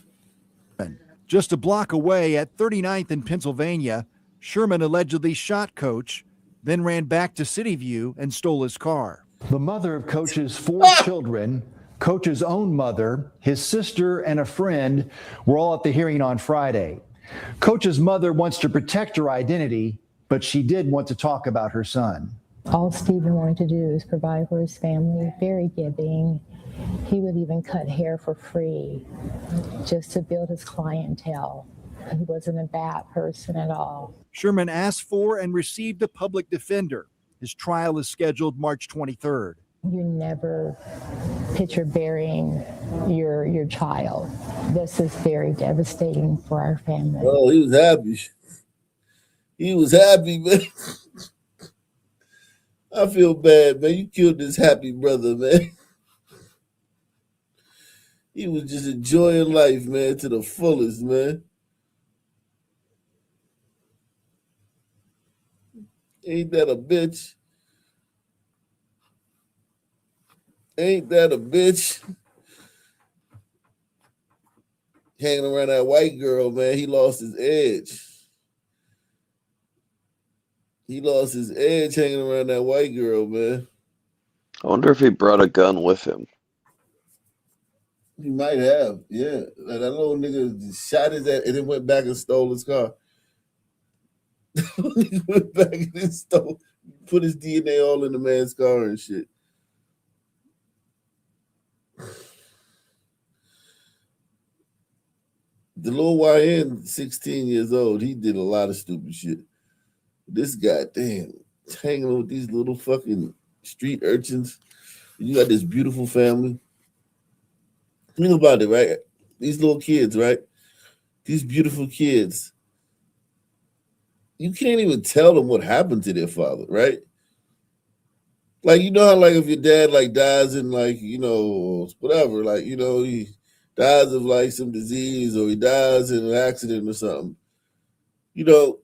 Speaker 28: Just a block away at 39th in Pennsylvania, Sherman allegedly shot Coach, then ran back to City View and stole his car.
Speaker 2: The mother of Coach's 4 children, Coach's own mother, his sister, and a friend were all at the hearing on Friday. Coach's mother wants to protect her identity, but she did want to talk about her son.
Speaker 3: All Stephen wanted to do is provide for his family, very giving. He would even cut hair for free just to build his clientele. He wasn't a bad person at all.
Speaker 28: Sherman asked for and received a public defender. His trial is scheduled March 23rd.
Speaker 3: You never picture burying your child. This is very devastating for our family.
Speaker 1: Oh, he was happy. He was happy, man. I feel bad, man. You killed this happy brother, man. He was just enjoying life, man, to the fullest, man. Ain't that a bitch? Ain't that a bitch? Hanging around that white girl, man, he lost his edge. He lost his edge hanging around that white girl, man.
Speaker 9: I wonder if he brought a gun with him.
Speaker 1: He might have, yeah. That little nigga shot his ass and then went back and stole his car. He went back and stole, put his DNA all in the man's car and shit. The little YN, 16 years old, he did a lot of stupid shit. This guy, damn, hanging with these little fucking street urchins. You got this beautiful family. Think about it, right? These little kids, right? These beautiful kids. You can't even tell them what happened to their father, right? Like, you know how, like, if your dad, like, dies in, like, you know, whatever, like, you know, he dies of, like, some disease or he dies in an accident or something. You know,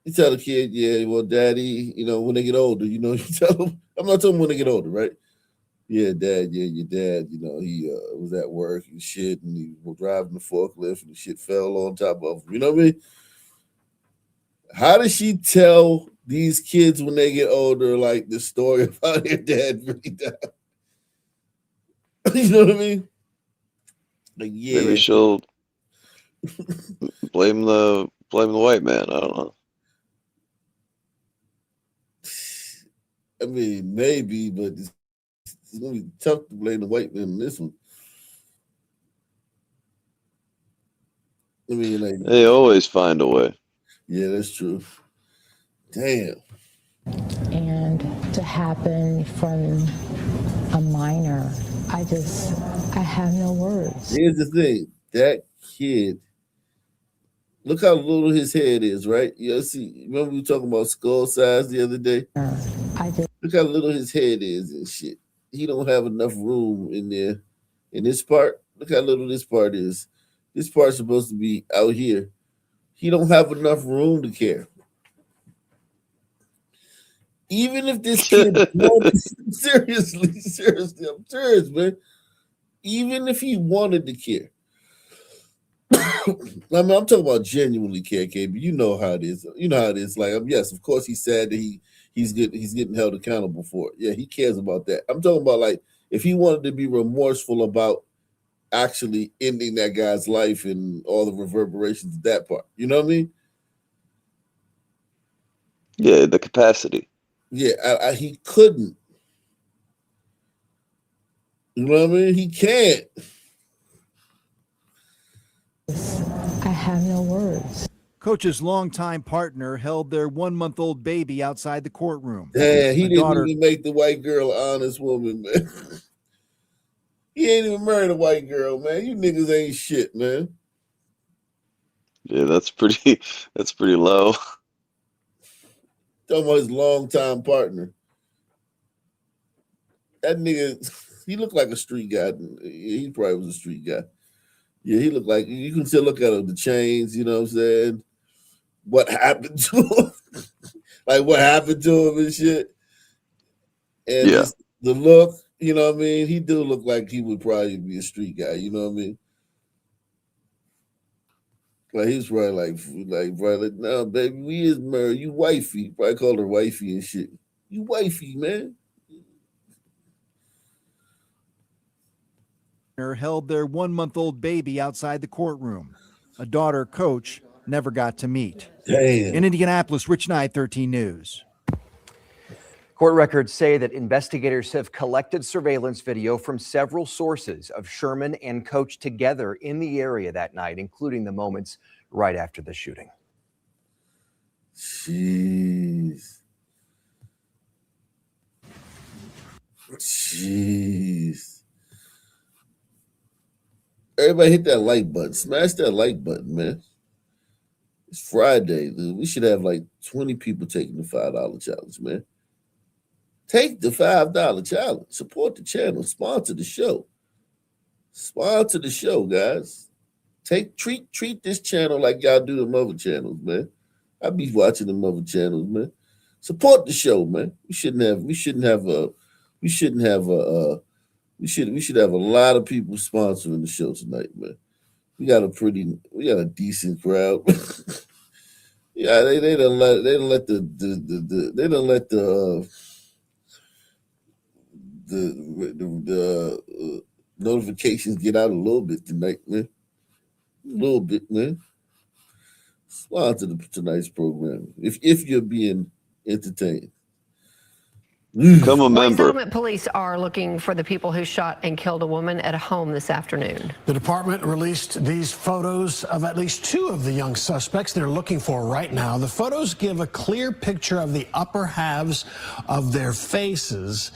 Speaker 1: you tell the kid, yeah, well, daddy, you know, when they get older, you know, you tell them, I'm not telling them when they get older, right? Yeah, dad, yeah, your dad, you know, he was at work and shit, and he was driving the forklift and the shit fell on top of him. You know what I mean? How does she tell these kids when they get older, like, the story of how their dad really died? You know what I mean? Like, yeah.
Speaker 9: Maybe she'll blame the white man. I don't know.
Speaker 1: I mean, maybe, but it's gonna be tough to blame the white man in this one. I mean, like,
Speaker 9: They always find a way.
Speaker 1: Yeah, that's true. Damn.
Speaker 3: And to happen from a minor, I have no words.
Speaker 1: Here's the thing. That kid, look how little his head is, right? You see, remember we were talking about skull size the other day? Look how little his head is and shit. He don't have enough room in there. In this part, look how little this part is. This part's supposed to be out here. He don't have enough room to care. Even if this kid wanted, seriously, I'm serious, man. Even if he wanted to care. I mean, I'm talking about genuinely care, KB. You know how it is. You know how it is. Like, yes, of course, he's sad that he's getting held accountable for it. Yeah, he cares about that. I'm talking about, like, if he wanted to be remorseful about actually ending that guy's life and all the reverberations of that part. You know what I mean?
Speaker 9: Yeah, the capacity.
Speaker 1: Yeah, he couldn't. You know what I mean? He can't.
Speaker 3: I have no words.
Speaker 28: Coach's longtime partner held their 1-month-old baby outside the courtroom.
Speaker 1: Damn, he
Speaker 28: A
Speaker 1: didn't
Speaker 28: daughter
Speaker 1: even make the white girl an honest woman, man. He ain't even married a white girl, man. You niggas ain't shit, man.
Speaker 9: Yeah, that's pretty low.
Speaker 1: Talking about his longtime partner. That nigga, he looked like a street guy. He probably was a street guy. Yeah, he looked like, you can still look at him, the chains, you know what I'm saying? What happened to him? Like what happened to him and shit. And
Speaker 9: Yeah.
Speaker 1: just the look, you know what I mean? He do look like he would probably be a street guy, you know what I mean? Like he was probably like, bro, no, baby, we is married. You wifey. Probably called her wifey and shit. You wifey, man.
Speaker 28: held their 1-month-old baby outside the courtroom. A daughter Coach never got to meet.
Speaker 1: Damn.
Speaker 28: In Indianapolis, Rich Knight, 13 News.
Speaker 26: Court records say that investigators have collected surveillance video from several sources of Sherman and Coach together in the area that night, including the moments right after the shooting.
Speaker 1: Jeez. Everybody hit that like button. Smash that like button, man. It's Friday, dude. We should have like 20 people taking the $5 challenge, man. Take the $5 challenge. Support the channel. Sponsor the show. Sponsor the show, guys. Treat this channel like y'all do the other channels, man. I be watching the other channels, man. Support the show, man. We should have a lot of people sponsoring the show tonight, man. We got a decent crowd. Yeah, they don't let the notifications get out a little bit tonight, man. A little bit, man. Sponsor tonight's program if you're being entertained.
Speaker 9: Become a
Speaker 5: White
Speaker 9: member.
Speaker 5: Settlement police are looking for the people who shot and killed a woman at a home this afternoon.
Speaker 6: The department released these photos of at least 2 of the young suspects they're looking for right now. The photos give a clear picture of the upper halves of their faces.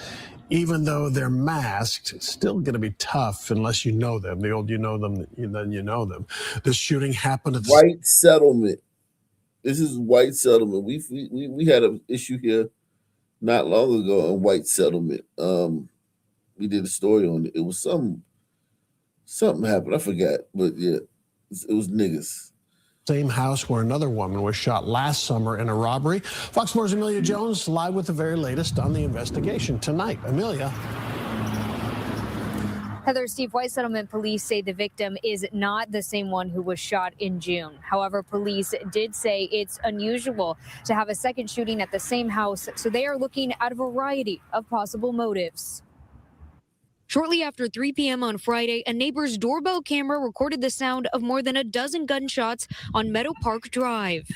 Speaker 6: Even though they're masked, it's still going to be tough unless you know them. The old you know them, then you know them. This shooting happened at the
Speaker 1: White Settlement. This is White Settlement. We had an issue here not long ago on White Settlement. We did a story on it. It was something happened. I forgot, but yeah, it was niggas.
Speaker 6: same house where another woman was shot last summer in a robbery. Fox 4's Amelia Jones live with the very latest on the investigation tonight. Amelia.
Speaker 7: Heather, Steve, White Settlement police say the victim is not the same one who was shot in June. However, police did say it's unusual to have a second shooting at the same house, so they are looking at a variety of possible motives. Shortly after 3 p.m. on Friday, a neighbor's doorbell camera recorded the sound of more than a dozen gunshots on Meadow Park Drive.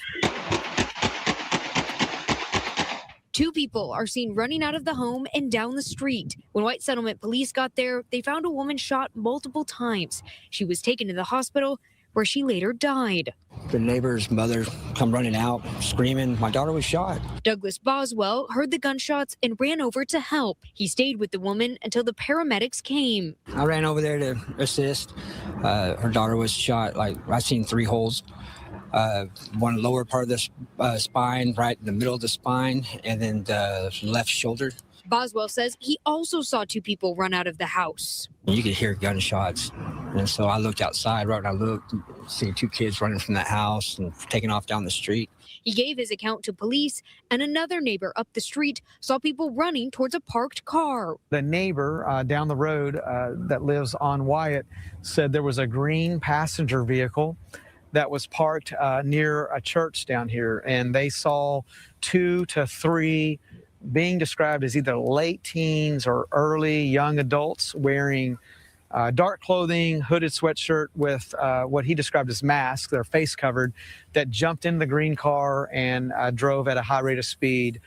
Speaker 7: 2 people are seen running out of the home and down the street. When White Settlement police got there, they found a woman shot multiple times. She was taken to the hospital, where she later died.
Speaker 8: The neighbor's mother come running out, screaming, "My daughter was shot."
Speaker 7: Douglas Boswell heard the gunshots and ran over to help. He stayed with the woman until the paramedics came.
Speaker 8: I ran over there to assist. Her daughter was shot. I seen 3 holes. One lower part of the spine, right in the middle of the spine, and then the left shoulder.
Speaker 7: Boswell says he also saw 2 people run out of the house.
Speaker 8: You could hear gunshots. And so I looked outside, right when I looked, see 2 kids running from that house and taking off down the street.
Speaker 7: He gave his account to police, and another neighbor up the street saw people running towards a parked car.
Speaker 10: The neighbor down the road that lives on Wyatt said there was a green passenger vehicle that was parked near a church down here, and they saw 2 to 3 being described as either late teens or early young adults wearing dark clothing, hooded sweatshirt with what he described as masks, their face covered, that jumped in the green car and drove at a high rate of speed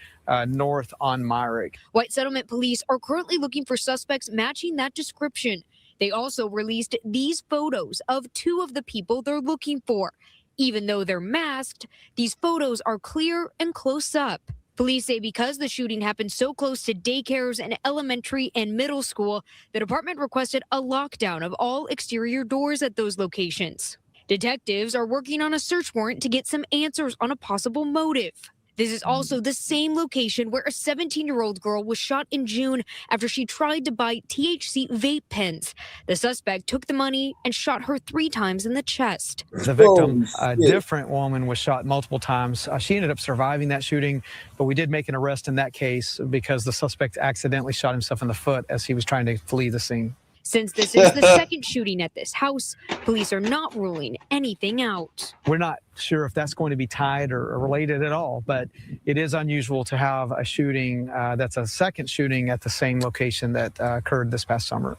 Speaker 10: north on Myrick.
Speaker 7: White Settlement police are currently looking for suspects matching that description. They also released these photos of two of the people they're looking for. Even though they're masked, these photos are clear and close up. Police say because the shooting happened so close to daycares and elementary and middle school, the department requested a lockdown of all exterior doors at those locations. Detectives are working on a search warrant to get some answers on a possible motive. This is also the same location where a 17-year-old girl was shot in June after she tried to buy THC vape pens. The suspect took the money and shot her 3 times in the chest.
Speaker 10: The victim, a different woman, was shot multiple times. She ended up surviving that shooting, but we did make an arrest in that case because the suspect accidentally shot himself in the foot as he was trying to flee the scene.
Speaker 7: Since this is the second shooting at this house, police are not ruling anything out.
Speaker 10: We're not sure if that's going to be tied or related at all, but it is unusual to have a shooting that's a second shooting at the same location that occurred this past summer.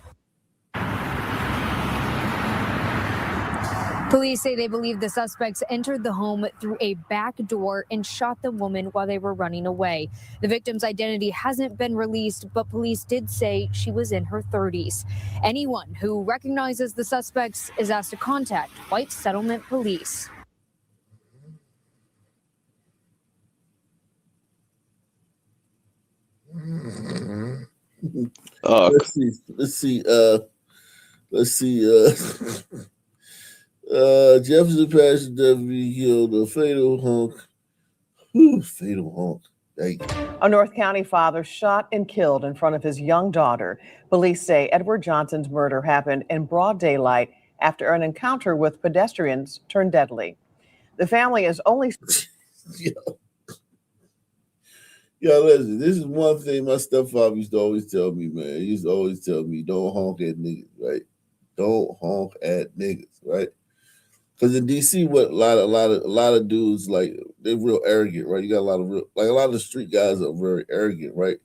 Speaker 7: Police say they believe the suspects entered the home through a back door and shot the woman while they were running away. The victim's identity hasn't been released, but police did say she was in her 30s. Anyone who recognizes the suspects is asked to contact White Settlement Police.
Speaker 1: Let's see. Jefferson Parish deputy killed a fatal honk. Fatal honk. Dang.
Speaker 4: A North County father shot and killed in front of his young daughter. Police say Edward Johnson's murder happened in broad daylight after an encounter with pedestrians turned deadly. The family is only...
Speaker 1: Yo, listen, this is one thing my stepfather used to always tell me, man. He used to always tell me, don't honk at niggas, right? Don't honk at niggas, right? Because in DC, what a lot of dudes, like, they're real arrogant, right? You got a lot of the street guys are very arrogant, right?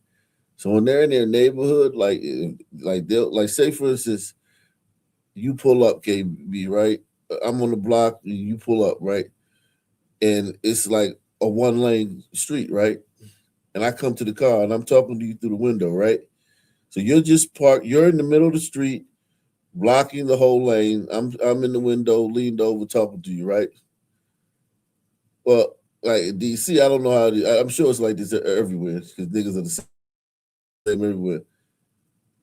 Speaker 1: So when they're in their neighborhood, they'll say for instance, you pull up, KB, right? I'm on the block, you pull up, right? And it's like a 1-lane street, right? And I come to the car and I'm talking to you through the window, right? So you're just parked, you're in the middle of the street, blocking the whole lane. I'm in the window, leaned over, talking to you, right? Well, like in DC, I don't know how I'm sure it's like this everywhere because niggas are the same everywhere.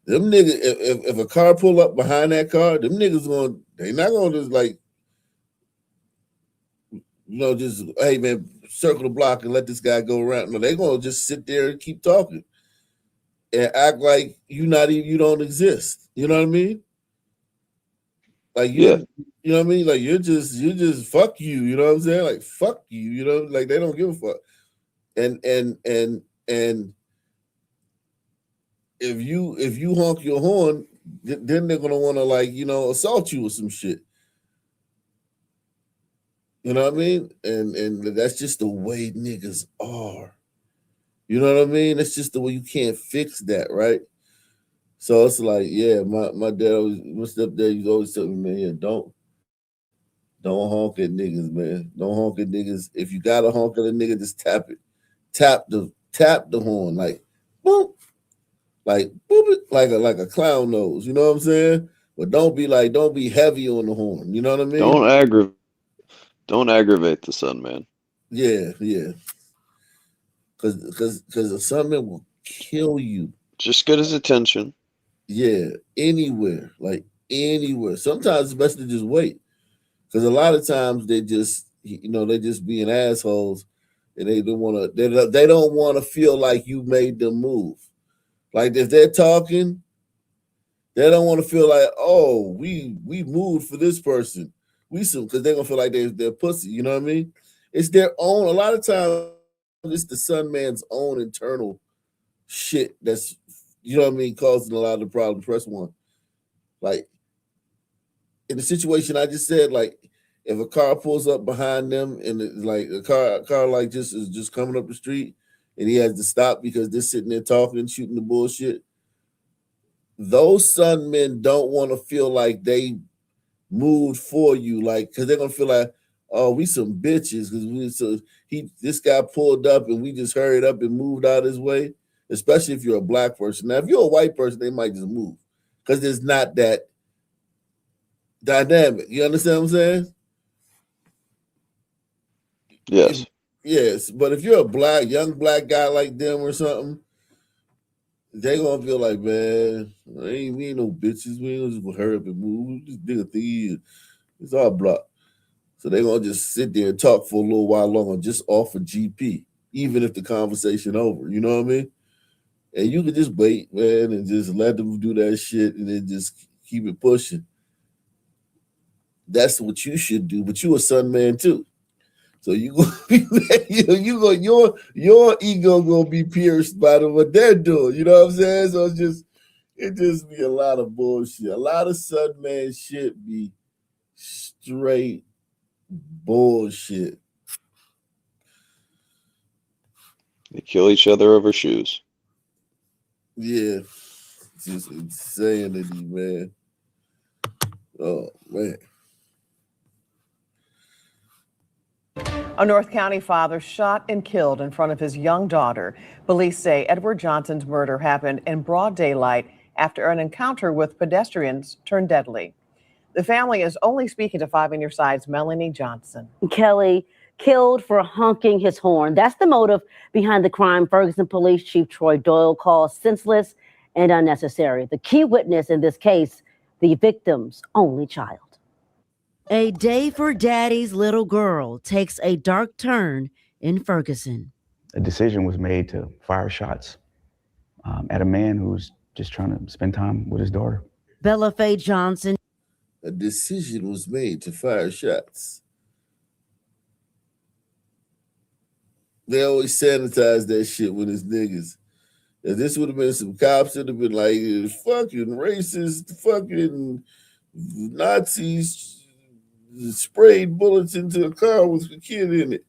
Speaker 1: Them niggas, if a car pull up behind that car, them niggas they not gonna just like, just, hey man, circle the block and let this guy go around. No, they're gonna just sit there and keep talking and act like you don't exist. You know what I mean? Like you know what I mean? Like you're just fuck you. You know what I'm saying? Like fuck you. You know, like they don't give a fuck. And if you honk your horn, then they're gonna want to assault you with some shit. You know what I mean? And that's just the way niggas are. You know what I mean? It's just the way, you can't fix that, right? So it's like, yeah, my dad, my stepdad used to always tell me, man, yeah, don't honk at niggas, man. Don't honk at niggas. If you gotta honk at a nigga, just tap it. Tap the horn, like boop, like boop it, like a clown nose. You know what I'm saying? But don't be heavy on the horn. You know what I mean?
Speaker 9: Don't aggravate the son, man.
Speaker 1: Yeah. Because the son man will kill you.
Speaker 9: Just get his attention.
Speaker 1: Yeah, anywhere. Sometimes it's best to just wait. Because a lot of times they just being assholes and they don't want to feel like you made them move. Like if they're talking, they don't want to feel like, oh, we moved for this person. Because they're gonna feel like they're pussy, you know what I mean? It's their own, a lot of times it's the son man's own internal shit that's, you know what I mean, causing a lot of the problems. Press 1. Like in the situation I just said, like if a car pulls up behind them and it's like a car like is just coming up the street and he has to stop because they're sitting there talking and shooting the bullshit, those son men don't want to feel like they moved for you, like, because they're gonna feel like, oh, we some bitches because this guy pulled up and we just hurried up and moved out his way. Especially if you're a black person. Now, if you're a white person, they might just move because there's not that dynamic. You understand what I'm saying?
Speaker 9: Yes.
Speaker 1: Yes, but if you're a young black guy like them or something, they gonna feel like, man, we ain't no bitches. We ain't just gonna hurry up and move. Just dig a thing. It's all block. So they gonna just sit there and talk for a little while longer, just off of GP, even if the conversation over. You know what I mean? And you could just wait, man, and just let them do that shit, and then just keep it pushing. That's what you should do. But you a son man too. So your ego gonna be pierced by what they're doing. You know what I'm saying? So it just be a lot of bullshit. A lot of son man shit be straight bullshit.
Speaker 9: They kill each other over shoes.
Speaker 1: Yeah, just insanity, man. Oh man.
Speaker 4: A North County father shot and killed in front of his young daughter. Police say Edward Johnson's murder happened in broad daylight after an encounter with pedestrians turned deadly. The family is only speaking to 5 on Your Side's Melanie Johnson.
Speaker 11: Kelly killed for honking his horn. That's the motive behind the crime. Ferguson Police Chief Troy Doyle calls senseless and unnecessary. The key witness in this case, the victim's only child.
Speaker 12: A day for daddy's little girl takes a dark turn in Ferguson.
Speaker 13: A decision was made to fire shots at a man who's just trying to spend time with his daughter.
Speaker 12: Bella Faye Johnson.
Speaker 1: A decision was made to fire shots. They always sanitize that shit when it's niggas. If this would have been some cops, it would have been like, fucking racist, fucking Nazis sprayed bullets into a car with a kid in it.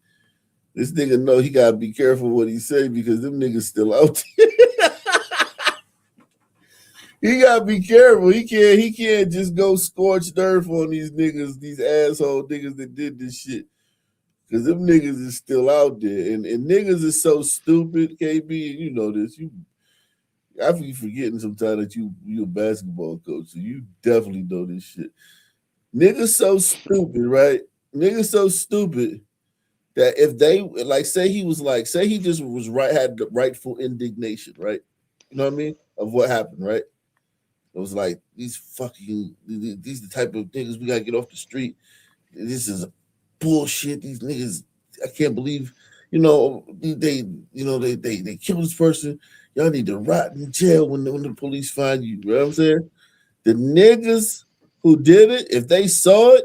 Speaker 1: This nigga know he gotta be careful what he say because them niggas still out there. He gotta be careful. He can't just go scorched earth on these niggas, these asshole niggas that did this shit. Cause them niggas is still out there. And niggas is so stupid, KB, and you know this. I be forgetting sometimes that you a basketball coach, so you definitely know this shit. Niggas so stupid, right? Niggas so stupid that if they say he just was right, had the rightful indignation, right? You know what I mean? Of what happened, right? It was like these the type of niggas we gotta get off the street. This is bullshit. These niggas, I can't believe, they killed this person. Y'all need to rot in jail when the police find you. You know what I'm saying? The niggas who did it, if they saw it,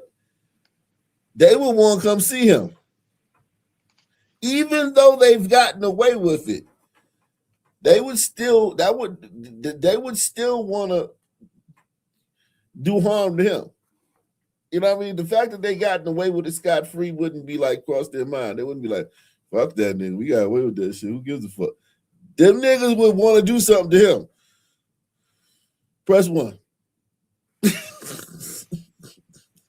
Speaker 1: they would want to come see him. Even though they've gotten away with it, they would still want to do harm to him. You know what I mean? The fact that they gotten away with it scot-free wouldn't be like cross their mind. They wouldn't be like, fuck that nigga. We got away with that shit. Who gives a fuck? Them niggas would want to do something to him. Press 1.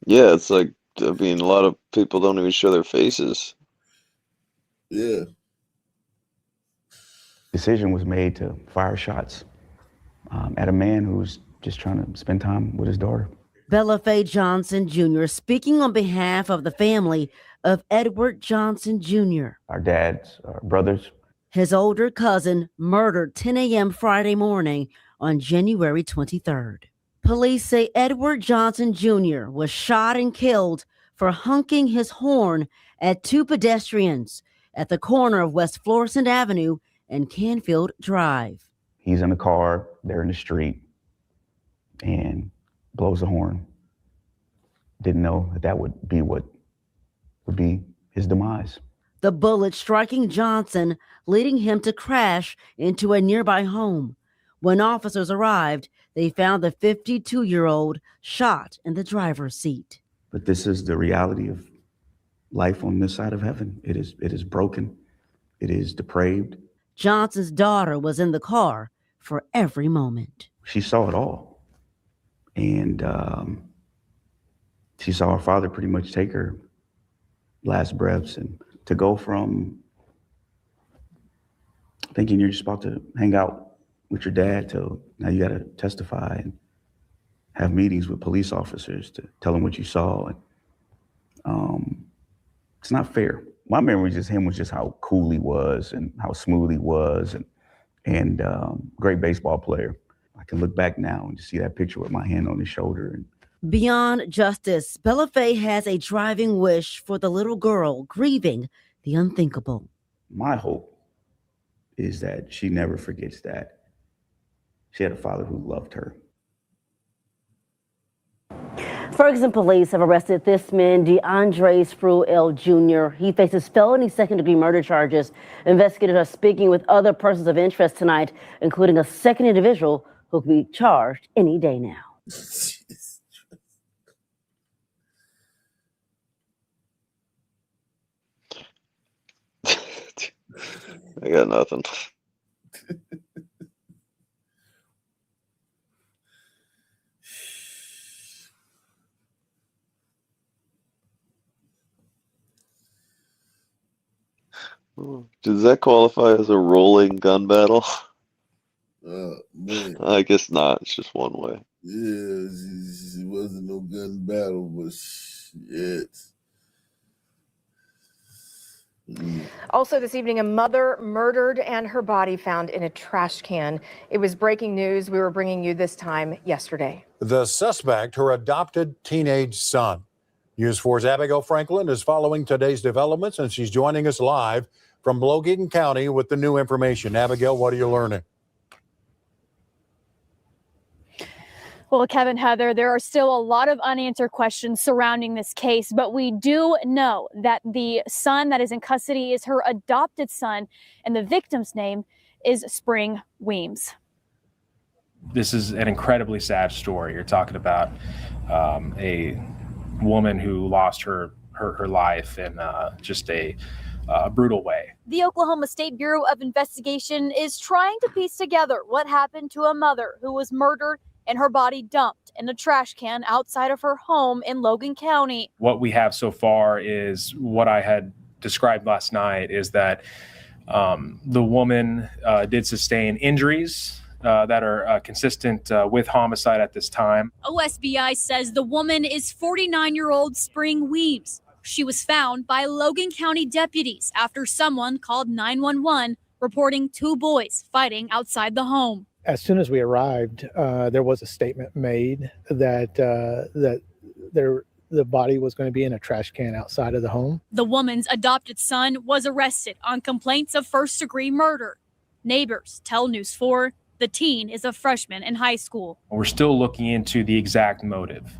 Speaker 9: Yeah, it's like, I mean, a lot of people don't even show their faces.
Speaker 1: Yeah.
Speaker 13: Decision was made to fire shots at a man who's just trying to spend time with his daughter.
Speaker 12: Bella Faye Johnson Jr. speaking on behalf of the family of Edward Johnson Jr.
Speaker 13: Our dads, our brothers.
Speaker 12: His older cousin murdered 10 a.m. Friday morning on January 23rd. Police say Edward Johnson Jr. was shot and killed for honking his horn at 2 pedestrians at the corner of West Florissant Avenue and Canfield Drive.
Speaker 13: He's in the car, they're in the street, and blows the horn. Didn't know that would be what would be his demise.
Speaker 12: The bullet striking Johnson, leading him to crash into a nearby home. When officers arrived, they found the 52-year-old shot in the driver's seat.
Speaker 13: But this is the reality of life on this side of heaven. It is broken. It is depraved.
Speaker 12: Johnson's daughter was in the car for every moment.
Speaker 13: she saw it all. And she saw her father pretty much take her last breaths, and to go from thinking you're just about to hang out with your dad to now you got to testify and have meetings with police officers to tell them what you saw. And it's not fair. My memory of him was just how cool he was and how smooth he was, and great baseball player. I can look back now and just see that picture with my hand on his shoulder. And
Speaker 12: Beyond justice, Bella Faye has a driving wish for the little girl grieving the unthinkable.
Speaker 13: my hope is that she never forgets that she had a father who loved her.
Speaker 11: Ferguson police have arrested this man, DeAndre Spruill Jr. He faces felony second-degree murder charges. Investigators are speaking with other persons of interest tonight, including a second individual who could be charged any day now.
Speaker 9: I got nothing. Does that qualify as a rolling gun battle?
Speaker 1: Man.
Speaker 9: I guess not. It's just one way.
Speaker 1: Yeah, it wasn't no gun battle, but shit.
Speaker 14: Also this evening, a mother murdered and her body found in a trash can. It was breaking news. We were bringing you this time yesterday.
Speaker 15: The suspect, her adopted teenage son. News 4's Abigail Franklin is following today's developments, and she's joining us live from Logan County with the new information. Abigail, what are you learning?
Speaker 16: Well, Kevin, Heather, there are still a lot of unanswered questions surrounding this case, but we do know that the son that is in custody is her adopted son, and the victim's name is Spring Weems.
Speaker 17: This is an incredibly sad story. You're talking about a woman who lost her life in just a brutal way.
Speaker 16: The Oklahoma State Bureau of Investigation is trying to piece together what happened to a mother who was murdered and her body dumped in a trash can outside of her home in Logan County.
Speaker 17: What we have so far is what I had described last night, is that the woman did sustain injuries that are consistent with homicide at this time.
Speaker 16: OSBI says the woman is 49-year-old Spring Weems. She was found by Logan County deputies after someone called 911 reporting two boys fighting outside the home.
Speaker 20: As soon as we arrived, there was a statement made that the body was going to be in a trash can outside of the home.
Speaker 16: The woman's adopted son was arrested on complaints of first-degree murder. Neighbors tell News 4 the teen is a freshman in high school.
Speaker 17: We're still looking into the exact motive,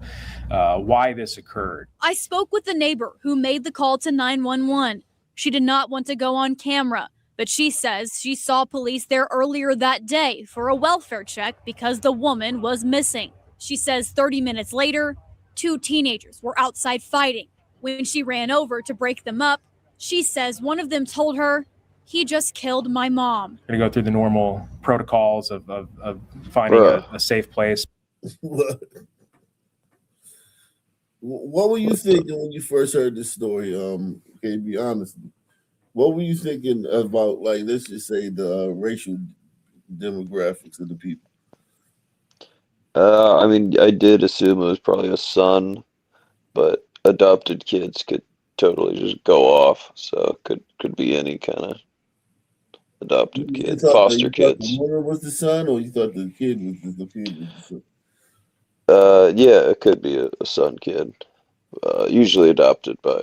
Speaker 17: why this occurred.
Speaker 16: I spoke with the neighbor who made the call to 911. She did not want to go on camera, but she says she saw police there earlier that day for a welfare check because the woman was missing. She says 30 minutes later, two teenagers were outside fighting. When she ran over to break them up, she says one of them told her, "He just killed my mom."
Speaker 17: We're going to go through the normal protocols of finding a safe place.
Speaker 1: What were you thinking when you first heard this story? Okay, be honest. What were you thinking about, like, let's just say the racial demographics of the people?
Speaker 9: I mean, I did assume it was probably a son, but adopted kids could totally just go off. So it could be any kind of adopted kid, foster kids.
Speaker 1: The mother was the son, or you thought the kid was the son?
Speaker 9: Yeah, it could be a son kid. Usually adopted by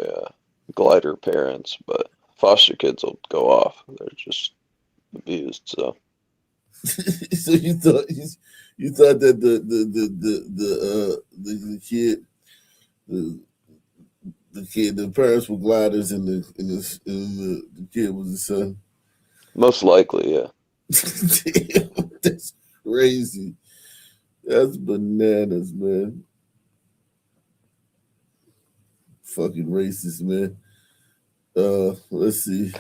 Speaker 9: glider parents, but foster kids will go off. They're just abused. So,
Speaker 1: so you thought that the parents were gliders and the kid was the son.
Speaker 9: Most likely, yeah.
Speaker 1: Damn, that's crazy. That's bananas, man. Fucking racist, man. Let's see.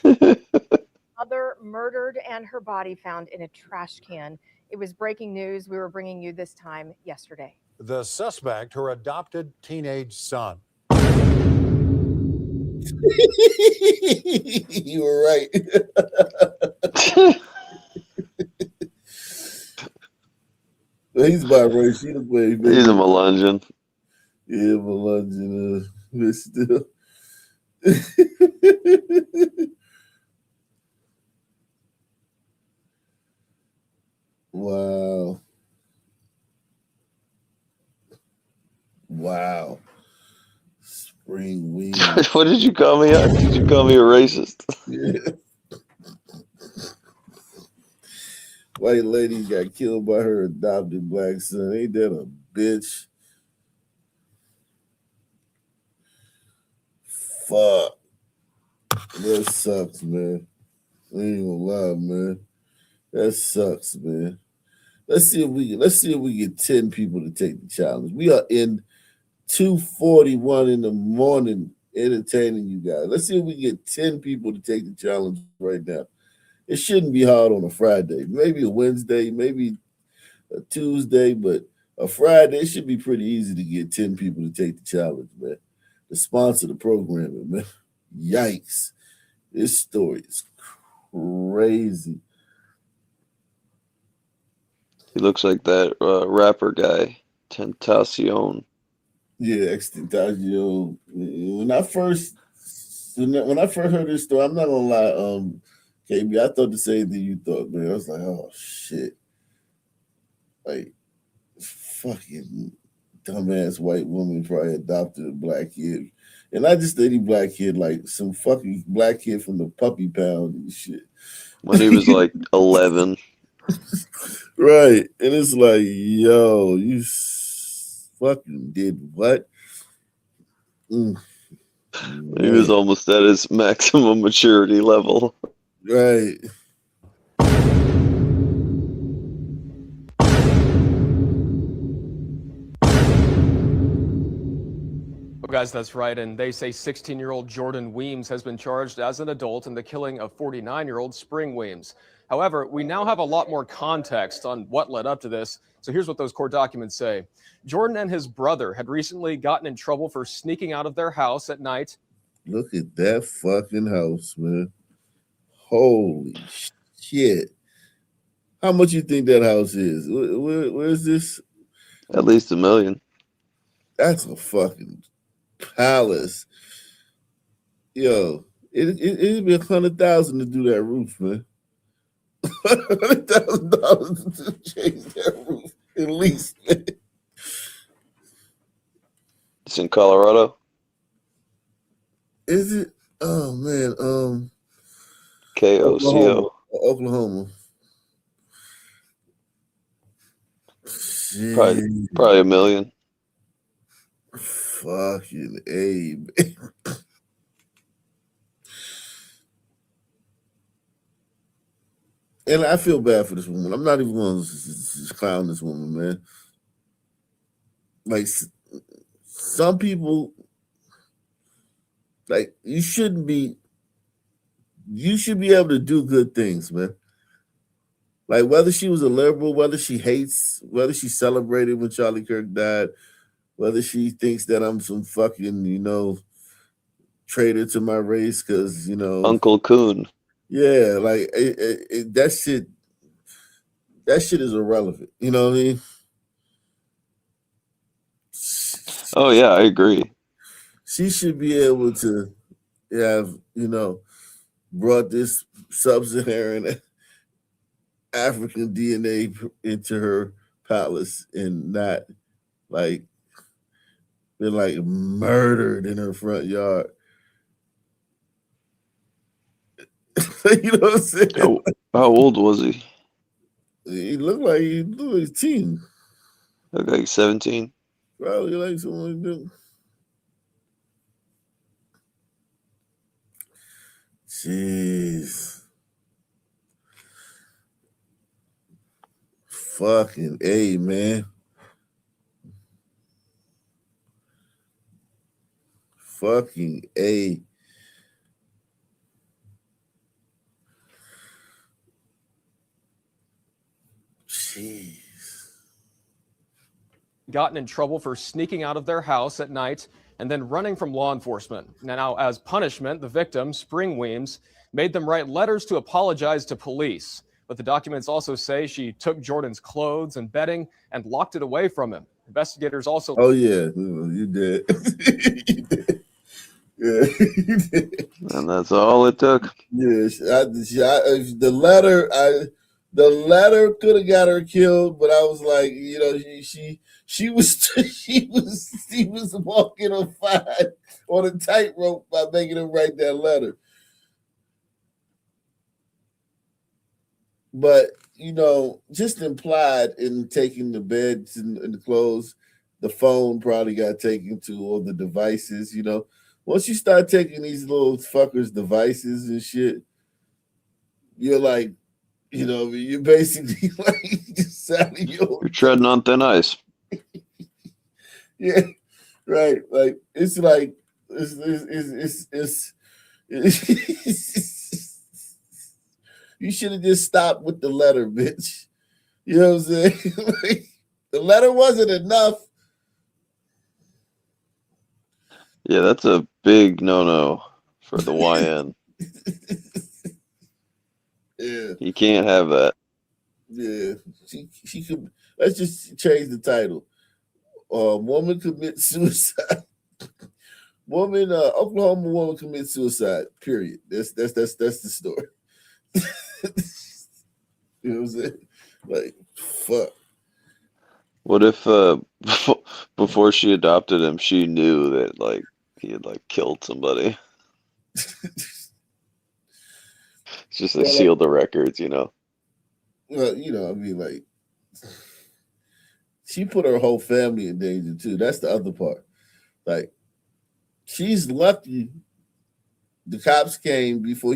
Speaker 16: Mother
Speaker 14: mother murdered and her body found in a trash can. It was breaking news. We were bringing you this time yesterday.
Speaker 15: The suspect, her adopted teenage son.
Speaker 1: You were right. He's biracial. She the way, baby.
Speaker 9: He's a Melungeon.
Speaker 1: Yeah, Melungeon. But still. Wow. Wow. Spring weed.
Speaker 9: What did you call me? Did you call me a racist?
Speaker 1: Yeah. White lady got killed by her adopted black son. Ain't that a bitch? Fuck. That sucks, man. I ain't gonna lie, man. That sucks, man. Let's see if we get 10 people to take the challenge. We are in 2:41 in the morning entertaining you guys. Let's see if we get 10 people to take the challenge right now. It shouldn't be hard on a Friday. Maybe a Wednesday, maybe a Tuesday, but a Friday, it should be pretty easy to get 10 people to take the challenge, man. To sponsor the programming, man. Yikes. This story is crazy.
Speaker 9: He looks like that rapper guy, Tentacion.
Speaker 1: Yeah, Extentacio. When I first heard this story, I'm not gonna lie, KB, I thought the same thing you thought, man. I was like, oh shit. Like fucking dumbass white woman probably adopted a black kid. And not just any black kid, like some fucking black kid from the puppy pound and shit.
Speaker 9: When he was like 11.
Speaker 1: Right. And it's like, yo, you fucking did what?
Speaker 9: He was almost at his maximum maturity level.
Speaker 1: Right.
Speaker 18: Well, guys, that's right. And they say 16-year-old Jordan Weems has been charged as an adult in the killing of 49-year-old Spring Weems. However, we now have a lot more context on what led up to this. So here's what those court documents say. Jordan and his brother had recently gotten in trouble for sneaking out of their house at night.
Speaker 1: Look at that fucking house, man. Holy shit. How much you think that house is? Where is this?
Speaker 9: At least $1 million.
Speaker 1: That's a fucking palace. Yo, it'd be $100,000 to do that roof, man. $100,000 to change that roof, at least, man.
Speaker 9: It's in Colorado.
Speaker 1: Is it? Oh man,
Speaker 9: KOCO.
Speaker 1: Oklahoma.
Speaker 9: Probably $1 million.
Speaker 1: Fucking A. And I feel bad for this woman. I'm not even going to clown this woman, man. Like, some people, like, you should be able to do good things, man. Like, whether she was a liberal, whether she hates, whether she celebrated when Charlie Kirk died, whether she thinks that I'm some fucking, traitor to my race because,
Speaker 9: Uncle Coon.
Speaker 1: Yeah, like that shit is irrelevant. You know what I mean?
Speaker 9: Oh yeah, I agree.
Speaker 1: She should be able to have, brought this sub-Saharan African DNA into her palace and not like been like murdered in her front yard. You know what I'm saying?
Speaker 9: How old was he?
Speaker 1: He looked like he was a teen.
Speaker 9: Looked like 17.
Speaker 1: Probably like someone like that. Jeez. Fucking A, man. Fucking A. Jeez.
Speaker 18: Gotten in trouble for sneaking out of their house at night and then running from law enforcement. Now, as punishment, the victim, Spring Weems, made them write letters to apologize to police. But the documents also say she took Jordan's clothes and bedding and locked it away from him. Investigators also...
Speaker 1: Oh, yeah, you did. You did. Yeah, you did.
Speaker 9: And that's all it took.
Speaker 1: Yeah, the letter could have got her killed, but I was like, you know, she was walking on a tightrope by making him write that letter. But you know, just implied in taking the beds and the clothes, the phone probably got taken to, all the devices. You know, once you start taking these little fuckers' devices and shit, you're like, you know, you're basically like just selling your...
Speaker 9: You're treading on thin ice.
Speaker 1: Yeah, right. Like it's like you should have just stopped with the letter, bitch. You know what I'm saying? Like, the letter wasn't enough.
Speaker 9: Yeah, that's a big no-no for the YN.
Speaker 1: Yeah.
Speaker 9: You can't have that.
Speaker 1: Yeah. She could... Let's just change the title. Woman commits suicide. Oklahoma woman commits suicide. Period. That's the story. You know what I'm saying? Like, fuck.
Speaker 9: What if before she adopted him, she knew that like he had like killed somebody? It's just they sealed the records, you know.
Speaker 1: Well, you know, I mean, like, she put her whole family in danger too. That's the other part. Like, she's lucky the cops came before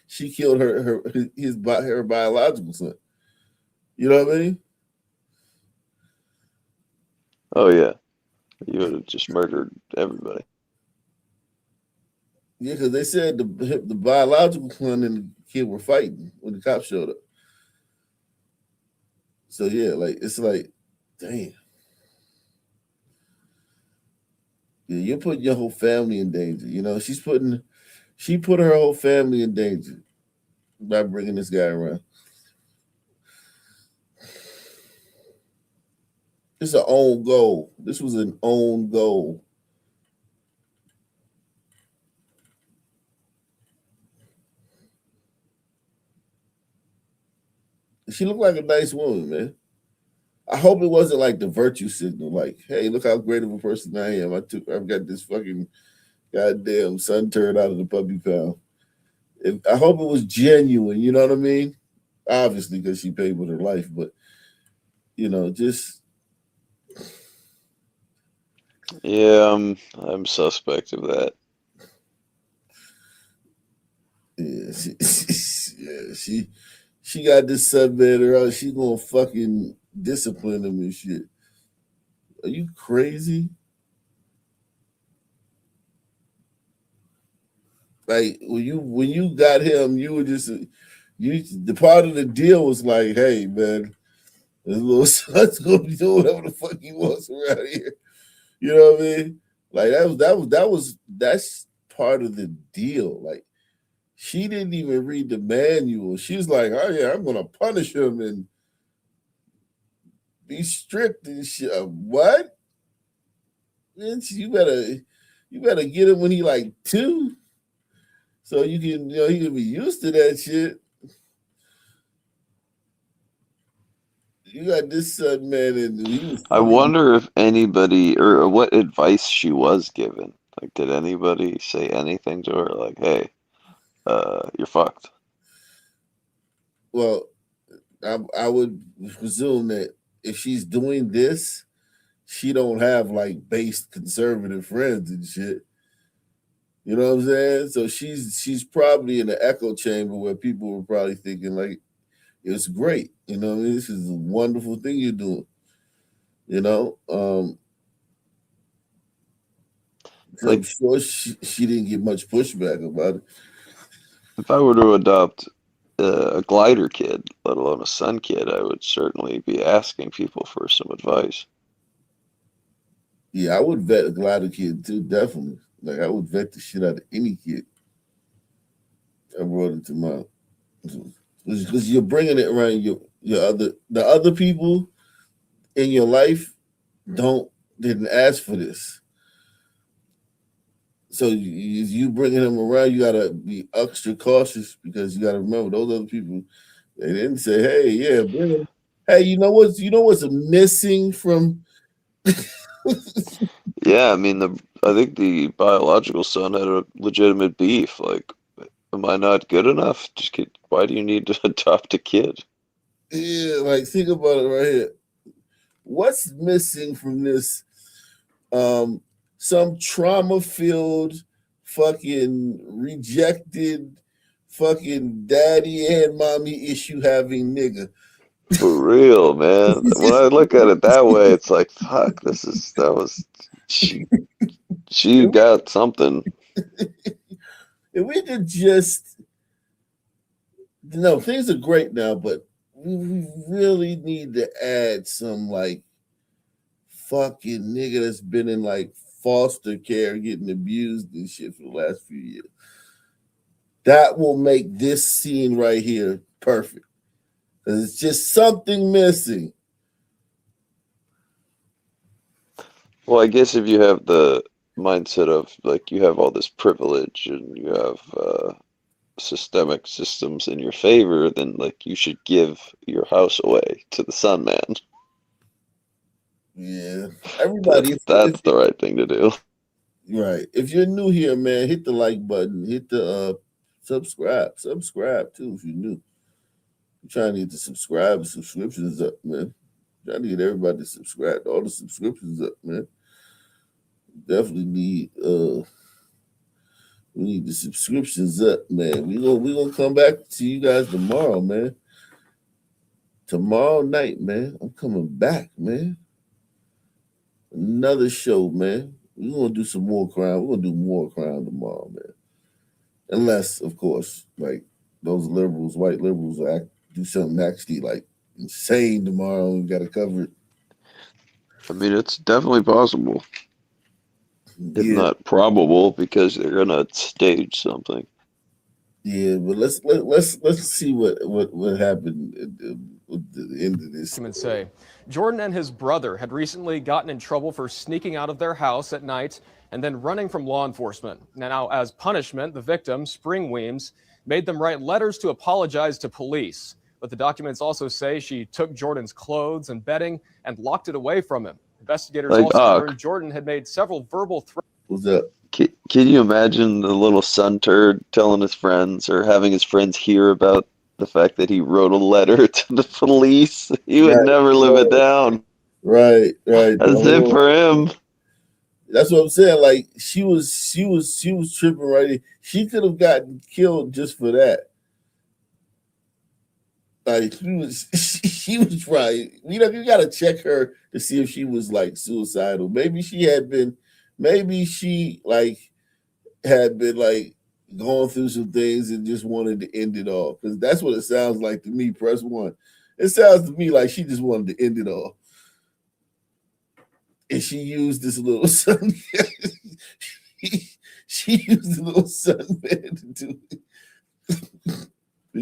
Speaker 1: she killed her biological son. You know what I mean?
Speaker 9: Oh yeah, you would have just murdered everybody.
Speaker 1: Yeah, because they said the biological son and the kid were fighting when the cops showed up. So yeah, like it's like, damn. Yeah, you're putting your whole family in danger. You know, she put her whole family in danger by bringing this guy around. It's an own goal. This was an own goal. She looked like a nice woman, man. I hope it wasn't like the virtue signal, like, hey, look how great of a person I am. I've got this fucking goddamn sun turned out of the puppy pound. I hope it was genuine, you know what I mean? Obviously, because she paid with her life, but you know, just...
Speaker 9: Yeah, I'm suspect of that.
Speaker 1: Yeah, she got this sunbed around. She gonna fucking discipline him and shit. Are you crazy? Like when you got him, you were just the part of the deal was like, hey man, this little son's gonna be doing whatever the fuck he wants around here. You know what I mean? Like that's part of the deal. Like she didn't even read the manual. She's like, oh yeah, I'm gonna punish him and be strict and shit. What? Bitch, you better get him when he like 2. So you can, you know, he can be used to that shit. You got this son, man, and he was...
Speaker 9: I wonder if anybody or what advice she was given. Like, did anybody say anything to her? Like, hey, you're fucked.
Speaker 1: Well, I would presume that if she's doing this, she don't have like based conservative friends and shit. You know what I'm saying? So she's probably in the echo chamber where people were probably thinking like, it's great. You know what I mean? This is a wonderful thing you're doing. You know? So
Speaker 9: Like,
Speaker 1: I'm sure she didn't get much pushback about it.
Speaker 9: if I were to adopt a glider kid, let alone a sun kid, I would certainly be asking people for some advice.
Speaker 1: Yeah, I would vet a glider kid too, definitely. Like I would vet the shit out of any kid I brought into my, because you're bringing it around the other people in your life didn't ask for this. So you bringing them around, you gotta be extra cautious because you gotta remember those other people. They didn't say, "Hey, yeah, bring them." Hey, you know what's missing from?
Speaker 9: Yeah, I mean, I think the biological son had a legitimate beef. Like, am I not good enough? Why do you need to adopt a kid?
Speaker 1: Yeah, like think about it right here. What's missing from this? Some trauma-filled, fucking rejected, fucking daddy and mommy issue having nigga.
Speaker 9: For real, man. When I look at it that way, it's like, fuck, she got something.
Speaker 1: If we could just, things are great now, but we really need to add some like fucking nigga that's been in like foster care getting abused and shit for the last few years. That will make this scene right here perfect. Because it's just something missing.
Speaker 9: Well, I guess if you have the mindset of like you have all this privilege and you have systemic systems in your favor, then like you should give your house away to the Sun Man.
Speaker 1: Yeah, everybody.
Speaker 9: That's the right thing to do.
Speaker 1: Right. If you're new here, man, hit the like button. Hit the subscribe. Subscribe too if you're new. I'm trying to get the subscriptions up, man. Trying to get everybody to subscribe. All the subscriptions up, man. Definitely need we need the subscriptions up, man. We gonna come back to you guys tomorrow, man. Tomorrow night, man. I'm coming back, man. Another show, man. We're gonna do some more crime. We're gonna do more crime tomorrow, man. Unless, of course, like those liberals, white liberals, do something actually like insane tomorrow. We gotta cover it.
Speaker 9: I mean, it's definitely possible. If not probable, because they're gonna stage something.
Speaker 1: Yeah, but let's see what happened at the end of this.
Speaker 18: Documents say Jordan and his brother had recently gotten in trouble for sneaking out of their house at night and then running from law enforcement. Now, as punishment, the victim, Spring Weems, made them write letters to apologize to police. But the documents also say she took Jordan's clothes and bedding and locked it away from him. Investigators also learned Jordan had made several verbal threats.
Speaker 1: What's up?
Speaker 9: Can you imagine the little sun turd telling his friends or having his friends hear about the fact that he wrote a letter to the police? He would never live it down.
Speaker 1: Right.
Speaker 9: That's it for him.
Speaker 1: That's what I'm saying. Like she was tripping right. She could have gotten killed just for that. Like she was right. You gotta check her to see if she was like suicidal. Maybe she had been like going through some things and just wanted to end it all. Because that's what it sounds like to me. Press one. It sounds to me like she just wanted to end it all. And she used this little sun. She used the little sunman to do it.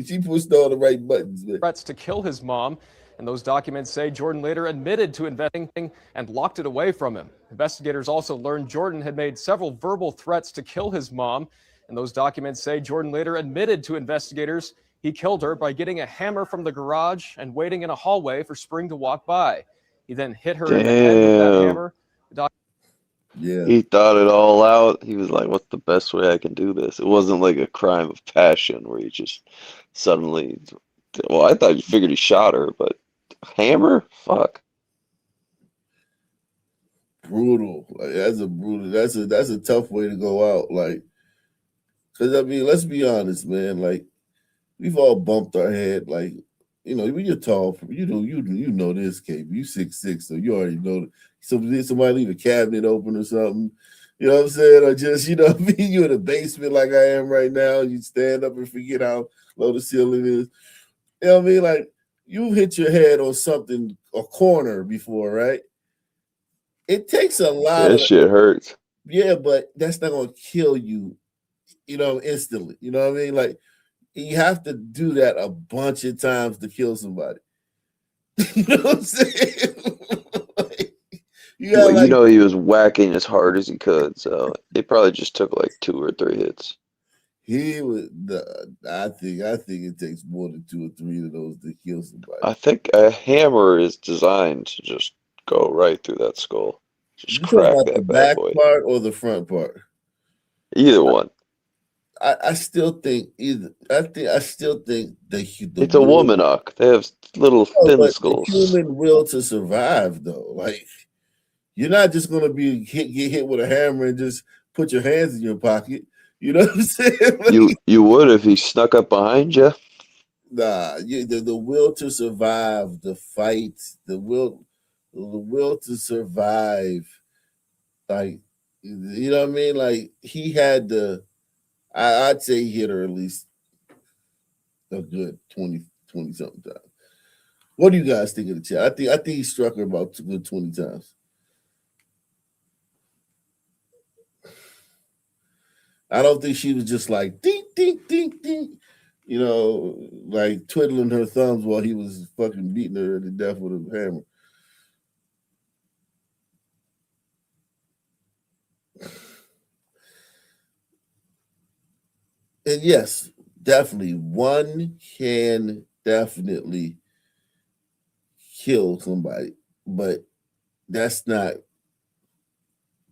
Speaker 1: She pushed all the right buttons. Man.
Speaker 18: Threats to kill his mom, and those documents say Jordan later admitted to investigating and locked it away from him. Investigators also learned Jordan had made several verbal threats to kill his mom, and those documents say Jordan later admitted to investigators he killed her by getting a hammer from the garage and waiting in a hallway for Spring to walk by. He then hit her in the head with that hammer.
Speaker 1: Yeah.
Speaker 9: He thought it all out. He was like, what's the best way I can do this? It wasn't like a crime of passion where he just suddenly, well, I thought you figured he shot her, but hammer? Fuck.
Speaker 1: Brutal. Like that's a tough way to go out. Like, because I mean, let's be honest, man. Like, we've all bumped our head. Like, when you're tall, you know this, KB. You 6'6", so you already know. Somebody leave a cabinet open or something. You know what I'm saying? Or just, you know what I mean? You're in a basement like I am right now. You stand up and forget how low the ceiling is. You know what I mean? Like, you've hit your head on something, a corner before, right? It takes a lot
Speaker 9: That
Speaker 1: of,
Speaker 9: shit hurts.
Speaker 1: yeah, but that's not gonna kill you, instantly. You know what I mean? Like, you have to do that a bunch of times to kill somebody. You know what I'm saying? Like, you got
Speaker 9: Well,
Speaker 1: like,
Speaker 9: he was whacking as hard as he could, so it probably just took like 2 or 3 hits.
Speaker 1: he was I think it takes more than 2 or 3 of those to kill somebody.
Speaker 9: I think a hammer is designed to just go right through that skull. Just
Speaker 1: You talking
Speaker 9: crack
Speaker 1: about the
Speaker 9: that bad
Speaker 1: back
Speaker 9: boy.
Speaker 1: part or the front part?
Speaker 9: Either one.
Speaker 1: I still think I still think the
Speaker 9: It's a
Speaker 1: will,
Speaker 9: woman uck. They have little
Speaker 1: no,
Speaker 9: thin
Speaker 1: but the
Speaker 9: skulls.
Speaker 1: human will to survive, though. Like, you're not just gonna get hit with a hammer and just put your hands in your pocket. You know what I'm saying? Like,
Speaker 9: You would if he snuck up behind you.
Speaker 1: nah, the will to survive, the fight, the will to survive. Like, you know what I mean? Like, he had I'd say he hit her at least a good 20 something times. What do you guys think of the chat? I think he struck her about a good 20 times. I don't think she was just like ding ding ding ding, like twiddling her thumbs while he was fucking beating her to death with a hammer. And yes, definitely, one can definitely kill somebody, but that's not.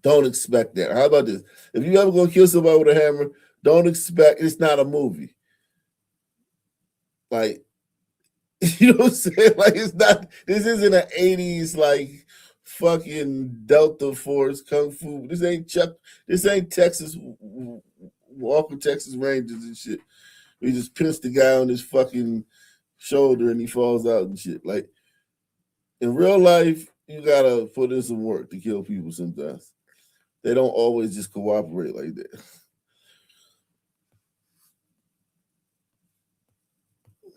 Speaker 1: Don't expect that. How about this? If you ever gonna kill somebody with a hammer, don't expect. It's not a movie. Like, you know what I'm saying? Like, it's not. This isn't an '80s like fucking Delta Force Kung Fu. This ain't Chuck. This ain't Texas Walker Texas Rangers and shit. He just pissed the guy on his fucking shoulder and he falls out and shit. Like, in real life, you gotta put in some work to kill people sometimes. They don't always just cooperate like that.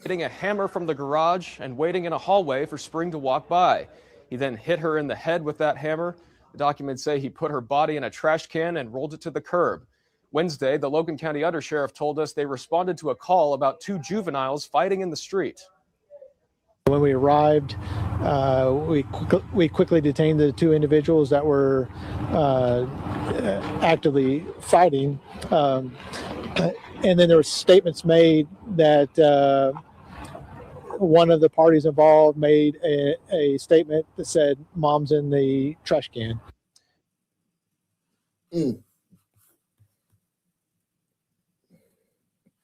Speaker 18: Getting a hammer from the garage and waiting in a hallway for Spring to walk by. He then hit her in the head with that hammer. The documents say he put her body in a trash can and rolled it to the curb. Wednesday, the Logan County Undersheriff told us they responded to a call about 2 juveniles fighting in the street.
Speaker 20: When we arrived, we quickly detained the 2 individuals that were actively fighting. And then there were statements made that one of the parties involved made a statement that said, "Mom's in the trash can."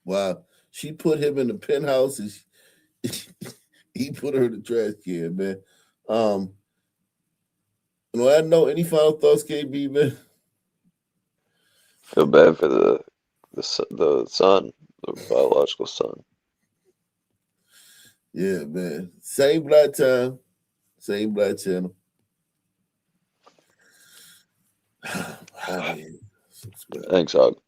Speaker 1: Wow. She put him in the penthouse and he put her in the trash can, man. On that note, any final thoughts, KB, man?
Speaker 9: Feel bad for the son, the biological son.
Speaker 1: Yeah, man. Same black time, same black channel.
Speaker 9: Thanks, Hog.